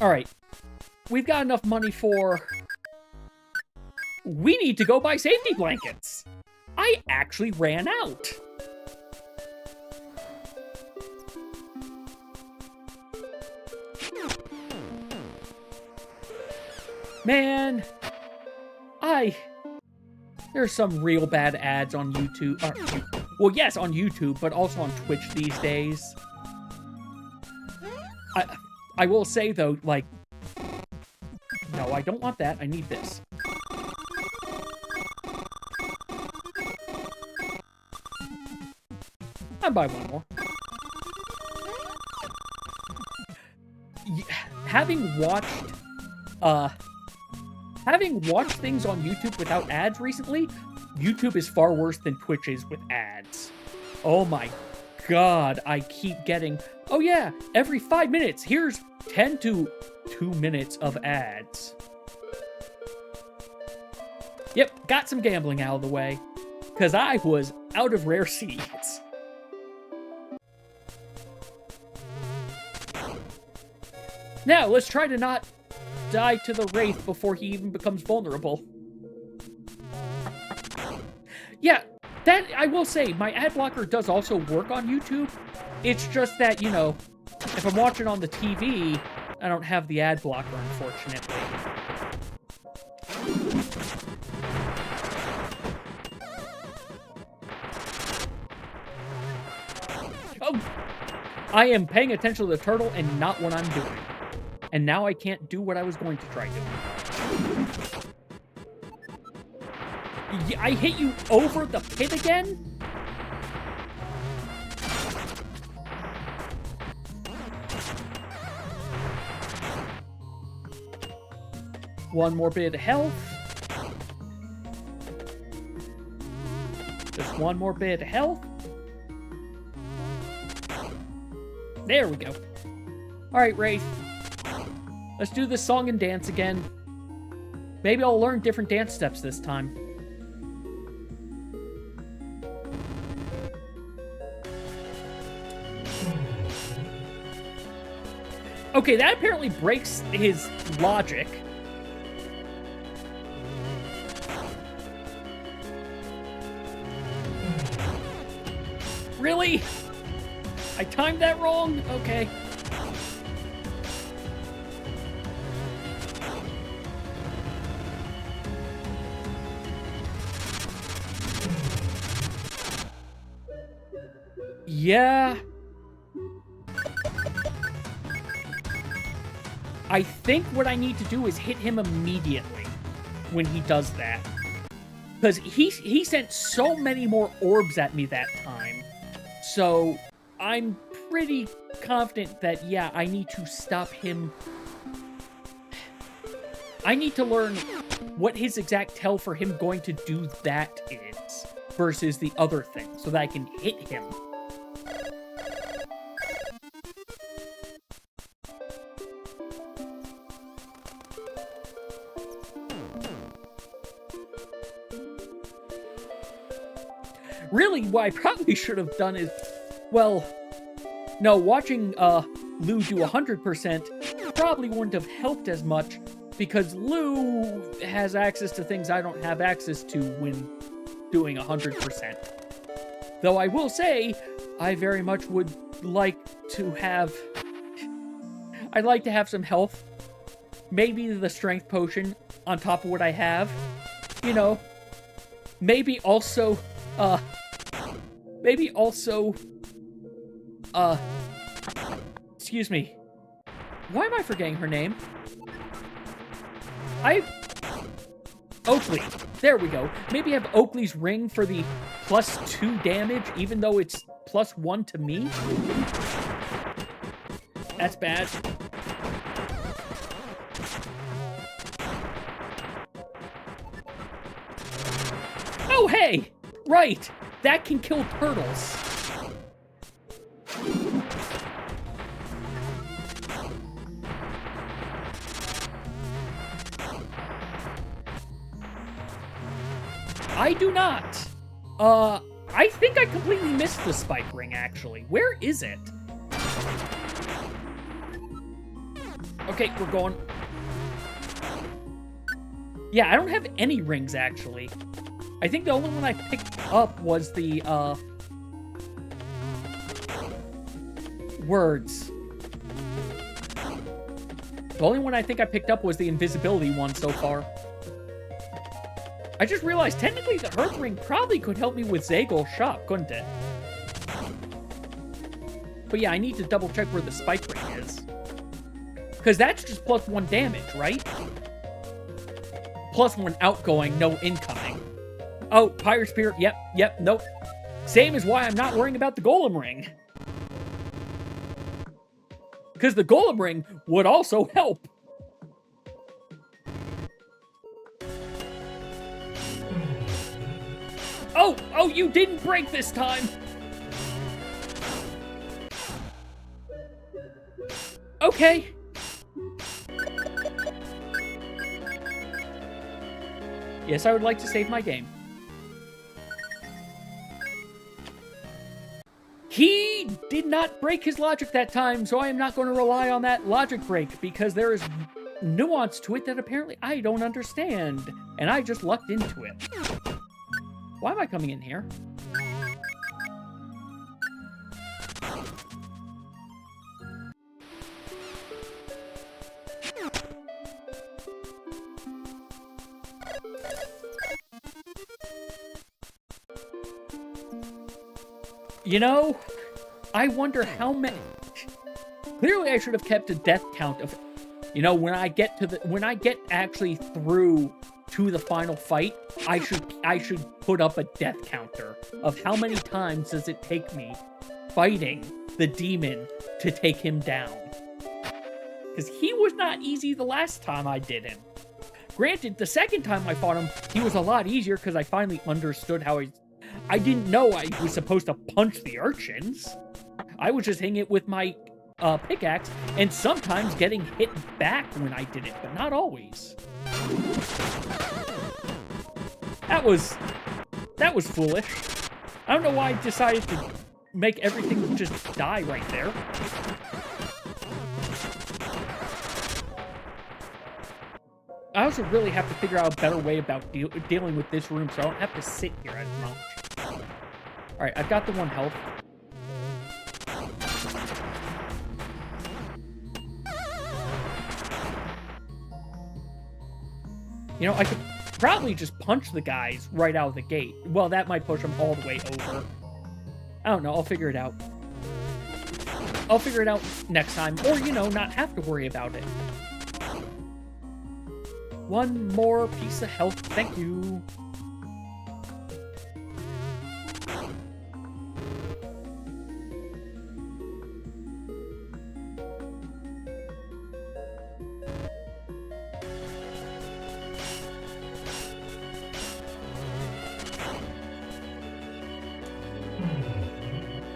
[SPEAKER 1] Alright. We've got enough money for... We need to go buy safety blankets! I actually ran out! Man, there's some real bad ads on YouTube. Well, yes, on YouTube, but also on Twitch these days. I will say, though, like... No, I don't want that. I need this. I'll buy one more. Having watched things on YouTube without ads recently, YouTube is far worse than Twitch is with ads. Oh my god, I keep getting... Oh yeah, every 5 minutes, here's 10 to 2 minutes of ads. Yep, got some gambling out of the way, because I was out of rare seeds. Now, let's try to not die to the Wraith before he even becomes vulnerable. Yeah, that, I will say, my ad blocker does also work on YouTube. It's just that, you know, if I'm watching on the TV, I don't have the ad blocker, unfortunately. Oh! I am paying attention to the turtle and not what I'm doing. And now I can't do what I was going to try doing. I hit you over the pit again? One more bit of health. Just one more bit of health. There we go. Alright, Wraith. Let's do this song and dance again. Maybe I'll learn different dance steps this time. Okay, that apparently breaks his logic. Really? I timed that wrong? Okay. Yeah. I think what I need to do is hit him immediately when he does that. Because he sent so many more orbs at me that time. So I'm pretty confident that, yeah, I need to stop him. I need to learn what his exact tell for him going to do that is versus the other thing so that I can hit him. Really, what I probably should have done is, well, no, watching Lou do 100% probably wouldn't have helped as much because Lou has access to things I don't have access to when doing 100%. Though I will say, I very much would like to have... I'd like to have some health. Maybe the strength potion on top of what I have. You know, maybe also... excuse me. Why am I forgetting her name? Oakley. There we go. Maybe have Oakley's ring for the +2 damage, even though it's +1 to me? That's bad. Oh, hey! Right! That can kill turtles. I do not. I think I completely missed the spike ring, actually. Where is it? Okay, we're going. Yeah, I don't have any rings, actually. I think the only one I picked up was the, words. The only one I think I picked up was the invisibility one so far. I just realized, technically, the Earth Ring probably could help me with Zagel's shop, couldn't it? But yeah, I need to double check where the spike ring is. Because that's just +1 damage, right? +1 outgoing, no incoming. Oh, Pirate Spirit, yep, nope. Same as why I'm not worrying about the Golem Ring. Because the Golem Ring would also help. Oh, you didn't break this time! Okay. Yes, I would like to save my game. He did not break his logic that time, so I am not going to rely on that logic break, because there is nuance to it that apparently I don't understand, and I just lucked into it. Why am I coming in here? You know, I wonder how many... Clearly I should have kept a death count of You know, when I get actually through to the final fight, I should put up a death counter of how many times does it take me fighting the demon to take him down. Because he was not easy the last time I did him. Granted, the second time I fought him, he was a lot easier because I finally understood how I didn't know I was supposed to punch the urchins. I was just hitting it with my pickaxe, and sometimes getting hit back when I did it, but not always. That was foolish. I don't know why I decided to make everything just die right there. I also really have to figure out a better way about dealing with this room so I don't have to sit here as much. Alright, I've got the 1 health. You know, I could probably just punch the guys right out of the gate. Well, that might push them all the way over. I don't know, I'll figure it out. I'll figure it out next time, or, you know, not have to worry about it. 1 more piece of health, thank you.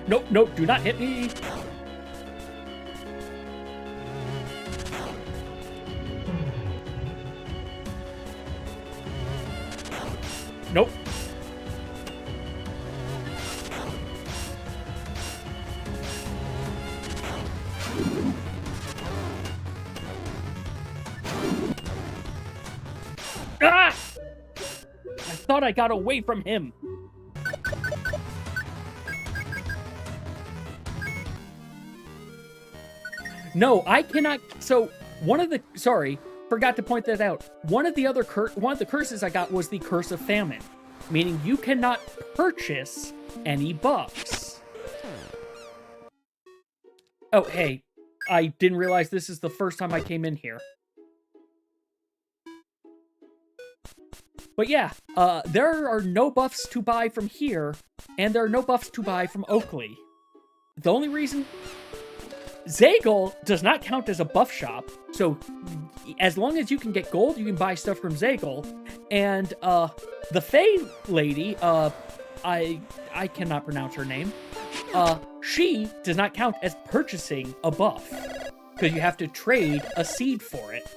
[SPEAKER 1] Nope, nope, do not hit me. Nope. Ah! I thought I got away from him. No, I cannot. So sorry, forgot to point that out. One of the curses I got was the Curse of Famine, meaning you cannot purchase any buffs. Oh, hey, I didn't realize this is the first time I came in here. But yeah, there are no buffs to buy from here, and there are no buffs to buy from Oakley. The only reason... Zagel does not count as a buff shop, so as long as you can get gold, you can buy stuff from Zagel. And the Fae lady, I cannot pronounce her name. She does not count as purchasing a buff because you have to trade a seed for it.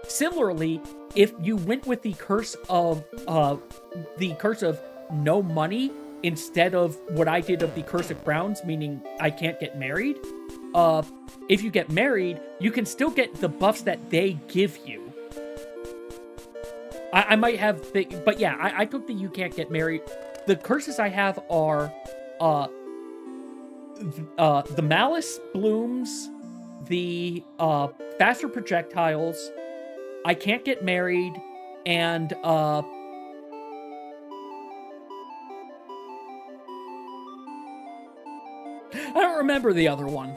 [SPEAKER 1] Similarly, if you went with the curse of no money instead of what I did of the Curse of Crowns, meaning I can't get married, if you get married, you can still get the buffs that they give you. I might have, but yeah, I took the you can't get married. The curses I have are the Malice Blooms, the Faster Projectiles, I can't get married, and I don't remember the other one.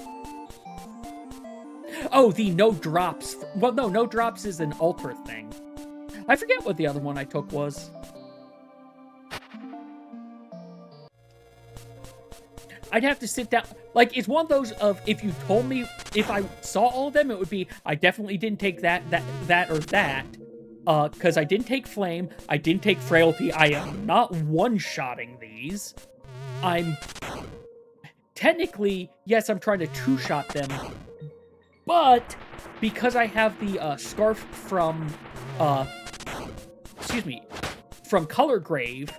[SPEAKER 1] Oh, the no drops. Well, no, no drops is an altar thing. I forget what the other one I took was. I'd have to sit down. Like, it's one of those of, if you told me, if I saw all of them, it would be, I definitely didn't take that, or that. Because I didn't take Flame, I didn't take Frailty, I am not one-shotting these. I'm... Technically, yes, I'm trying to two-shot them, but because I have the scarf from, from Color Grave,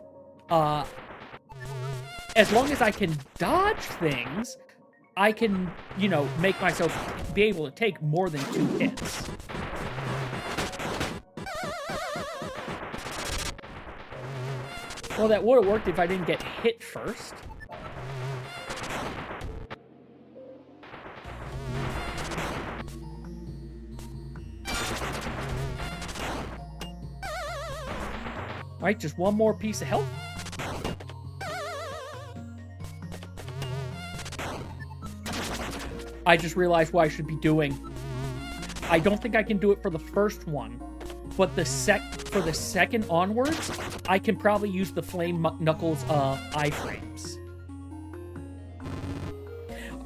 [SPEAKER 1] as long as I can dodge things, I can, you know, make myself be able to take more than 2 hits. Well, that would have worked if I didn't get hit first. Alright, just one more piece of health. I just realized what I should be doing. I don't think I can do it for the first one, but for the second onwards, I can probably use the Flame Knuckles iframes.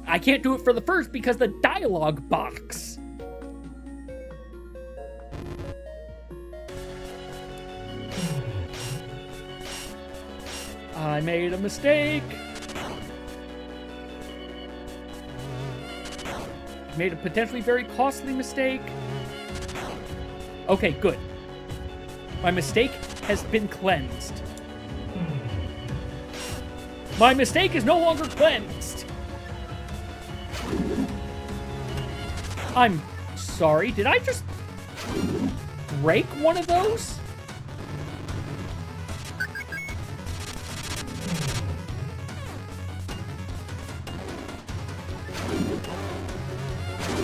[SPEAKER 1] I can't do it for the first because the dialogue box. I made a mistake. Made a potentially very costly mistake. Okay, good. My mistake has been cleansed. My mistake is no longer cleansed. I'm sorry, did I just break one of those?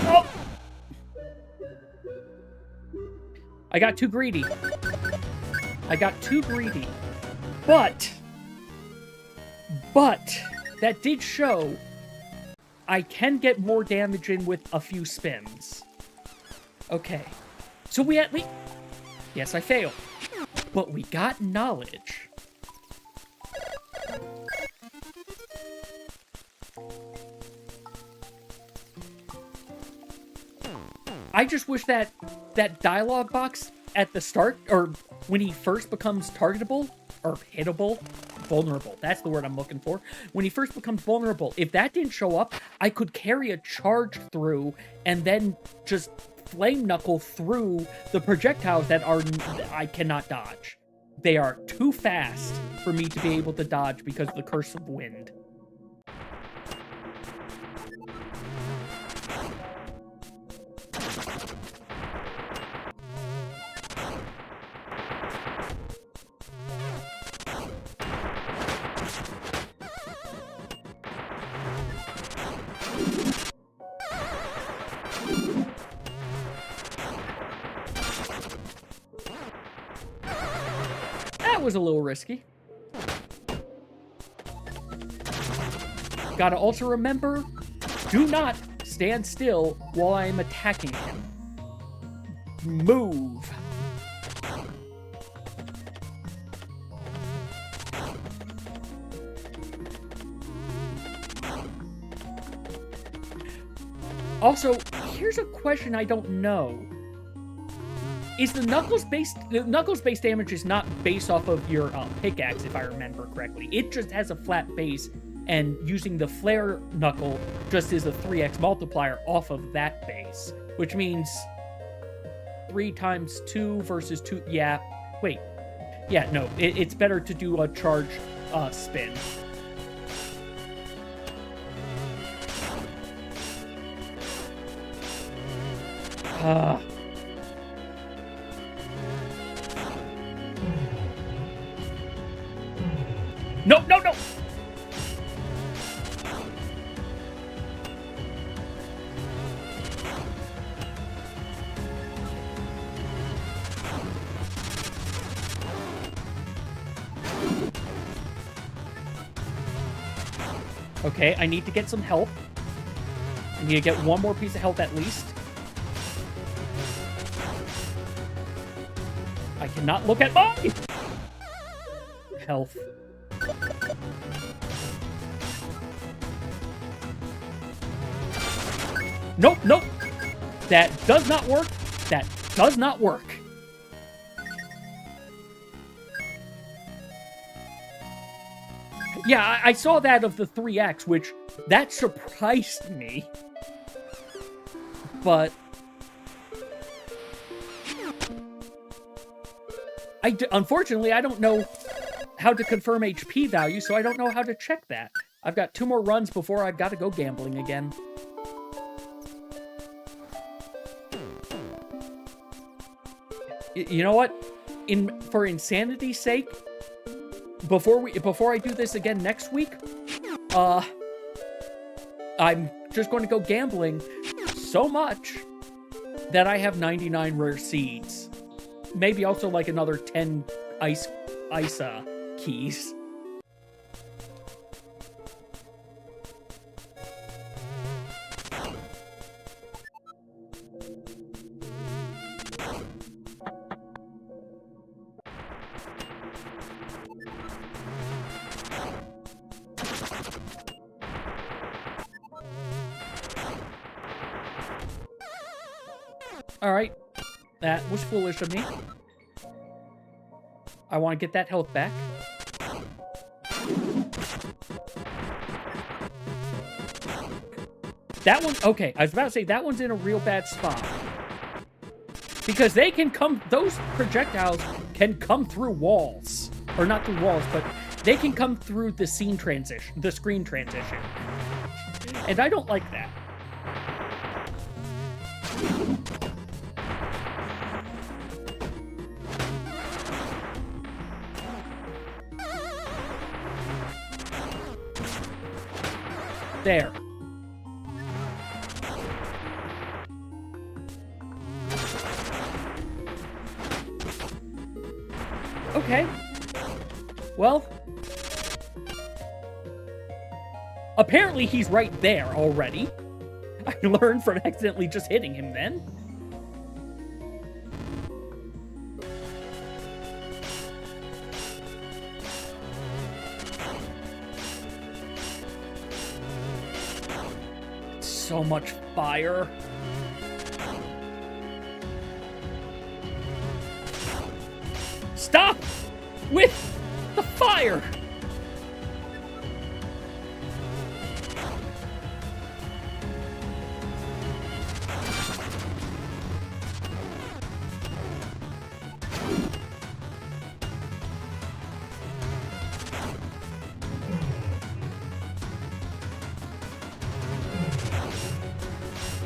[SPEAKER 1] Oh! I got too greedy. But that did show I can get more damage in with a few spins. Okay. So we at least... Yes, I failed. But we got knowledge. I just wish that dialogue box at the start, or when he first becomes targetable, or hittable, vulnerable, that's the word I'm looking for. When he first becomes vulnerable, if that didn't show up, I could carry a charge through and then just flame knuckle through the projectiles that I cannot dodge. They are too fast for me to be able to dodge because of the curse of wind. That was a little risky. Gotta also remember, do not stand still while I am attacking him. Move. Also, here's a question I don't know. Is the Knuckles-based damage is not based off of your pickaxe, if I remember correctly. It just has a flat base, and using the Flare Knuckle just is a 3x multiplier off of that base. Which means 3 times 2 versus 2... Yeah, wait. Yeah, no, it's better to do a charge spin. No, no, no! Okay, I need to get some help. I need to get one more piece of health at least. I cannot look at my health. Nope, nope. That does not work. That does not work. Yeah, I saw that of the 3x, which, that surprised me. But... unfortunately, I don't know how to confirm HP value, so I don't know how to check that. I've got 2 more runs before I've got to go gambling again. You know what? For insanity's sake, before I do this again next week, I'm just going to go gambling so much that I have 99 rare seeds. Maybe also like another 10 ice keys. Alright. That was foolish of me. I want to get that health back. That one, okay, I was about to say, that one's in a real bad spot. Because they can come, those projectiles can come through walls. Or not through walls, but they can come through the scene transition, the screen transition. And I don't like that. There. Okay. Well. Apparently he's right there already. I learned from accidentally just hitting him then. So much fire. Stop with the fire!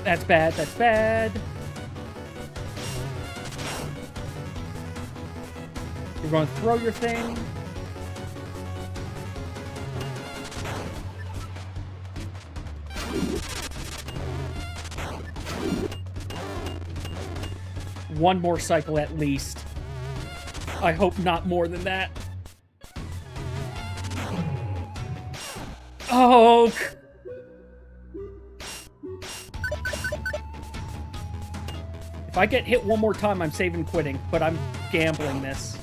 [SPEAKER 1] That's bad, that's bad. You're going to throw your thing. One more cycle at least. I hope not more than that. Oh! If I get hit one more time, I'm saving quitting, but I'm gambling this.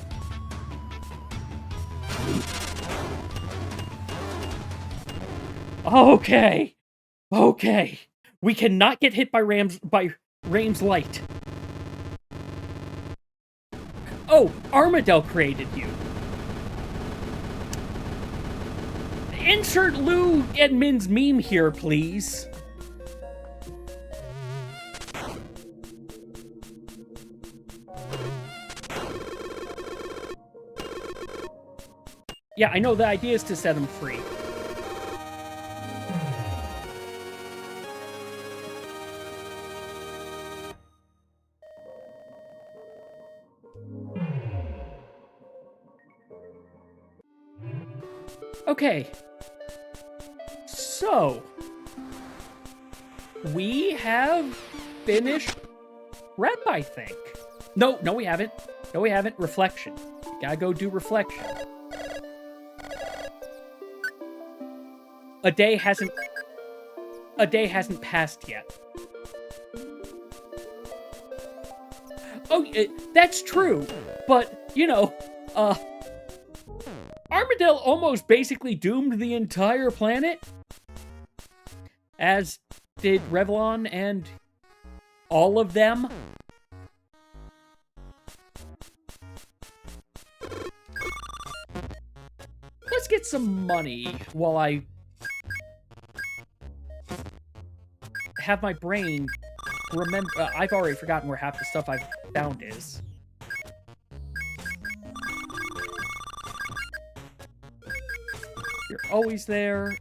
[SPEAKER 1] Okay. Okay. We cannot get hit by Raim's light. Oh, Armadale created you. Insert Lou and Min's meme here, please. Yeah, I know the idea is to set him free. Okay. So, we have finished Rep, I think. No, we haven't. No, we haven't. Reflection. Gotta go do reflection. A day hasn't passed yet. Oh, that's true. But, you know, Armadale almost basically doomed the entire planet. As did Revlon and all of them. Let's get some money while I have my brain remember. I've already forgotten where half the stuff I've found is. You're always there.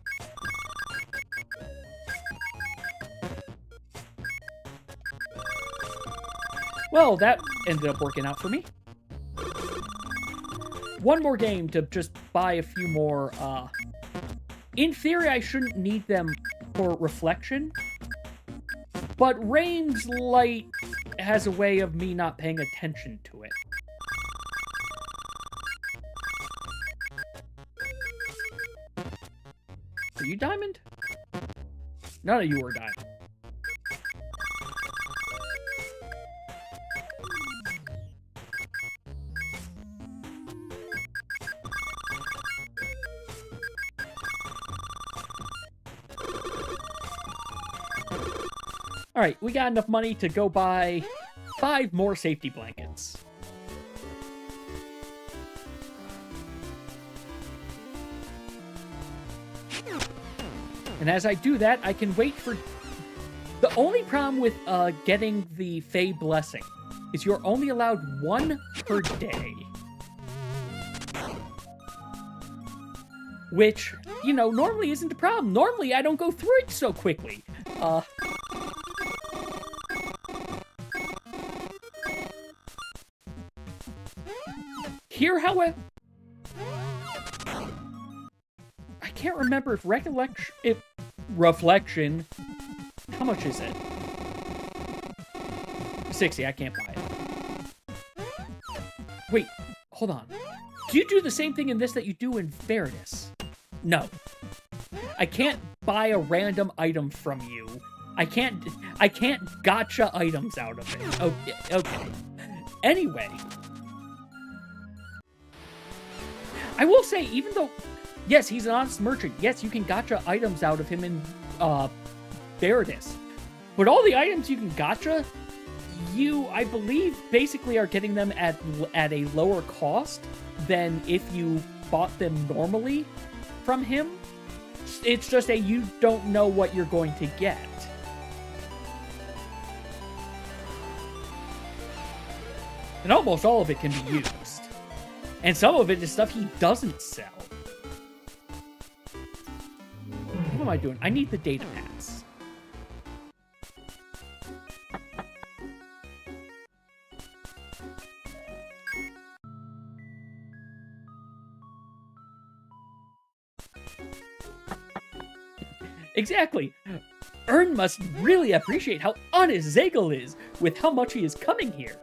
[SPEAKER 1] Well, that ended up working out for me. One more game to just buy a few more, in theory, I shouldn't need them for reflection. But Rain's light has a way of me not paying attention to it. Are you Diamond? None of you are Diamond. Alright, we got enough money to go buy 5 more safety blankets. And as I do that, I can wait for... The only problem with getting the Fey Blessing is you're only allowed 1 per day. Which, you know, normally isn't a problem. Normally, I don't go through it so quickly. Here, however... I can't remember if Reflection... How much is it? 60, I can't buy it. Wait, hold on. Do you do the same thing in this that you do in Fairness? No. I can't buy a random item from you. I can't gotcha items out of it. Okay. Anyway. I will say, even though, yes, he's an honest merchant. Yes, you can gotcha items out of him in, Fairness. But all the items you can gotcha, you, I believe, basically are getting them at a lower cost than if you bought them normally from him. It's just that you don't know what you're going to get. And almost all of it can be used. And some of it is stuff he doesn't sell. What am I doing? I need the data pass. Exactly. Ern must really appreciate how honest Zagel is with how much he is coming here.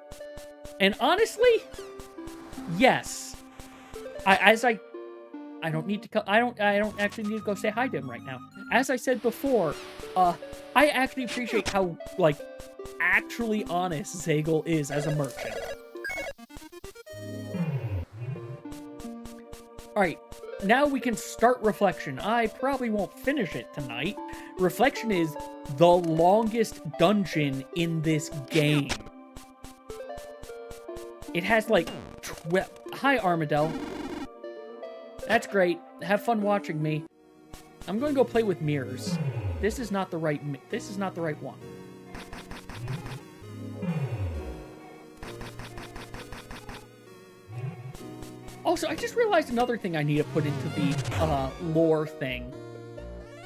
[SPEAKER 1] And honestly, yes. I don't need to I don't actually need to go say hi to him right now. As I said before, I actually appreciate how, like, actually honest Zagel is as a merchant. Alright, now we can start Reflection. I probably won't finish it tonight. Reflection is the longest dungeon in this game. It has, like, 12... Hi, Armadell. That's great. Have fun watching me. I'm going to go play with mirrors. This is not the right one. Also, I just realized another thing I need to put into the lore thing.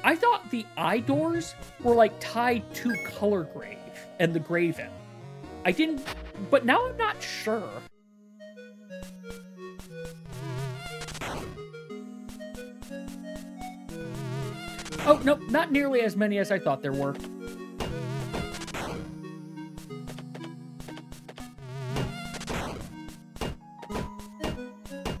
[SPEAKER 1] I thought the eye doors were, like, tied to Color Grave and the Graven. I didn't... But now I'm not sure. Oh, no, not nearly as many as I thought there were.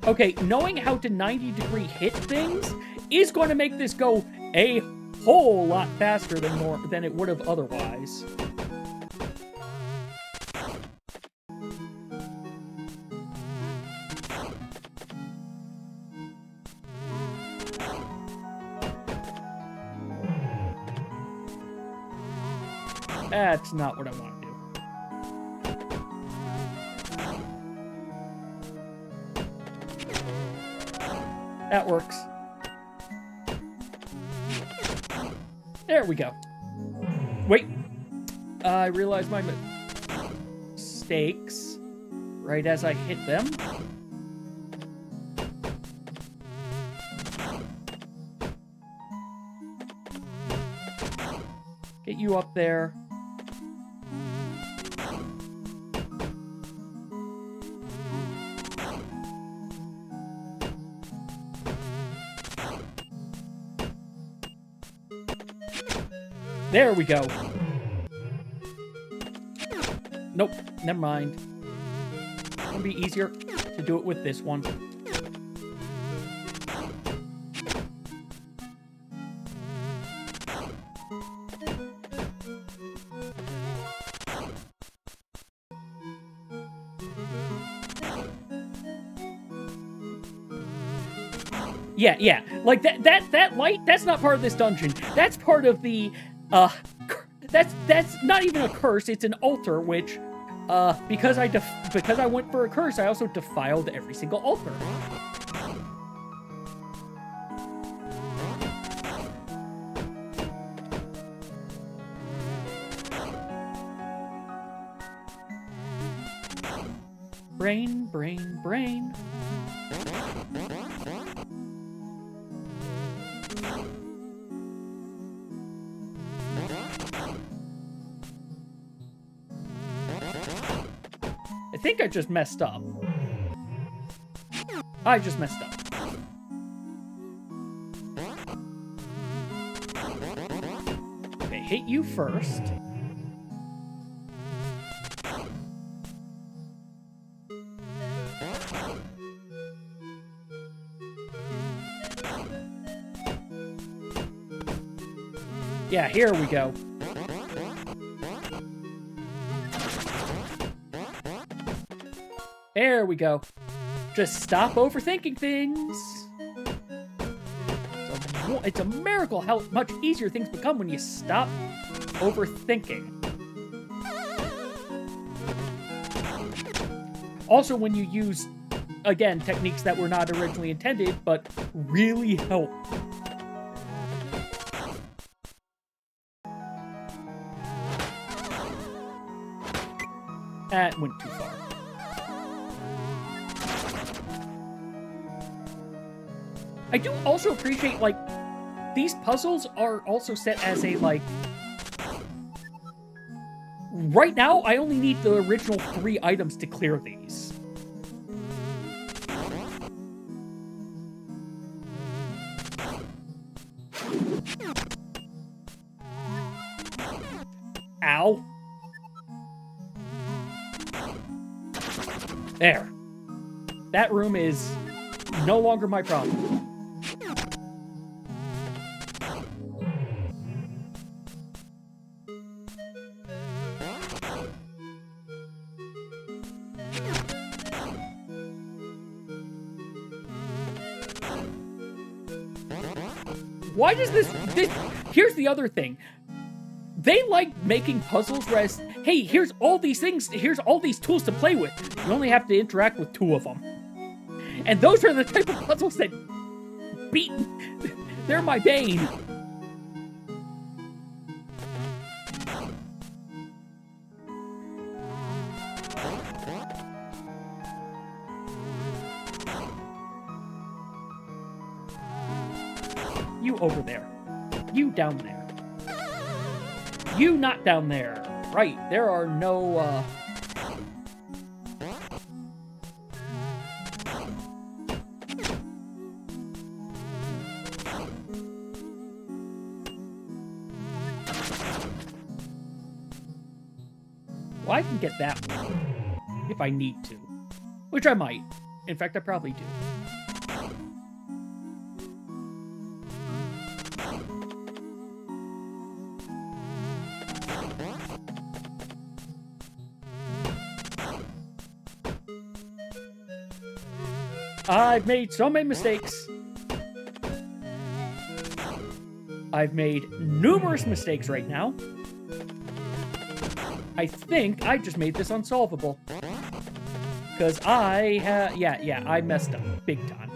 [SPEAKER 1] Okay, knowing how to 90-degree hit things is going to make this go a whole lot faster than it would have otherwise. That's not what I want to do. That works. There we go. Wait. I realized my mistakes right as I hit them. Get you up there. There we go. Nope, never mind. It'll be easier to do it with this one. Yeah. Like that light, that's not part of this dungeon. That's part of the that's not even a curse, it's an altar, which Because I went for a curse, I also defiled every single altar. Brain, brain, brain. I think I just messed up. I just messed up. Okay, hit you first. Yeah, here we go. There we go. Just stop overthinking things. It's a miracle how much easier things become when you stop overthinking. Also, when you use, again, techniques that were not originally intended, but really help. That went too far. I do also appreciate, like, these puzzles are also set as a, like... Right now, I only need the original 3 items to clear these. Ow. There. That room is no longer my problem. Why does this... Here's the other thing. They like making puzzles where, hey, here's all these things, here's all these tools to play with. You only have to interact with 2 of them. And those are the type of puzzles that beat... They're my bane. You over there. You down there. You not down there. Right, there are no, Well, I can get that one. If I need to. Which I might. In fact, I probably do. I've made so many mistakes. I've made numerous mistakes right now. I think I just made this unsolvable. Because yeah, I messed up big time.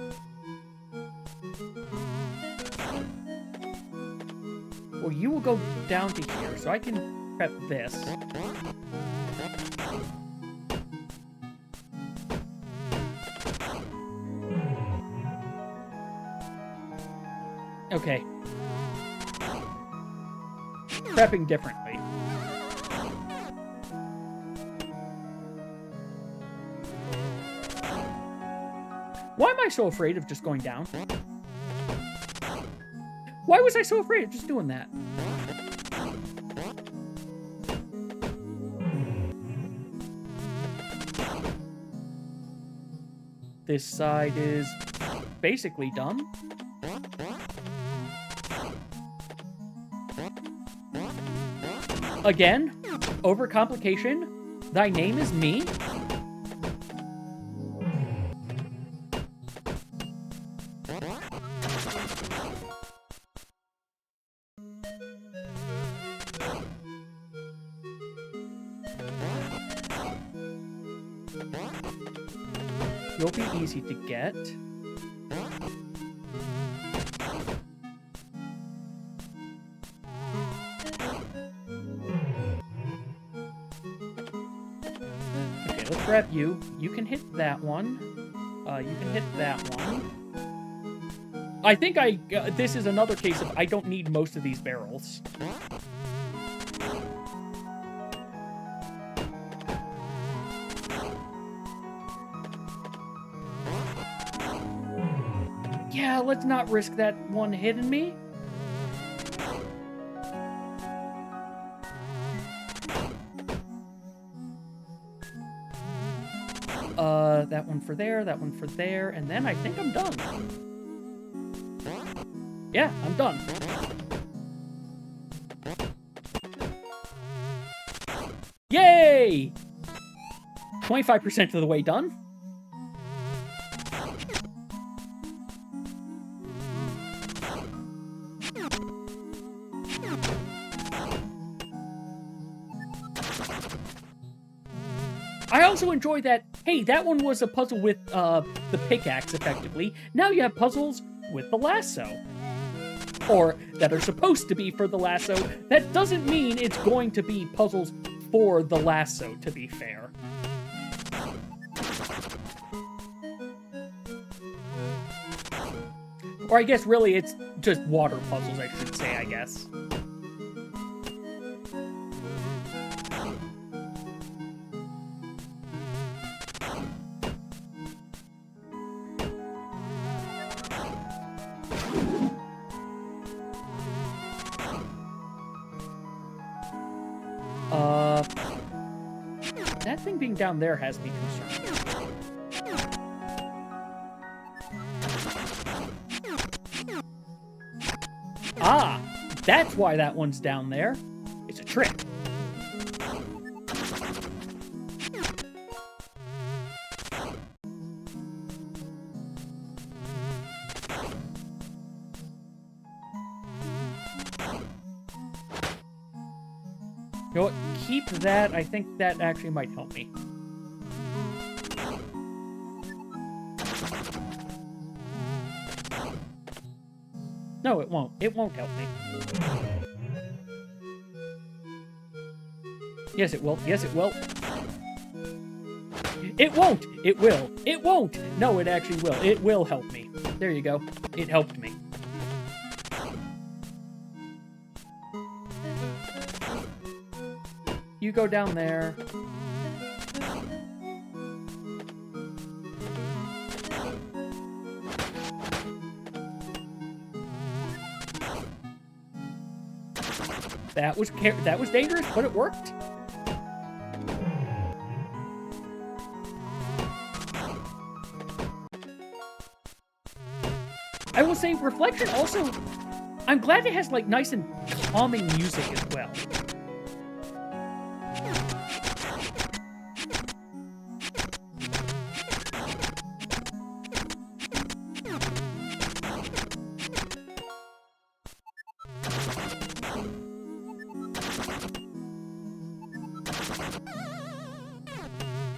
[SPEAKER 1] Well, you will go down to here, so I can prep this. Okay. Prepping differently. Why am I so afraid of just going down? Why was I so afraid of just doing that? This side is basically done. Again, overcomplication. Thy name is me. You'll be easy to get. Okay, let's grab you. You can hit that one. You can hit that one. I think this is another case of I don't need most of these barrels. Yeah, let's not risk that one hitting me. That one for there, that one for there, and then I think I'm done. Yeah, I'm done. Yay! 25% of the way done. I also enjoy that, hey, that one was a puzzle with the pickaxe, effectively. Now you have puzzles with the lasso. Or that are supposed to be for the lasso. That doesn't mean it's going to be puzzles for the lasso, to be fair. Or I guess really it's just water puzzles, I should say, I guess. That thing being down there has me concerned. Ah, that's why that one's down there. It's a trick. You know what? Keep that. I think that actually might help me. No, it won't. It won't help me. Yes, it will. Yes, it will. It won't! It will. It won't! No, it actually will. It will help me. There you go. It helped me. You go down there. That was dangerous, but it worked. I will say, Reflection also, I'm glad it has like nice and calming music as well.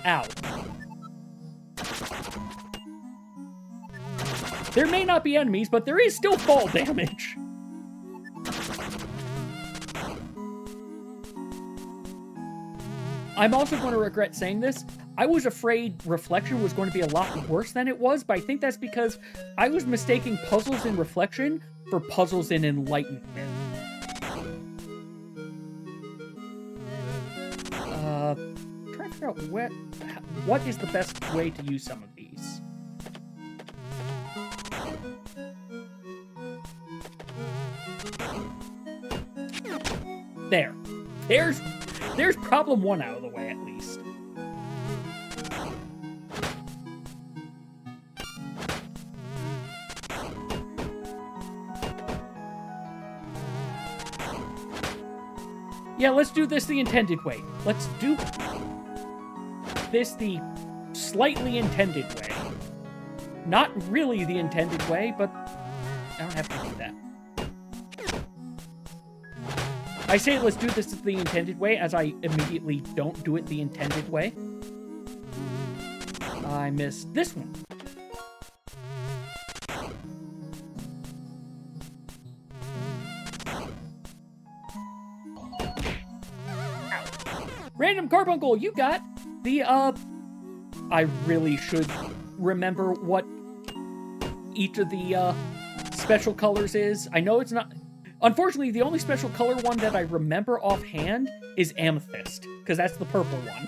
[SPEAKER 1] Ow. There may not be enemies, but there is still fall damage. I'm also going to regret saying this. I was afraid Reflection was going to be a lot worse than it was, but I think that's because I was mistaking puzzles in Reflection for puzzles in Enlightenment. Trying to figure out what is the best way to use some of these. There. There's problem one out of the way, at least. Yeah, let's do this the intended way. Let's do this the slightly intended way. Not really the intended way, but I don't have to do that. I say let's do this the intended way, as I immediately don't do it the intended way. I missed this one. Random Carbuncle, you got the, I really should remember what each of the, special colors is. I know it's not... Unfortunately, the only special color one that I remember offhand is Amethyst, because that's the purple one.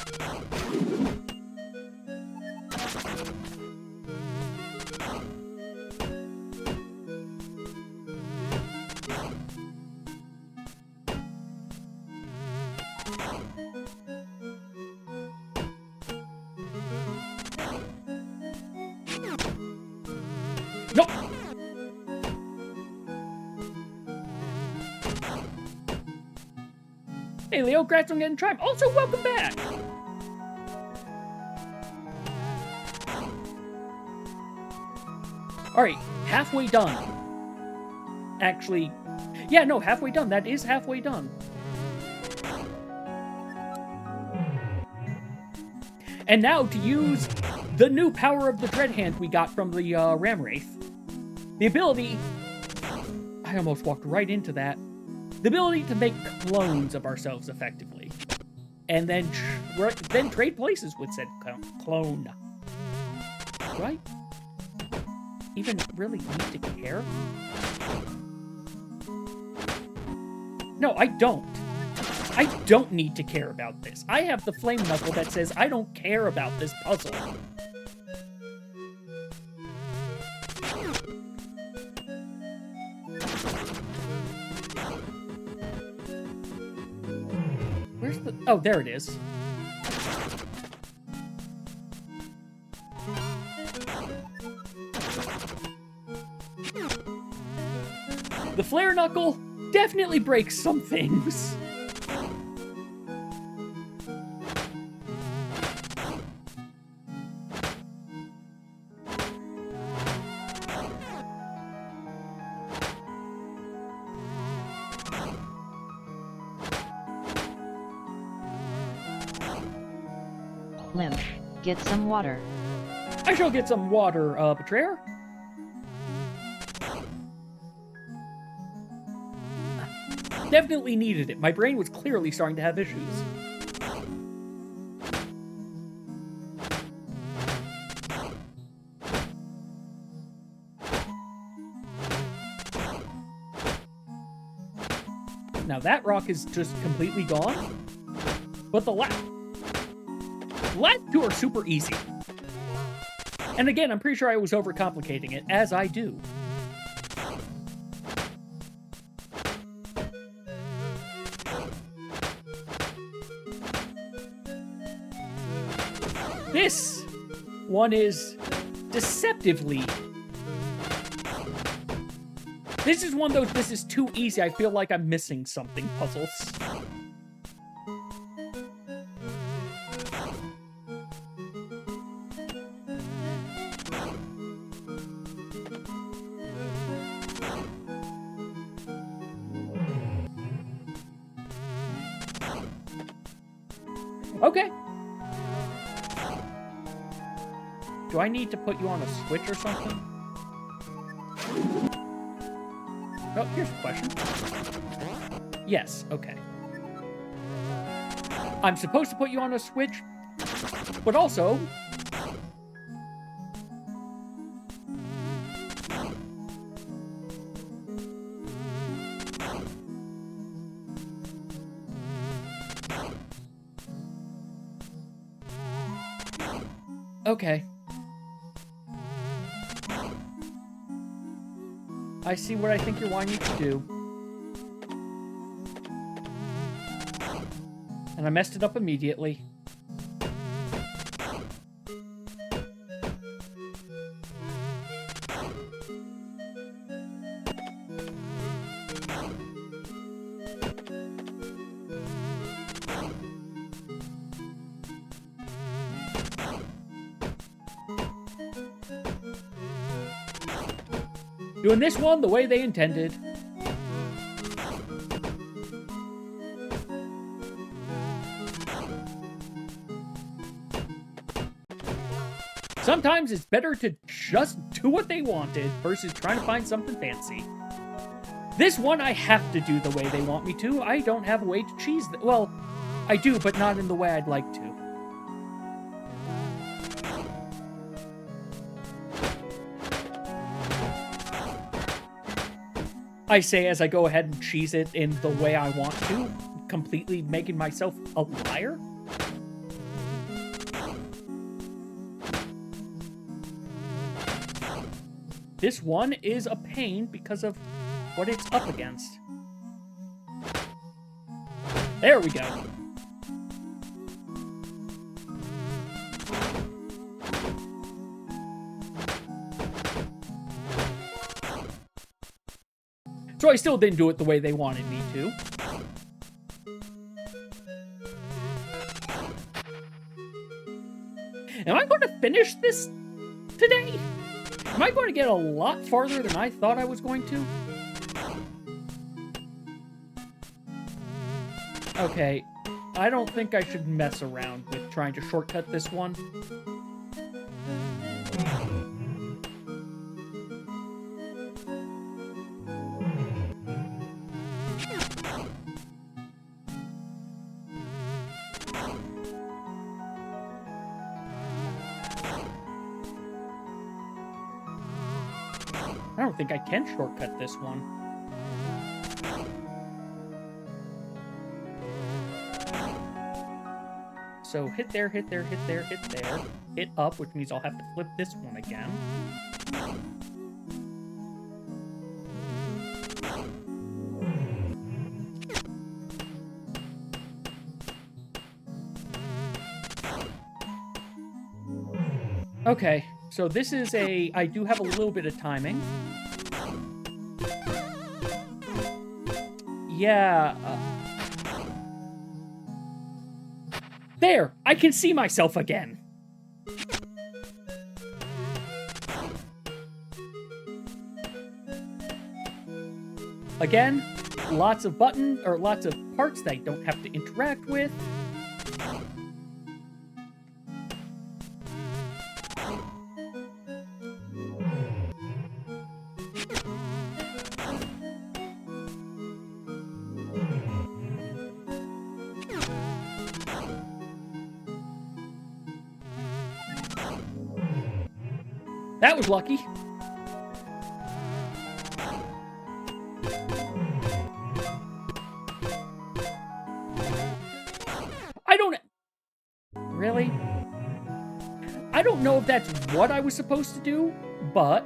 [SPEAKER 1] Nope! Hey Leo, congrats on getting Triumph. Also, welcome back! Alright, halfway done. Actually, yeah, no, halfway done. That is halfway done. And now to use the new power of the Dread Hand we got from the Ram Wraith. The ability... I almost walked right into that. The ability to make clones of ourselves effectively. And then trade places with said clone. Do I even really need to care? No, I don't. I don't need to care about this. I have the Flame Knuckle that says I don't care about this puzzle. Where's the... Oh, there it is. The Flare Knuckle definitely breaks some things.
[SPEAKER 2] Limp, get some water.
[SPEAKER 1] I shall get some water, Betrayer. Definitely needed it. My brain was clearly starting to have issues. Now that rock is just completely gone. But the last two are super easy. And again, I'm pretty sure I was overcomplicating it, as I do. This one is deceptively... This is one of those, this is too easy, I feel like I'm missing something puzzles. Okay. Do I need to put you on a switch or something? Oh, here's a question. Yes, okay. I'm supposed to put you on a switch, but also... Okay. I see what I think you're wanting to do. And I messed it up immediately. Doing this one the way they intended. Sometimes it's better to just do what they wanted versus trying to find something fancy. This one I have to do the way they want me to. I don't have a way to cheese well, I do, but not in the way I'd like to. I say as I go ahead and cheese it in the way I want to, completely making myself a liar. This one is a pain because of what it's up against. There we go. So I still didn't do it the way they wanted me to. Am I going to finish this today? Am I going to get a lot farther than I thought I was going to? Okay, I don't think I should mess around with trying to shortcut this one. I don't think I can shortcut this one. So hit there, hit there, hit there, hit there. Hit up, which means I'll have to flip this one again. Okay, so this is I do have a little bit of timing. Yeah. There! I can see myself again! Again, lots of lots of parts that I don't have to interact with. That was lucky. Really? I don't know if that's what I was supposed to do, but...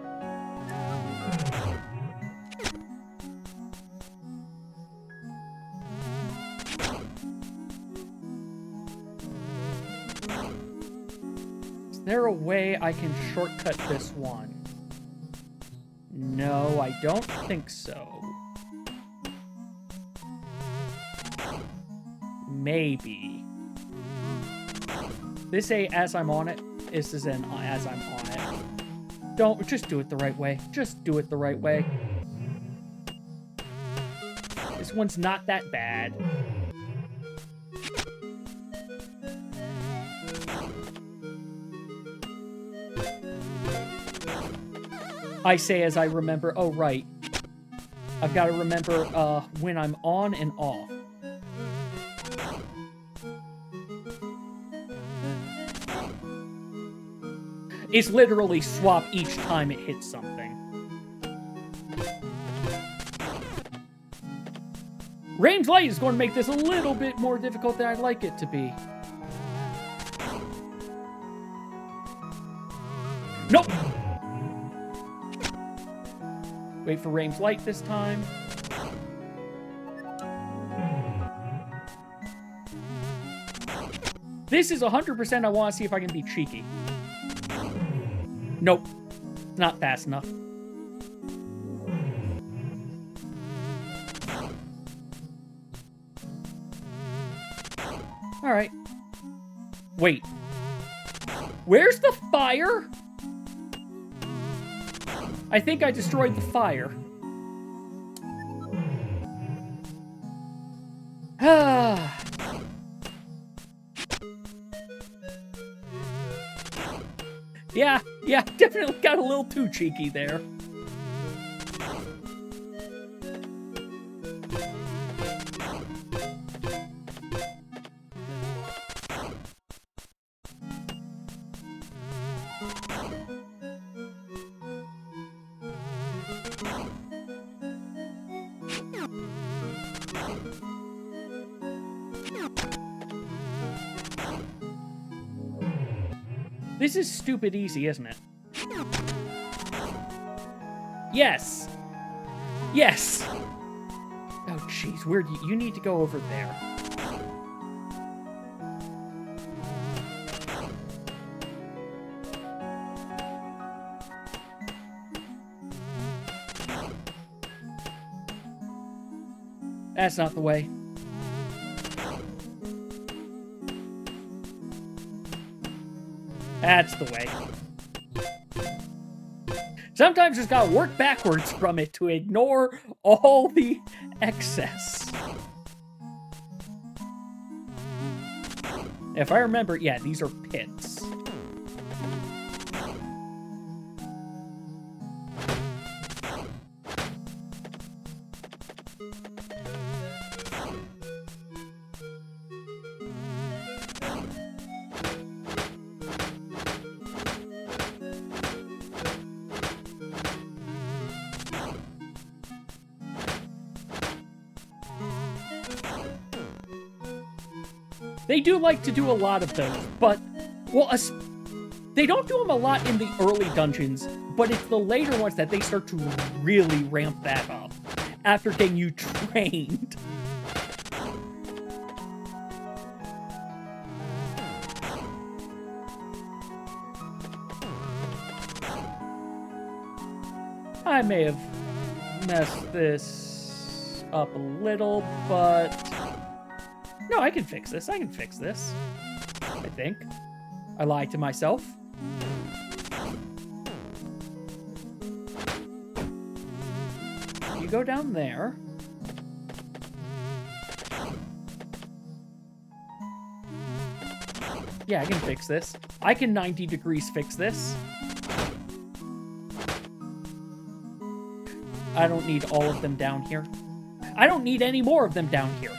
[SPEAKER 1] Is there a way I can shortcut this one? No, I don't think so. Maybe. This as I'm on it. This is an as I'm on it. Just do it the right way. Just do it the right way. This one's not that bad. I say as I remember, oh right. I've got to remember when I'm on and off. It's literally swap each time it hits something. Range light is going to make this a little bit more difficult than I'd like it to be. Nope! Wait for range light this time. This is 100% I want to see if I can be cheeky. Nope. Not fast enough. Alright. Wait. Where's the fire? I think I destroyed the fire. Yeah, definitely got a little too cheeky there. This is stupid easy, isn't it? Yes! Yes! Oh, jeez, where do you need to go over there. That's not the way. That's the way. Sometimes just gotta work backwards from it to ignore all the excess. If I remember, yeah, these are pits. They do like to do a lot of those, but, well, they don't do them a lot in the early dungeons, but it's the later ones that they start to really ramp that up after getting you trained. I may have messed this up a little, but... No, I can fix this. I can fix this. I think. I lied to myself. You go down there. Yeah, I can fix this. I can 90 degrees fix this. I don't need all of them down here. I don't need any more of them down here.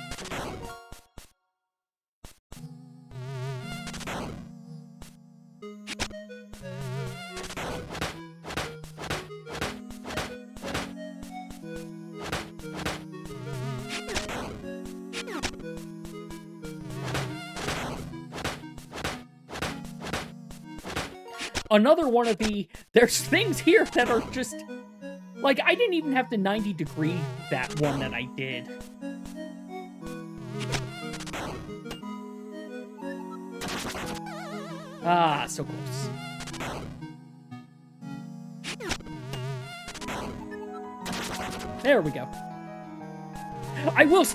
[SPEAKER 1] Another one of there's things here that are just, like, I didn't even have to 90 degree that one that I did. Ah, so close. There we go. I will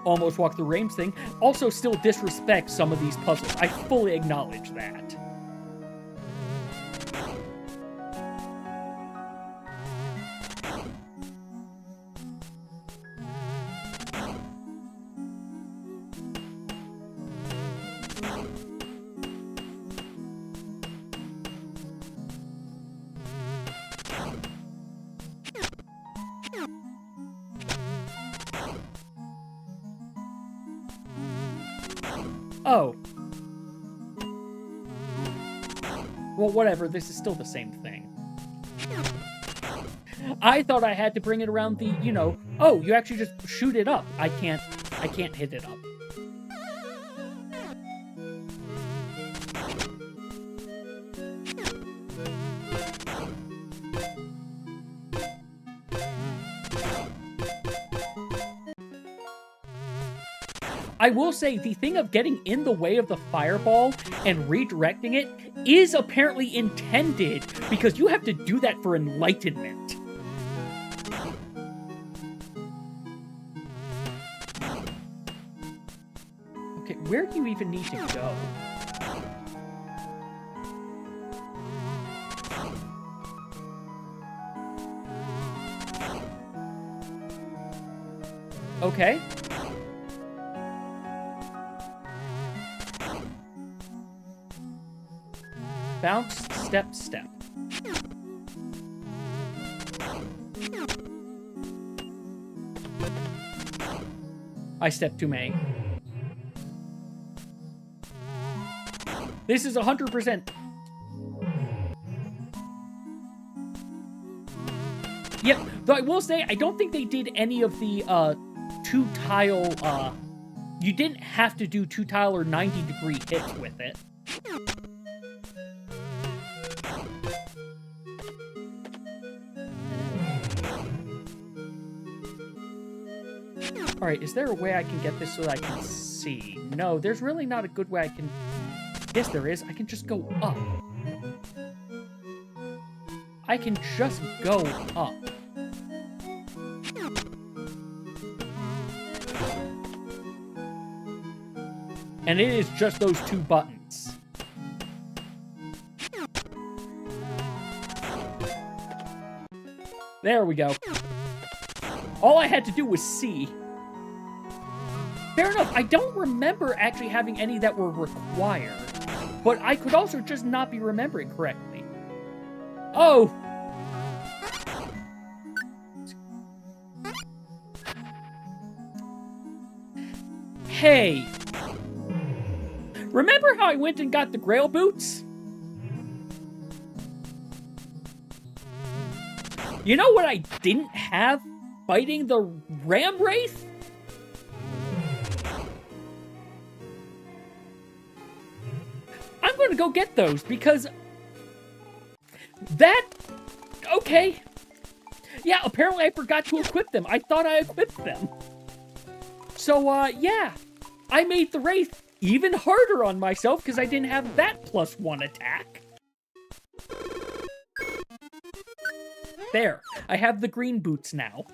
[SPEAKER 1] almost walk through Raim's thing. Also still disrespect some of these puzzles. I fully acknowledge that. Oh. Well, whatever. This is still the same thing. I thought I had to bring it around the, you know, oh, you actually just shoot it up. I can't hit it up. I will say, the thing of getting in the way of the fireball and redirecting it is apparently intended, because you have to do that for enlightenment. Okay, where do you even need to go? Okay. Bounce, step, step. I stepped too many. This is 100%. Yep, though I will say, I don't think they did any of the, two-tile, you didn't have to do two-tile or 90-degree hits with it. Alright, is there a way I can get this so that I can see? No, there's really not a good way I can... Yes, there is. I can just go up. I can just go up. And it is just those two buttons. There we go. All I had to do was see. Fair enough, I don't remember actually having any that were required. But I could also just not be remembering correctly. Oh! Hey! Remember how I went and got the Grail boots? You know what I didn't have fighting the Ram Wraith? I'm going to go get those because that... Okay. Yeah, apparently I forgot to equip them. I thought I equipped them. So, yeah. I made the Wraith even harder on myself because I didn't have that +1 attack. There. I have the green boots now.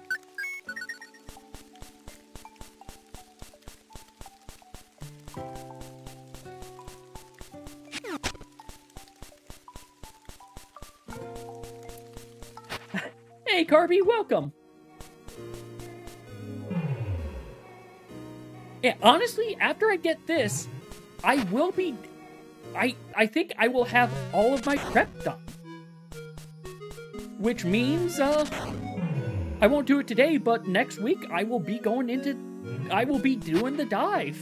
[SPEAKER 1] Hey, Carby, welcome. Yeah, honestly, after I get this, I will be... I think I will have all of my prep done. Which means, I won't do it today, but next week I will be going into... I will be doing the dive.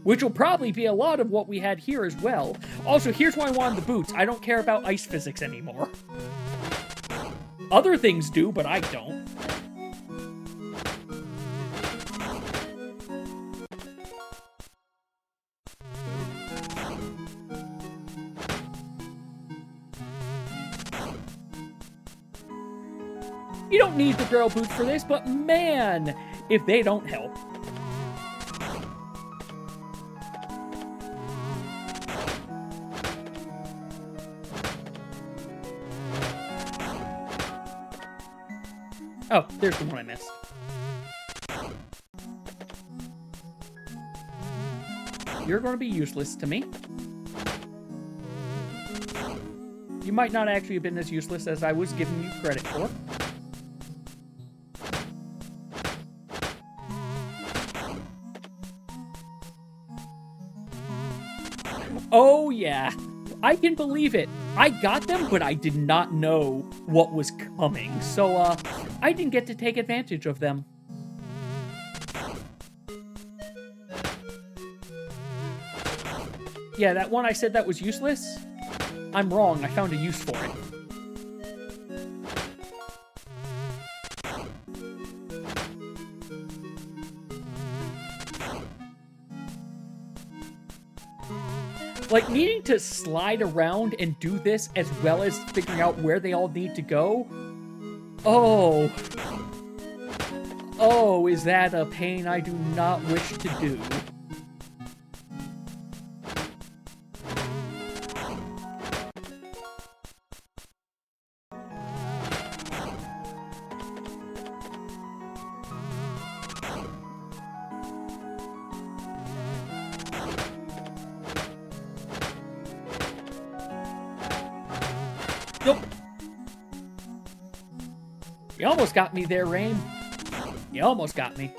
[SPEAKER 1] Which will probably be a lot of what we had here as well. Also, here's why I wanted the boots. I don't care about ice physics anymore. Other things do, but I don't. You don't need the girl boots for this, but man, if they don't help. Oh, there's the one I missed. You're going to be useless to me. You might not actually have been as useless as I was giving you credit for. Oh, yeah. I can believe it. I got them, but I did not know what was coming. So, I didn't get to take advantage of them. Yeah, that one I said that was useless? I'm wrong. I found a use for it. Like, needing to slide around and do this as well as figuring out where they all need to go. Oh. Oh, is that a pain I do not wish to do. Nope. You almost got me there, Rain. You almost got me.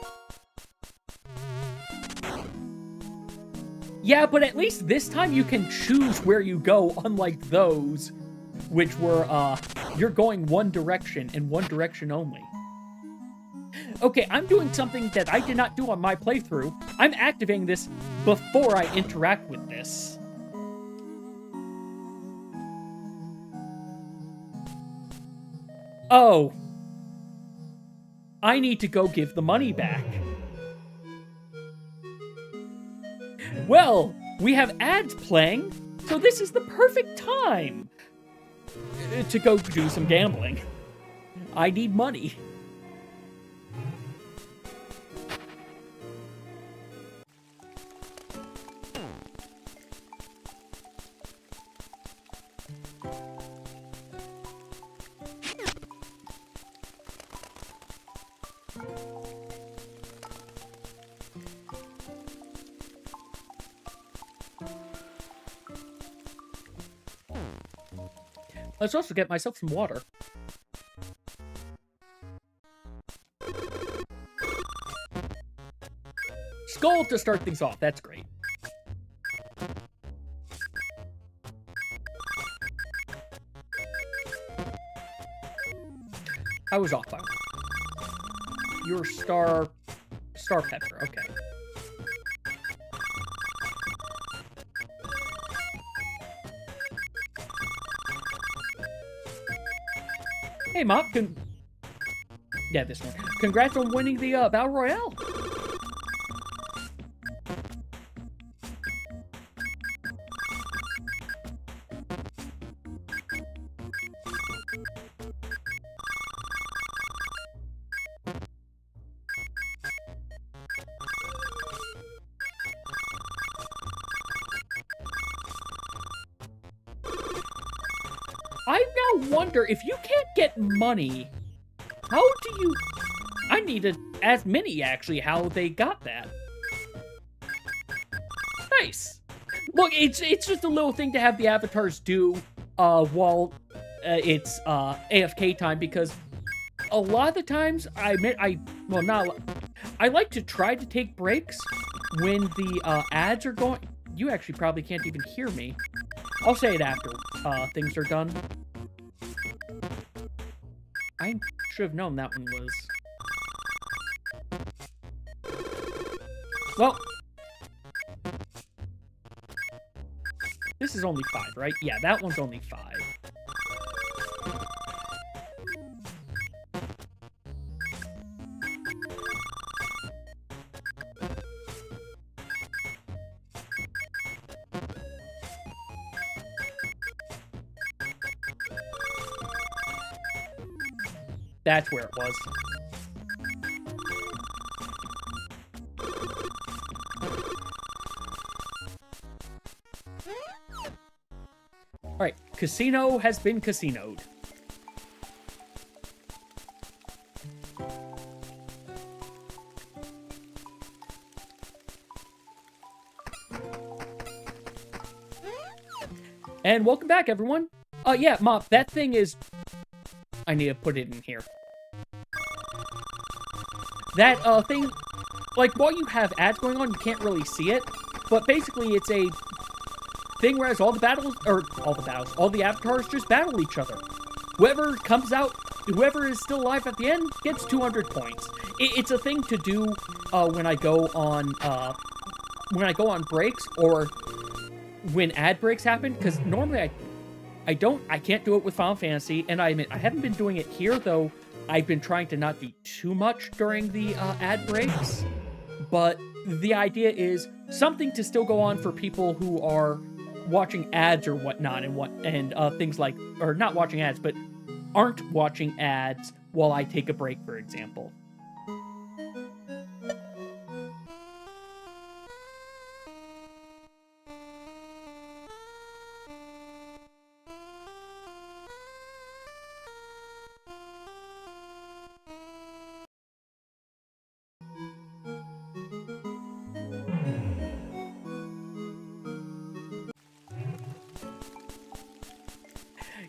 [SPEAKER 1] Yeah, but at least this time you can choose where you go, unlike those, which were, you're going one direction and one direction only. Okay, I'm doing something that I did not do on my playthrough. I'm activating this before I interact with this. Oh. I need to go give the money back. Well, we have ads playing, so this is the perfect time to go do some gambling. I need money. Let's also get myself some water. Skull to start things off. That's great. I was off by one. You're star pepper. Okay. Hey, Mop, yeah, this one. Congrats on winning the Battle Royale. I now wonder, if you can't get money, how do you... I need to ask Minnie, actually, how they got that. Nice. Look, it's just a little thing to have the avatars do while it's AFK time, because a lot of the times, I like to try to take breaks when the ads are going... You actually probably can't even hear me. I'll say it after things are done. I should have known that one was... Well... This is only 5, right? Yeah, that one's only 5. That's where it was. Alright, casino has been casinoed. And welcome back, everyone. Yeah, Mop, that thing is... I need to put it in here. That, thing... Like, while you have ads going on, you can't really see it. But basically, it's a thing where all the avatars just battle each other. Whoever comes out, whoever is still alive at the end, gets 200 points. It's a thing to do, when I go on breaks, or when ad breaks happen, because normally I can't do it with Final Fantasy, and I admit, I haven't been doing it here, though I've been trying to not do too much during the ad breaks, but the idea is something to still go on for people who are watching ads or whatnot, and things like, or not watching ads, but aren't watching ads while I take a break, for example.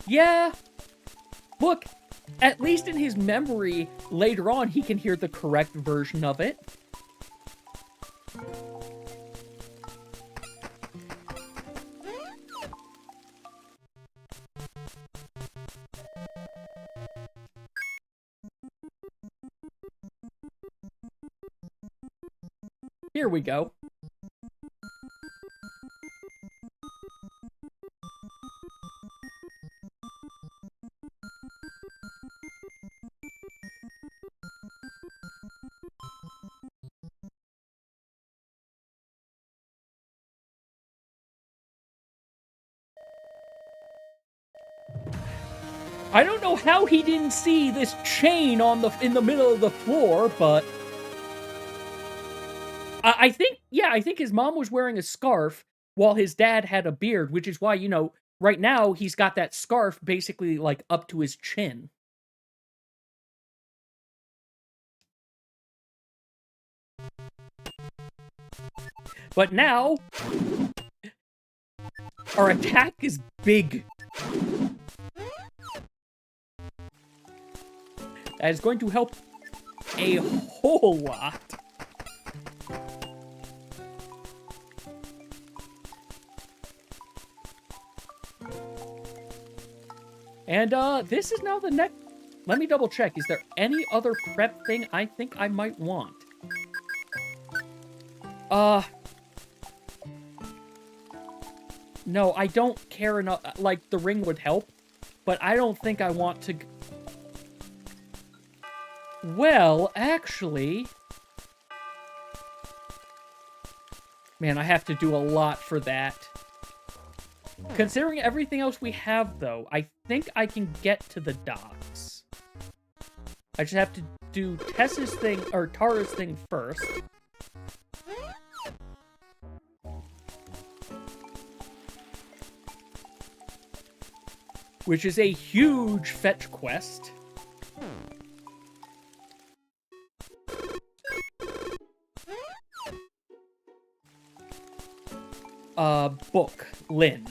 [SPEAKER 1] Yeah, look, at least in his memory, later on, he can hear the correct version of it. Here we go. I don't know how he didn't see this chain in the middle of the floor, but I think, yeah, I think his mom was wearing a scarf while his dad had a beard, which is why, you know, right now he's got that scarf basically like up to his chin. But now our attack is big. That is going to help a whole lot. And, this is now the next... Let me double check. Is there any other prep thing I think I might want? No, I don't care enough. Like, the ring would help, but I don't think I want to... Well, actually... Man, I have to do a lot for that. Considering everything else we have, though, I think I can get to the docks. I just have to do Tess's thing, or Tara's thing first. Which is a huge fetch quest. Book. Lynn.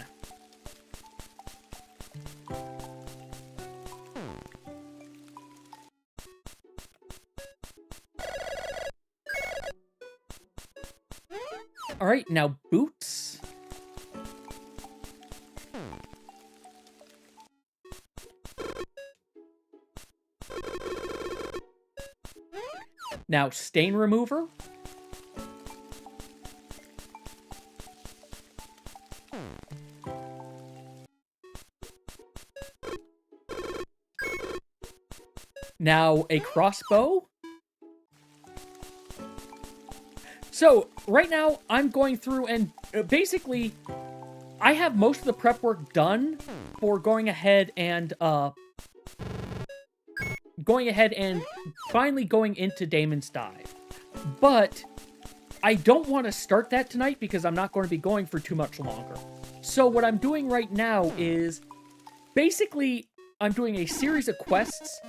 [SPEAKER 1] Alright, now boots. Now stain remover. Now a crossbow. So, right now, I'm going through and basically, I have most of the prep work done for going ahead and finally going into Daemon's Dive. But, I don't want to start that tonight because I'm not going to be going for too much longer. So, what I'm doing right now is, basically, I'm doing a series of quests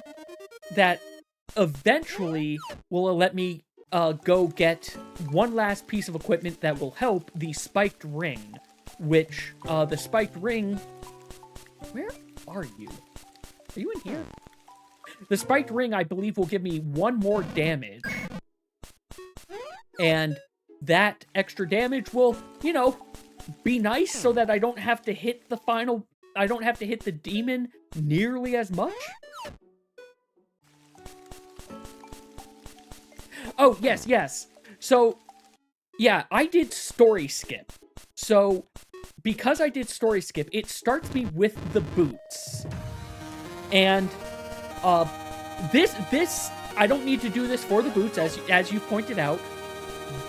[SPEAKER 1] that eventually will let me go get one last piece of equipment that will help, the spiked ring. Which, the spiked ring... Where are you? Are you in here? The spiked ring, I believe, will give me one more damage. And that extra damage will, you know, be nice so that I don't have to hit the final... I don't have to hit the demon nearly as much. Oh, yes, yes. So, yeah, I did story skip. So, because I did story skip, it starts me with the boots. And, this, I don't need to do this for the boots, as you pointed out.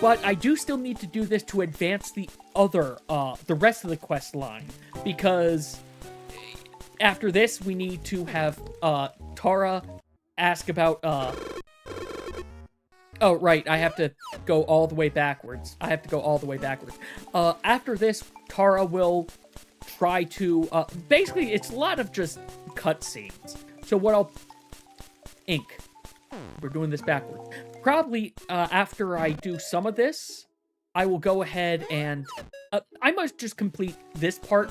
[SPEAKER 1] But I do still need to do this to advance the other, the rest of the quest line. Because after this, we need to have, Tara ask about, oh, right, I have to go all the way backwards. After this, Tara will try to, basically, it's a lot of just cutscenes. So what I'll... Ink. We're doing this backwards. Probably, after I do some of this, I will go ahead and... I must just complete this part,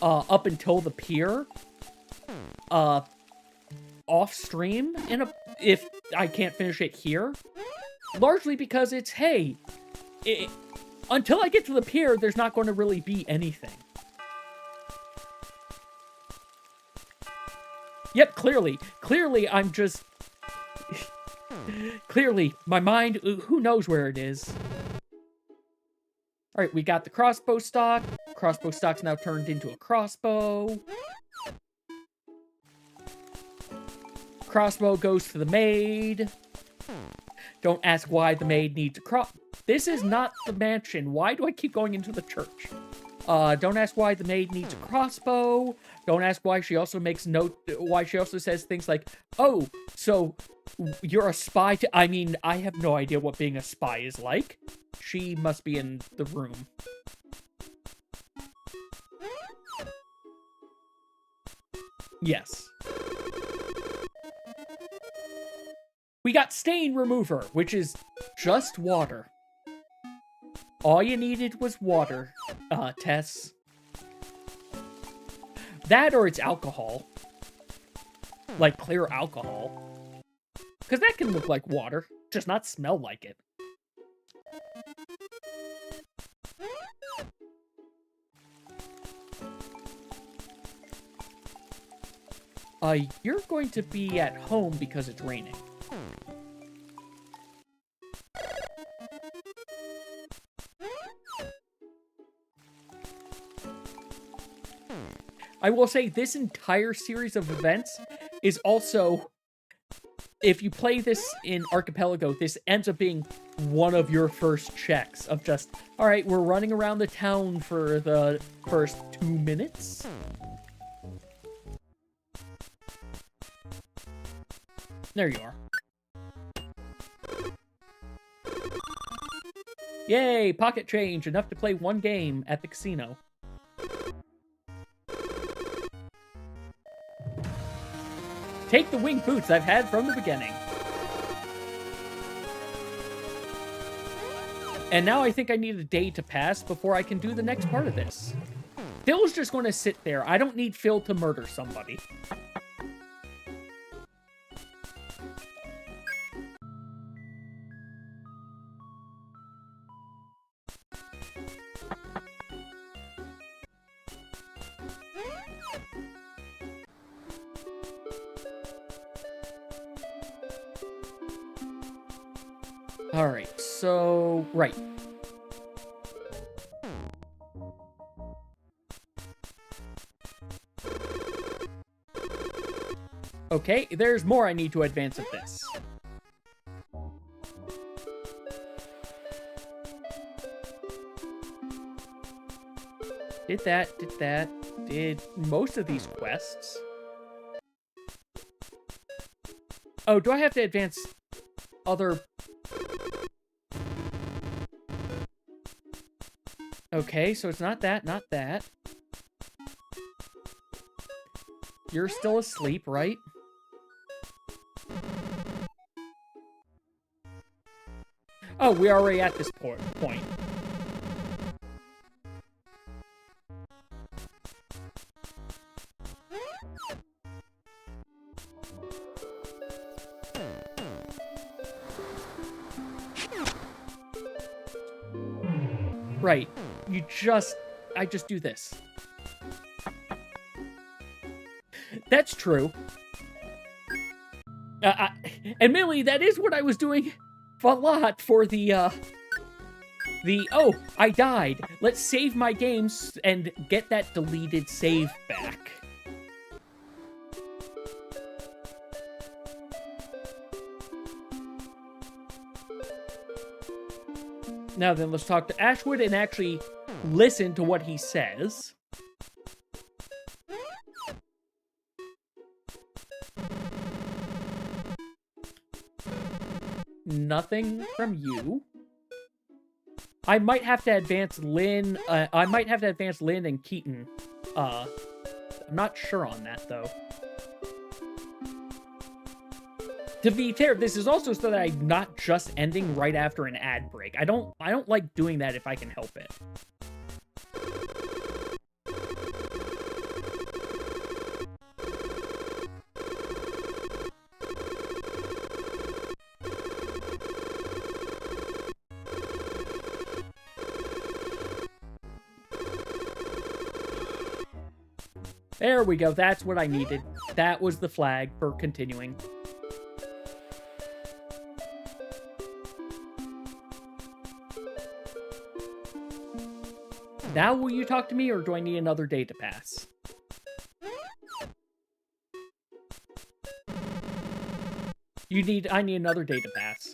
[SPEAKER 1] up until the pier. Off-stream, if I can't finish it here. Largely because it's, hey, until I get to the pier, there's not going to really be anything. Yep, clearly, I'm just... clearly, my mind, who knows where it is. Alright, we got the crossbow stock. Crossbow stock's now turned into a crossbow. Crossbow goes to the maid. Don't ask why the maid needs a This is not the mansion. Why do I keep going into the church? Don't ask why the maid needs a crossbow. Don't ask why she also why she also says things like, oh, so you're a spy I mean, I have no idea what being a spy is like. She must be in the room. Yes. We got stain remover, which is just water. All you needed was water, Tess. That or it's alcohol. Like clear alcohol. Because that can look like water, just not smell like it. You're going to be at home because it's raining. I will say this entire series of events is also, if you play this in Archipelago, this ends up being one of your first checks of just, all right, we're running around the town for the first 2 minutes. There you are. Yay, pocket change, enough to play one game at the casino. Take the winged boots I've had from the beginning. And now I think I need a day to pass before I can do the next part of this. Phil's just going to sit there. I don't need Phil to murder somebody. Alright, so... right. Okay, there's more I need to advance of this. Did that, did most of these quests. Oh, do I have to advance other... Okay, so it's not that, not that. You're still asleep, right? Oh, we're already at this point. Right. I just do this. That's true. Admittedly, that is what I was doing a lot for the, oh, I died. Let's save my games and get that deleted save back. Now then, let's talk to Ashwood and actually listen to what he says. Nothing from you. I might have to advance Lynn. I might have to advance Lynn and Keaton. I'm not sure on that, though. To be fair, this is also so that I'm not just ending right after an ad break. I don't like doing that if I can help it. There we go. That's what I needed. That was the flag for continuing. Now will you talk to me, or do I need another day to pass? I need another day to pass.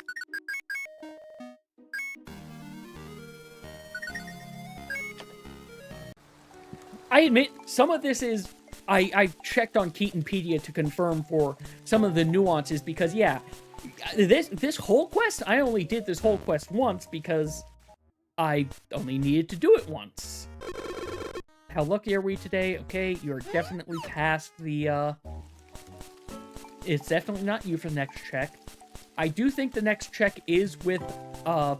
[SPEAKER 1] I admit, some of this is... I checked on Keatonpedia to confirm for some of the nuances, because, yeah, this whole quest, I only did this whole quest once because I only needed to do it once. How lucky are we today? Okay, you're definitely past the, It's definitely not you for the next check. I do think the next check is with, I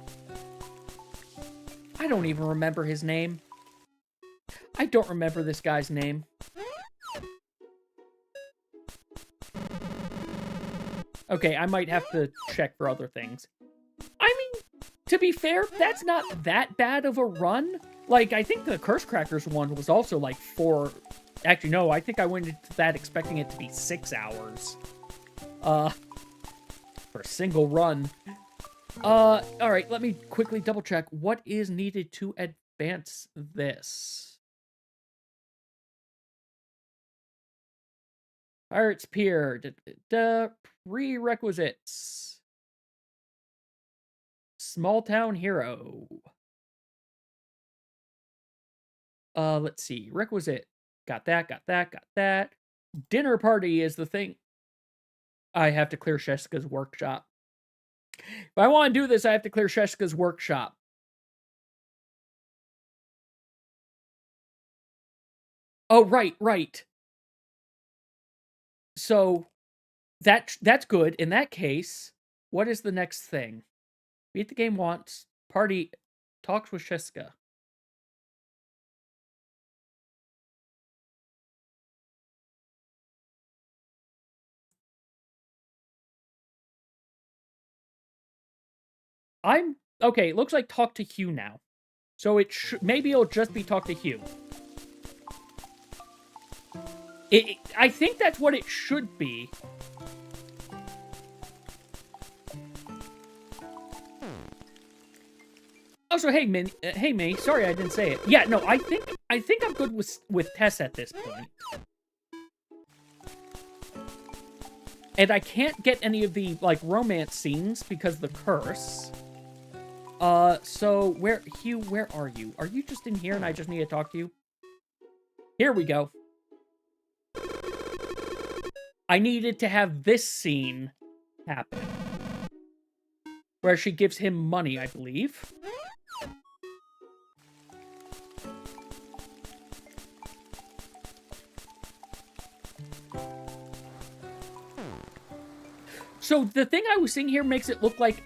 [SPEAKER 1] don't even remember his name. I don't remember this guy's name. Okay, I might have to check for other things. I mean, to be fair, that's not that bad of a run. Like, I think the Curse Crackers one was also like 4... Actually, no, I think I went into that expecting it to be 6 hours. For a single run. Alright, let me quickly double check what is needed to advance this. Pirates Pier. Prerequisites. Small Town Hero. Let's see. Requisite. Got that, got that, got that. Dinner party is the thing. I have to clear Sheska's workshop. If I want to do this, I have to clear Sheska's workshop. Oh, right. So, that's good. In that case, what is the next thing? Beat the game once. Party talks with Sheska. Okay, it looks like talk to Hugh now. So maybe it'll just be talk to Hugh. I think that's what it should be. Also, hey, Minnie, sorry I didn't say it. Yeah, no, I think I'm good with Tess at this point. And I can't get any of the, like, romance scenes because of the curse. So, Hugh, where are you? Are you just in here and I just need to talk to you? Here we go. I needed to have this scene happen. Where she gives him money, I believe. So the thing I was seeing here makes it look like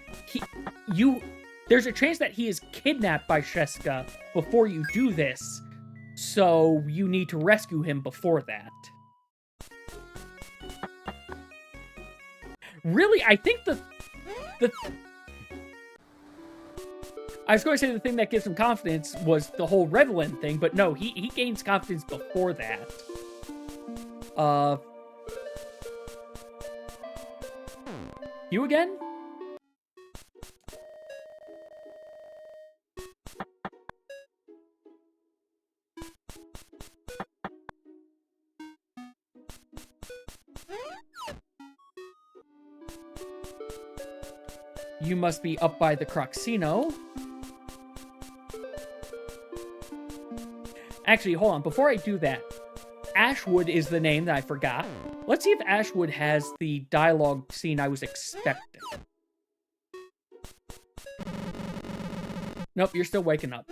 [SPEAKER 1] there's a chance that he is kidnapped by Sheska before you do this. So you need to rescue him before that. Really, I think I was going to say the thing that gives him confidence was the whole Revelin thing, but no, he gains confidence before that. You again? You must be up by the Croxino. Actually, hold on. Before I do that, Ashwood is the name that I forgot. Let's see if Ashwood has the dialogue scene I was expecting. Nope, you're still waking up.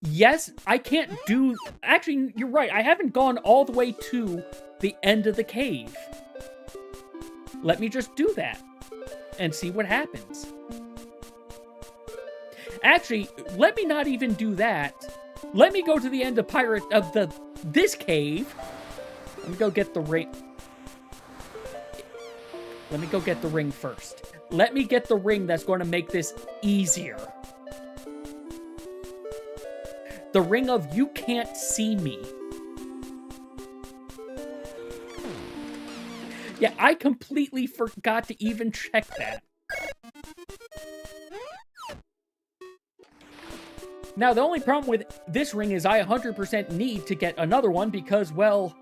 [SPEAKER 1] Yes, I can't do... Actually, you're right. I haven't gone all the way to the end of the cave. Let me just do that and see what happens. Actually, let me not even do that. Let me go to the end of this cave. Let me go get the ring. Let me go get the ring first. Let me get the ring that's going to make this easier. The ring of you can't see me. Yeah, I completely forgot to even check that. Now, the only problem with this ring is I 100% need to get another one because, well,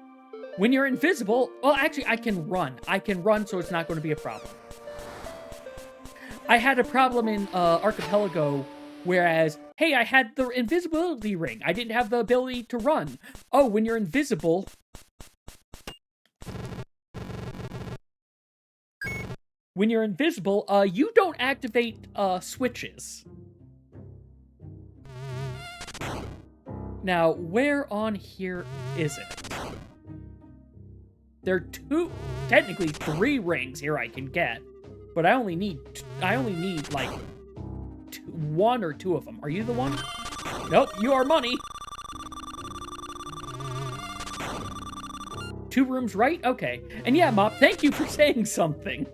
[SPEAKER 1] when you're invisible... Well, actually, I can run. I can run, so it's not going to be a problem. I had a problem in Archipelago, whereas, hey, I had the invisibility ring. I didn't have the ability to run. Oh, when you're invisible... When you're invisible, you don't activate switches. Now, where on here is it? There are technically 3 rings here I can get, but I only need like 1 or 2 of them. Are you the one? Nope, you are money. 2 rooms right? Okay. And yeah, Mop, thank you for saying something.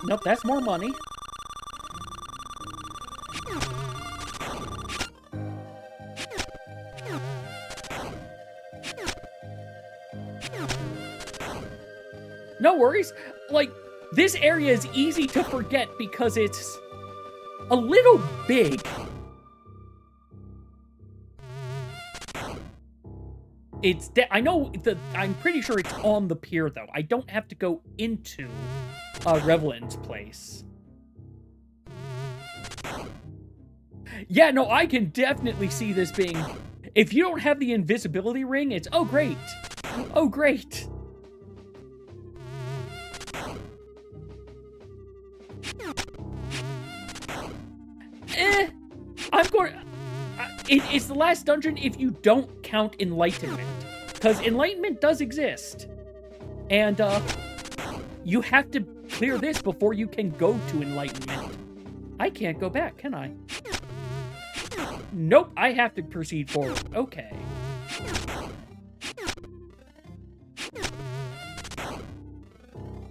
[SPEAKER 1] Nope, that's more money. No worries. Like, this area is easy to forget because it's a little big. I'm pretty sure it's on the pier, though. I don't have to go into Revelin's place. Yeah, no, I can definitely see this being... If you don't have the invisibility ring, it's... Oh, great. Oh, great. I'm going... It's the last dungeon if you don't count Enlightenment. Because Enlightenment does exist. And, you have to clear this before you can go to Enlightenment. I can't go back, can I? Nope, I have to proceed forward. Okay.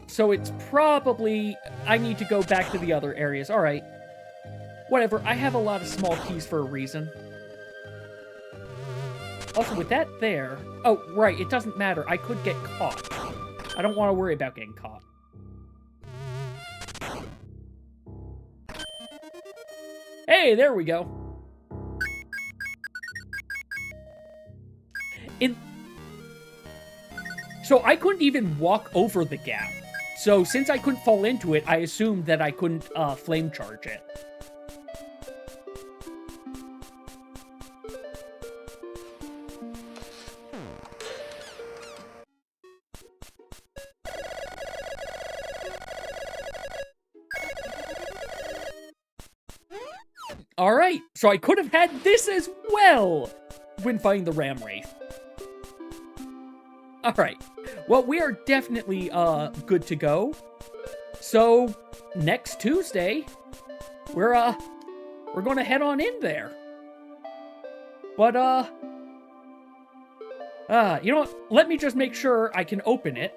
[SPEAKER 1] So it's probably... I need to go back to the other areas. Alright. Whatever, I have a lot of small keys for a reason. Also, with that there... Oh, right, it doesn't matter. I could get caught. I don't want to worry about getting caught. Hey, there we go. So I couldn't even walk over the gap. So since I couldn't fall into it, I assumed that I couldn't flame charge it. Alright, so I could have had this as well when fighting the Ram Wraith. Alright, well, we are definitely good to go. So, next Tuesday, we're going to head on in there. But, you know what? Let me just make sure I can open it.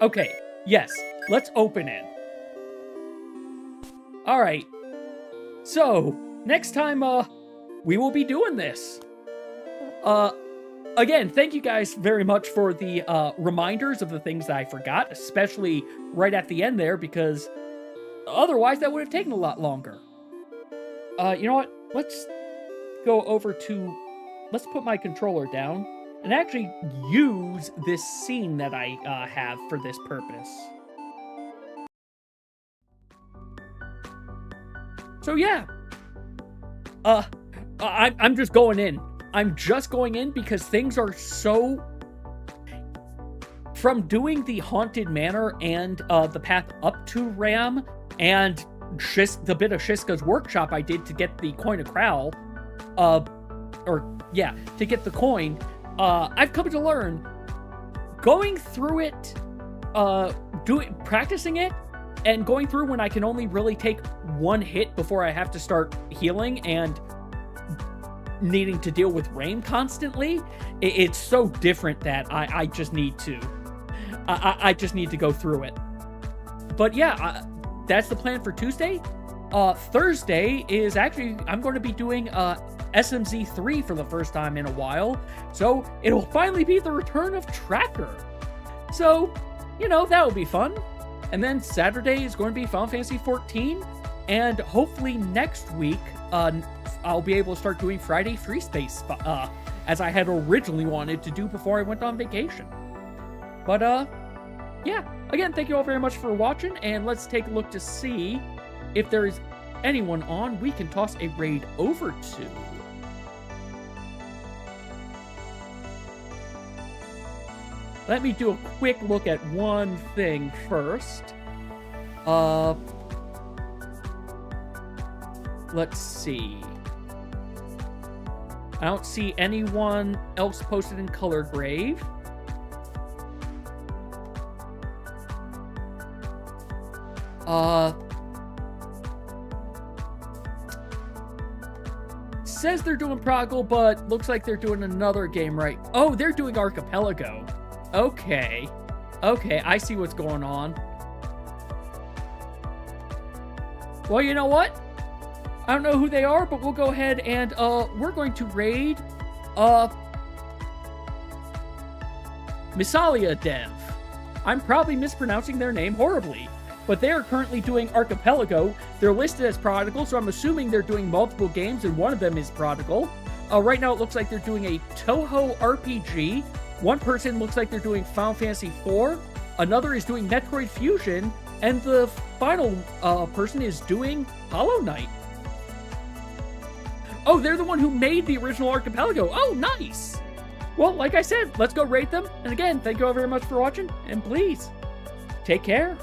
[SPEAKER 1] Okay, yes, let's open it. Alright, so, next time, we will be doing this. Again, thank you guys very much for the, reminders of the things that I forgot, especially right at the end there, because otherwise that would have taken a lot longer. You know what? Let's go over to... Let's put my controller down and actually use this scene that I, have for this purpose. So yeah, I'm just going in. I'm just going in because things are so... From doing the Haunted Manor and the path up to Ram and the bit of Shiska's workshop I did to get the Coin of Crowl, to get the coin, I've come to learn going through it, practicing it, and going through when I can only really take one hit before I have to start healing and needing to deal with rain constantly, it's so different that I just need to... I just need to go through it. But yeah, that's the plan for Tuesday. Thursday is actually, I'm going to be doing SMZ3 for the first time in a while, so it'll finally be the return of Tracker. So, that will be fun. And then Saturday is going to be Final Fantasy 14, and hopefully next week, I'll be able to start doing Friday Free Space, as I had originally wanted to do before I went on vacation. But, yeah. Again, thank you all very much for watching, and let's take a look to see if there is anyone on we can toss a raid over to. Let me do a quick look at one thing first. Let's see. I don't see anyone else posted in Color Grave. Says they're doing Prodigal, but looks like they're doing another game, right? Oh, they're doing Archipelago. Okay. Okay, I see what's going on. Well, you know what? I don't know who they are, but we'll go ahead and, we're going to raid, Misalia Dev. I'm probably mispronouncing their name horribly, but they are currently doing Archipelago. They're listed as Prodigal, so I'm assuming they're doing multiple games, and one of them is Prodigal. Right now it looks like they're doing a Toho RPG. One person looks like they're doing Final Fantasy IV. Another is doing Metroid Fusion. And the final person is doing Hollow Knight. Oh, they're the one who made the original Archipelago. Oh, nice! Well, like I said, let's go rate them. And again, thank you all very much for watching. And please, take care.